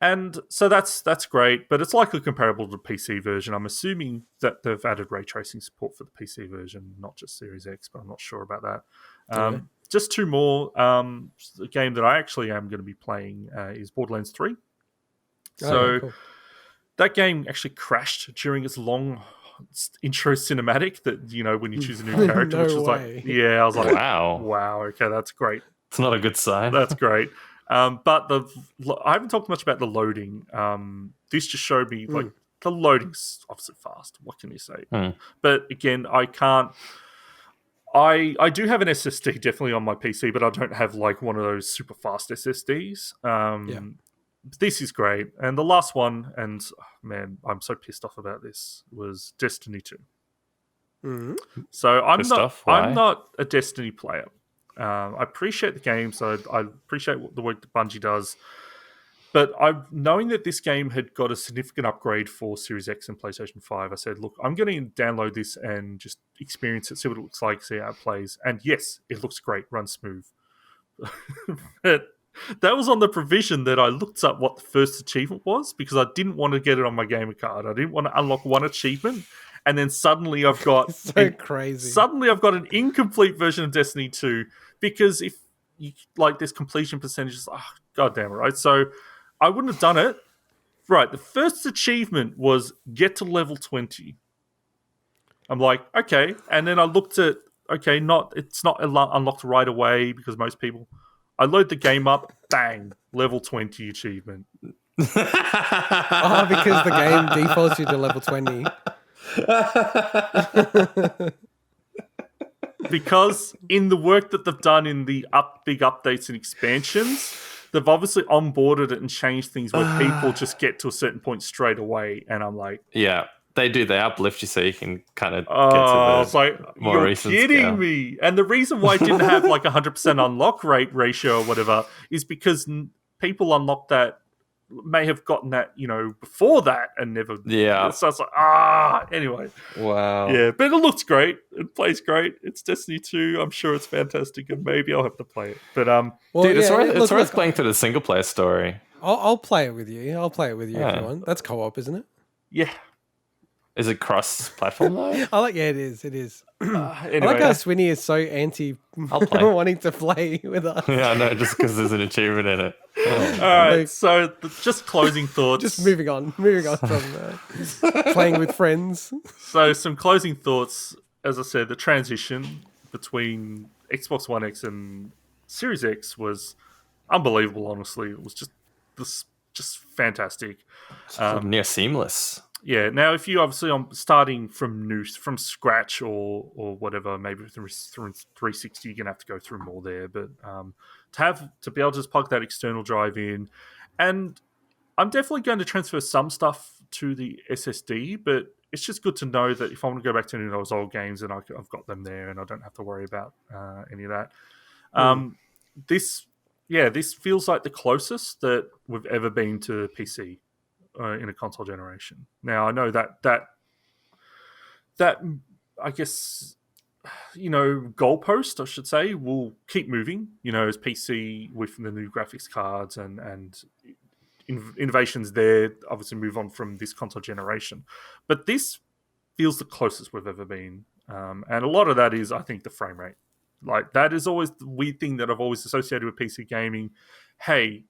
And so that's great, but it's likely comparable to the PC version. I'm assuming that they've added ray tracing support for the PC version, not just Series X, but I'm not sure about that. Just 2 more. The game that I actually am going to be playing is Borderlands 3. So cool. That game actually crashed during its long intro cinematic that, when you choose a new character, which was like, I was like, wow, okay, that's great. It's not a good sign. That's great. But I haven't talked much about the loading. This just showed me like the loading's obviously fast. What can you say? But again, I can't. I do have an SSD definitely on my PC, but I don't have like one of those super fast SSDs. This is great. And the last one, and man, I'm so pissed off about this, was Destiny 2. So I'm not a Destiny player. I appreciate the game, so I appreciate the work that Bungie does. But knowing that this game had got a significant upgrade for Series X and PlayStation 5, I said, look, I'm going to download this and just experience it, see what it looks like, see how it plays. And yes, it looks great, runs smooth. But that was on the provision that I looked up what the first achievement was, because I didn't want to get it on my gamer card. I didn't want to unlock one achievement, and then suddenly I've got crazy. Suddenly I've got an incomplete version of Destiny 2, because if you like, there's completion percentages. God damn it, right? So I wouldn't have done it. Right, the first achievement was get to level 20. I'm like, okay. And then I looked at, okay, it's not unlocked right away because most people. I load the game up, bang, level 20 achievement. Oh, because the game defaults you to level 20. Because in the work that they've done in the big updates and expansions, they've obviously onboarded it and changed things where people just get to a certain point straight away. And I'm like... Yeah, they do. They uplift you so you can kind of get to the more recent you're kidding scale. me. And the reason why I didn't have like 100% unlock rate ratio or whatever is because people unlock that may have gotten that, before that and never... Yeah. So it's like, anyway. Wow. Yeah, but it looks great. It plays great. It's Destiny 2. I'm sure it's fantastic, and maybe I'll have to play it. But dude, it's worth playing through the single player story. I'll play it with you. I'll play it with you if you want. That's co-op, isn't it? Yeah. Is it cross-platform though? Yeah, it is. It is. Anyway, I like how Swinny is so anti wanting to play with us. Yeah, I know, just because there's an achievement in it. All right, so just closing thoughts. Just moving on from playing with friends. So some closing thoughts. As I said, the transition between Xbox One X and Series X was unbelievable. Honestly, it was just fantastic. Near seamless. Yeah. Now, if you obviously starting from scratch or whatever, maybe from 360, you're gonna have to go through more there. But to be able to just plug that external drive in, and I'm definitely going to transfer some stuff to the SSD. But it's just good to know that if I want to go back to any of those old games, and I've got them there, and I don't have to worry about any of that. This feels like the closest that we've ever been to PC. In a console generation. Now I know that I guess goalpost I should say will keep moving. As PC with the new graphics cards and innovations there obviously move on from this console generation. But this feels the closest we've ever been, and a lot of that is I think the frame rate. Like that is always the weird thing that I've always associated with PC gaming. Hey,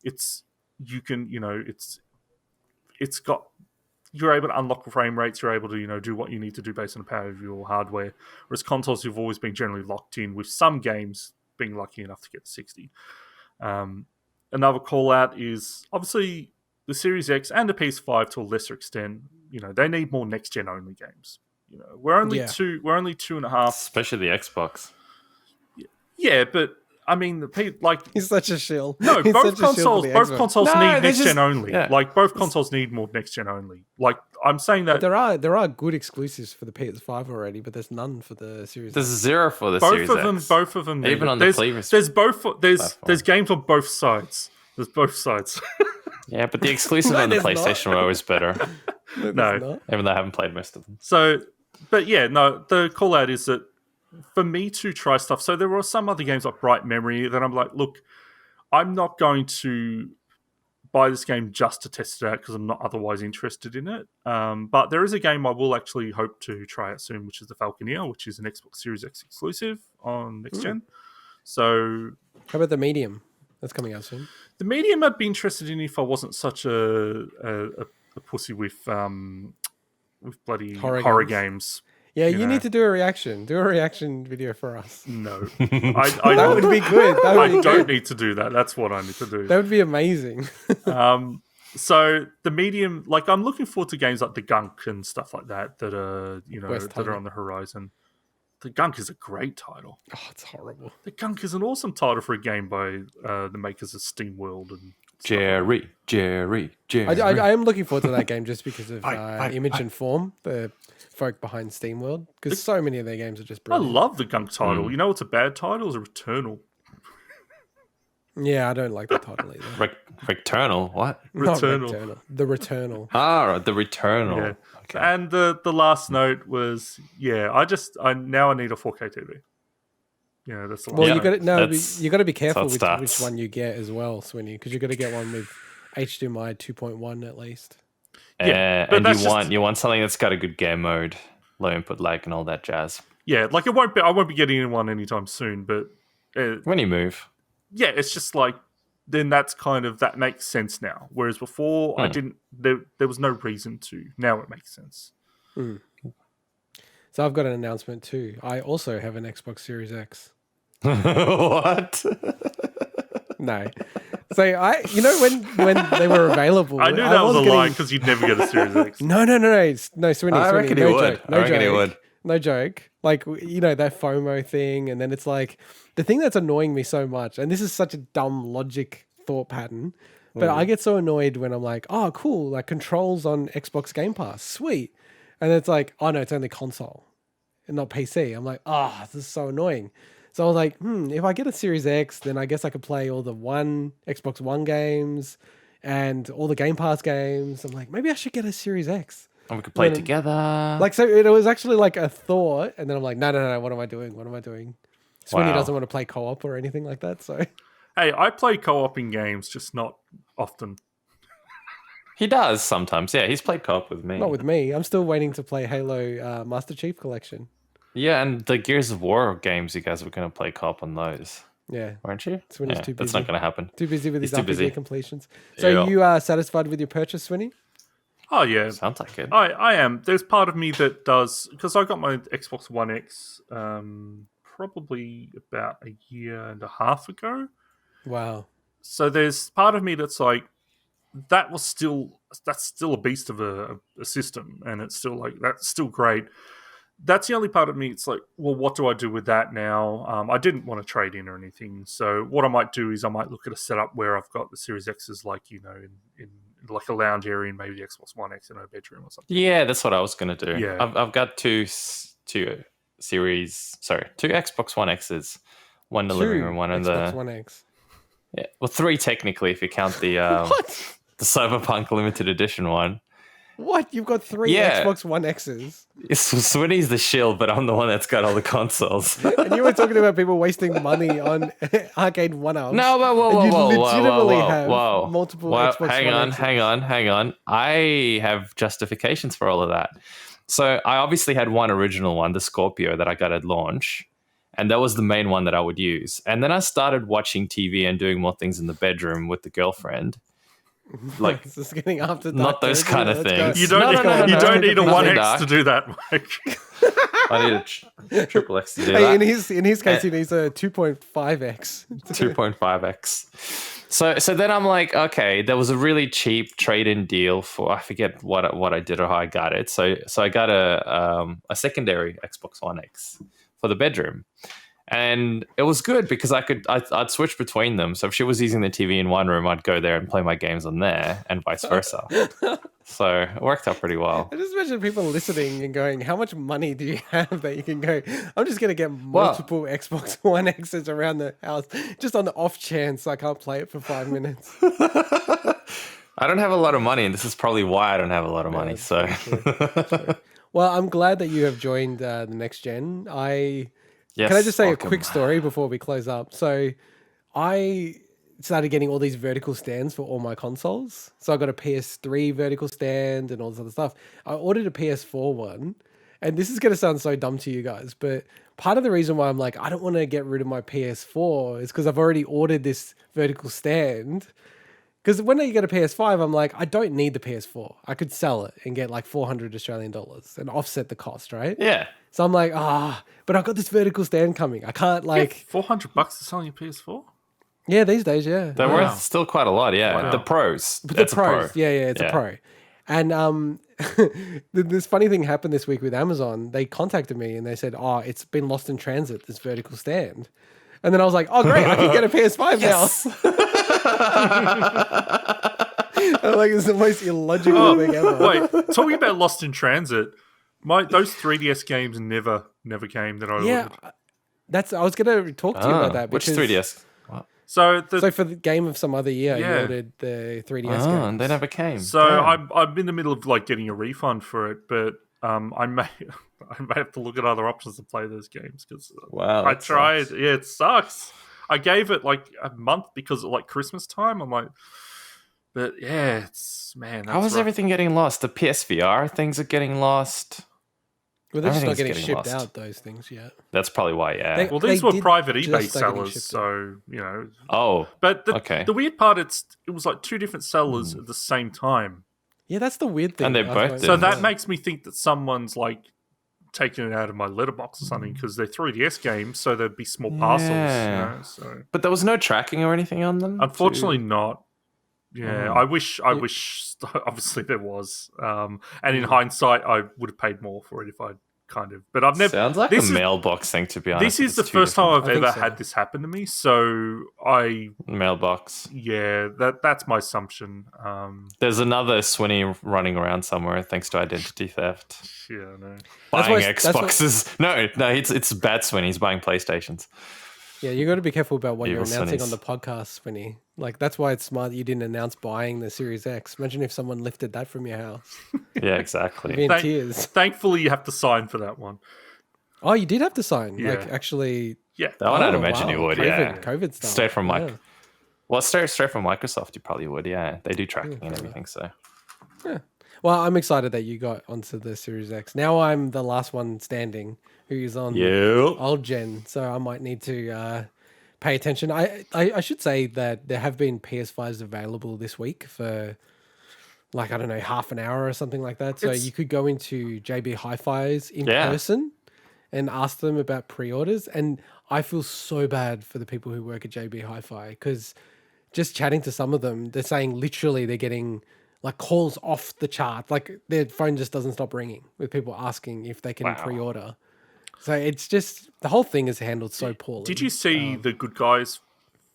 you're able to unlock frame rates, you're able to, do what you need to do based on the power of your hardware. Whereas consoles, you've always been generally locked in, with some games being lucky enough to get to 60. Another call out is obviously the Series X and the PS5 to a lesser extent, they need more next gen only games. We're only 2.5. Especially the Xbox. Yeah, but I mean, he's such a shill. No, both consoles need next gen only. Yeah. Like both consoles need more next gen only. Like I'm saying that there are good exclusives for the PS5 already, but there's none for the Series. There's zero for the Series X. Both of them. Even on the previous. There's games on both sides. There's both sides. Yeah, but the exclusive on the PlayStation were always better. No, even though I haven't played most of them. So, but yeah, no. The call out is that. For me to try stuff, so there were some other games like Bright Memory that I'm like, look, I'm not going to buy this game just to test it out because I'm not otherwise interested in it. But there is a game I will actually hope to try out soon, which is the Falconeer, which is an Xbox Series X exclusive on next gen. So, how about the Medium? That's coming out soon. The Medium I'd be interested in if I wasn't such a pussy with bloody horror games. Yeah, you need to do a reaction. Do a reaction video for us. No. That would be good. I don't need to do that. That's what I need to do. That would be amazing. So the Medium, like I'm looking forward to games like The Gunk and stuff like that are, that are on the horizon. The Gunk is a great title. Oh, it's horrible. The Gunk is an awesome title for a game by the makers of SteamWorld and Jerry. I am looking forward to that game just because of Image and Form, the folk behind SteamWorld, because so many of their games are just brilliant. I love the Gunk title. You know what's a bad title? Is Returnal. Yeah, I don't like that title either. Returnal? What? Returnal. The Returnal. Ah, the Returnal. Yeah. Okay. And the last note was, I now need a 4K TV. Yeah, that's the last note. you got to be careful with which one you get as well, Swinny, because you got to get one with HDMI 2.1 at least. Yeah, and you want something that's got a good game mode, low input lag, and all that jazz. Yeah, like I won't be getting one anytime soon, but when you move, yeah, it's just like then that makes sense now. Whereas before I didn't. There was no reason to. Now it makes sense. So I've got an announcement too. I also have an Xbox Series X. What? No. So when they were available, I knew that was a lie because you'd never get a Series X. No, Swinny. I reckon he would. No I reckon he joke. would. No joke. Like, that FOMO thing, and then it's like the thing that's annoying me so much, and this is such a dumb logic thought pattern, but I get so annoyed when I'm like, oh, cool, like controls on Xbox Game Pass, sweet, and it's like, oh no, it's only console and not PC. I'm like, this is so annoying. So I was like, if I get a Series X, then I guess I could play all the Xbox One games and all the Game Pass games. I'm like, maybe I should get a Series X. And we could play together. Like, so it was actually like a thought, and then I'm like, no, what am I doing? Swinny doesn't want to play co-op or anything like that, so... Hey, I play co-op in games, just not often. He does sometimes, yeah. He's played co-op with me. Not with me. I'm still waiting to play Halo Master Chief Collection. Yeah, and the Gears of War games, you guys were going to play co-op on those. Yeah. Weren't you? Swinny's too busy. That's not going to happen. Too busy with his too RPG busy. completions. So you are satisfied with your purchase, Swinny? Oh, yeah. Sounds like it. I am. There's part of me that does... Because I got my Xbox One X probably about a year and a half ago. Wow. So there's part of me that's like, that's still a beast of a system, and it's still like, that's still great. That's the only part of me. It's like, well, what do I do with that now? I didn't want to trade in or anything. So what I might do is I might look at a setup where I've got the Series X's, like, in like a lounge area, and maybe the Xbox One X in a bedroom or something. Yeah, that's what I was going to do. Yeah. I've got two Xbox One X's. One in the living room, one in the... Xbox One X. Yeah, well, 3 technically if you count the What? the Cyberpunk limited edition one. What? You've got 3 Xbox One X's? Swinny's the shield, but I'm the one that's got all the consoles. And you were talking about people wasting money on arcade one-ups. No, but whoa, multiple Xbox hang One X's. hang on. I have justifications for all of that. So I obviously had one original one, the Scorpio, that I got at launch. And that was the main one that I would use. And then I started watching TV and doing more things in the bedroom with the girlfriend. Like, this is getting after dark. Not those kind of things. You don't need a 1X to do that, Mike. I need a triple X to do Hey, that. in his case, he needs a 2.5X. 2.5X. So then I'm like, okay, there was a really cheap trade-in deal for, I forget what I did or how I got it. So I got a secondary Xbox One X for the bedroom. And it was good because I'd switch between them. So if she was using the TV in one room, I'd go there and play my games on there, and vice versa. So it worked out pretty well. I just imagine people listening and going, how much money do you have that you can go, I'm just going to get multiple Xbox One X's around the house, just on the off chance I can't play it for 5 minutes. I don't have a lot of money, and this is probably why I don't have a lot of money. So, true. Well, I'm glad that you have joined the next gen. Yes, can I just say welcome. a quick story before we close up? So I started getting all these vertical stands for all my consoles. So I got a PS3 vertical stand and all this other stuff. I ordered a PS4 one, and this is going to sound so dumb to you guys, but part of the reason why I'm like, I don't want to get rid of my PS4 is because I've already ordered this vertical stand. Because when I get a PS5, I'm like, I don't need the PS4. I could sell it and get like 400 Australian dollars and offset the cost, right? Yeah. So I'm like, but I've got this vertical stand coming. I can't like... $400 to sell your PS4? Yeah, these days, yeah. They're worth still quite a lot, yeah. Wow. The pros. But That's the pros. a pro. Yeah, it's a pro. And this funny thing happened this week with Amazon. They contacted me and they said, it's been lost in transit, this vertical stand. And then I was like, oh, great, I can get a PS5 now. I'm like, it's the most illogical thing ever. Wait, talking about Lost in Transit, those 3DS games never came that I ordered. I was going to talk to you about that. Which because, 3DS? So for the game of some other year, you ordered the 3DS games. And they never came. So I'm in the middle of like getting a refund for it, but I may have to look at other options to play those games because I tried. Sucks. Yeah, it sucks. I gave it like a month because of like Christmas time. I'm like, but yeah, How is everything getting lost? The PSVR things are getting lost. Well, they're just not getting shipped out, those things yet. That's probably why, yeah. Well, these were private eBay sellers, so, you know. Oh, but the weird part, it was like 2 different sellers at the same time. Yeah, that's the weird thing. And they both did. So that makes me think that someone's like taken it out of my letterbox or something because they're 3DS games, so there'd be small parcels. Yeah. You know, so But there was no tracking or anything on them? unfortunately not. Yeah, I wish. Obviously, there was. And in hindsight, I would have paid more for it if I'd kind of. But I've never. Sounds like a mailbox thing, to be honest. This is the first time I've ever had this happen to me. So mailbox. Yeah, that's my assumption. There's another Swinny running around somewhere thanks to identity theft. Yeah, no. Buying Xboxes. No, it's bad Swinny. He's buying PlayStations. Yeah, you got to be careful about what you're announcing Swinnies. on the podcast, Swinny. Like, that's why it's smart that you didn't announce buying the Series X. Imagine if someone lifted that from your house. Yeah, exactly. You'd be in tears. Thankfully, you have to sign for that one. Oh, you did have to sign. Yeah. Like, actually. Yeah. That one I'd imagine you would, COVID stuff. Straight from yeah. Well, straight from Microsoft, you probably would, yeah. They do tracking and everything, so. Yeah. Well, I'm excited that you got onto the Series X. Now I'm the last one standing who's on old gen, so I might need to pay attention. I should say that there have been PS5s available this week for, like, I don't know, half an hour or something like that. So you could go into JB Hi-Fi's in person and ask them about pre-orders. And I feel so bad for the people who work at JB Hi-Fi because just chatting to some of them, they're saying literally they're getting like calls off the chart. Like their phone just doesn't stop ringing with people asking if they can pre-order. So it's just, the whole thing is handled so poorly. Did you see the good guys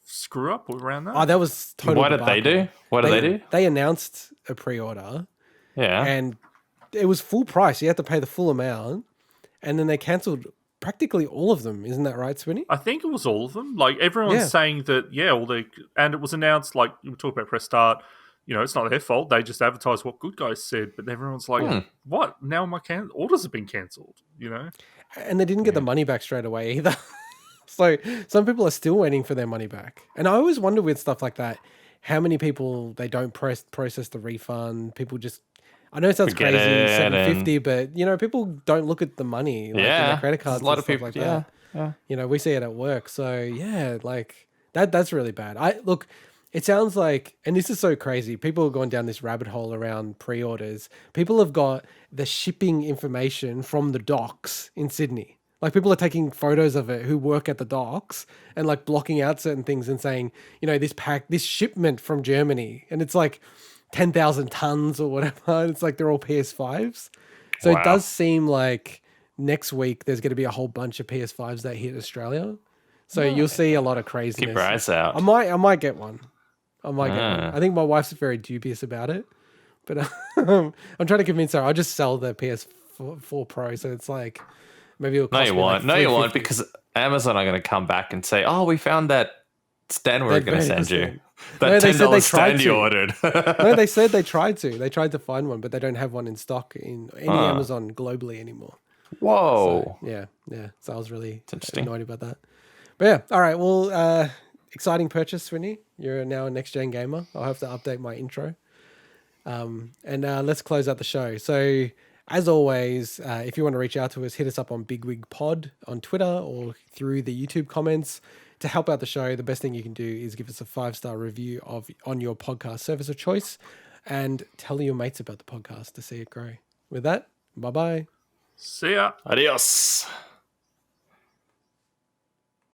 screw up around that? Oh, that was totally What did they do? What did they do? They announced a pre-order. Yeah. And it was full price. You had to pay the full amount. And then they cancelled practically all of them. Isn't that right, Swinny? I think it was all of them. Like everyone's saying that, and it was announced, like we talked about Press Start, it's not their fault. They just advertised what good guys said, but everyone's like, what? Now my orders have been cancelled, And they didn't get the money back straight away either. So some people are still waiting for their money back. And I always wonder with stuff like that, how many people they don't process the refund. People just, I know it sounds crazy, $750, but people don't look at the money, like in their credit cards, a lot of people like that. Yeah. We see it at work. So yeah, like that's really bad. It sounds like, and this is so crazy, people are going down this rabbit hole around pre-orders. People have got the shipping information from the docks in Sydney. Like people are taking photos of it who work at the docks and like blocking out certain things and saying, this shipment from Germany, and it's like 10,000 tons or whatever. It's like they're all PS5s. So it does seem like next week there's going to be a whole bunch of PS5s that hit Australia. So you'll see a lot of craziness. Keep your eyes out. I might get one. I think my wife's very dubious about it, but I'm trying to convince her. I'll just sell the PS4 Pro, so it's like maybe it'll cost No, you won't, because Amazon are going to come back and say, "Oh, we found that stand we're going to send you. That $10 stand you ordered." No, they said they tried to. They tried to find one, but they don't have one in stock in any Amazon globally anymore. Whoa. So, yeah. So I was really annoyed about that. But yeah, all right. Well, exciting purchase, Swinny. You're now a next-gen gamer. I'll have to update my intro. And let's close out the show. So, as always, if you want to reach out to us, hit us up on Bigwig Pod on Twitter or through the YouTube comments. To help out the show, the best thing you can do is give us a 5-star review on your podcast service of choice and tell your mates about the podcast to see it grow. With that, bye-bye. See ya. Adios.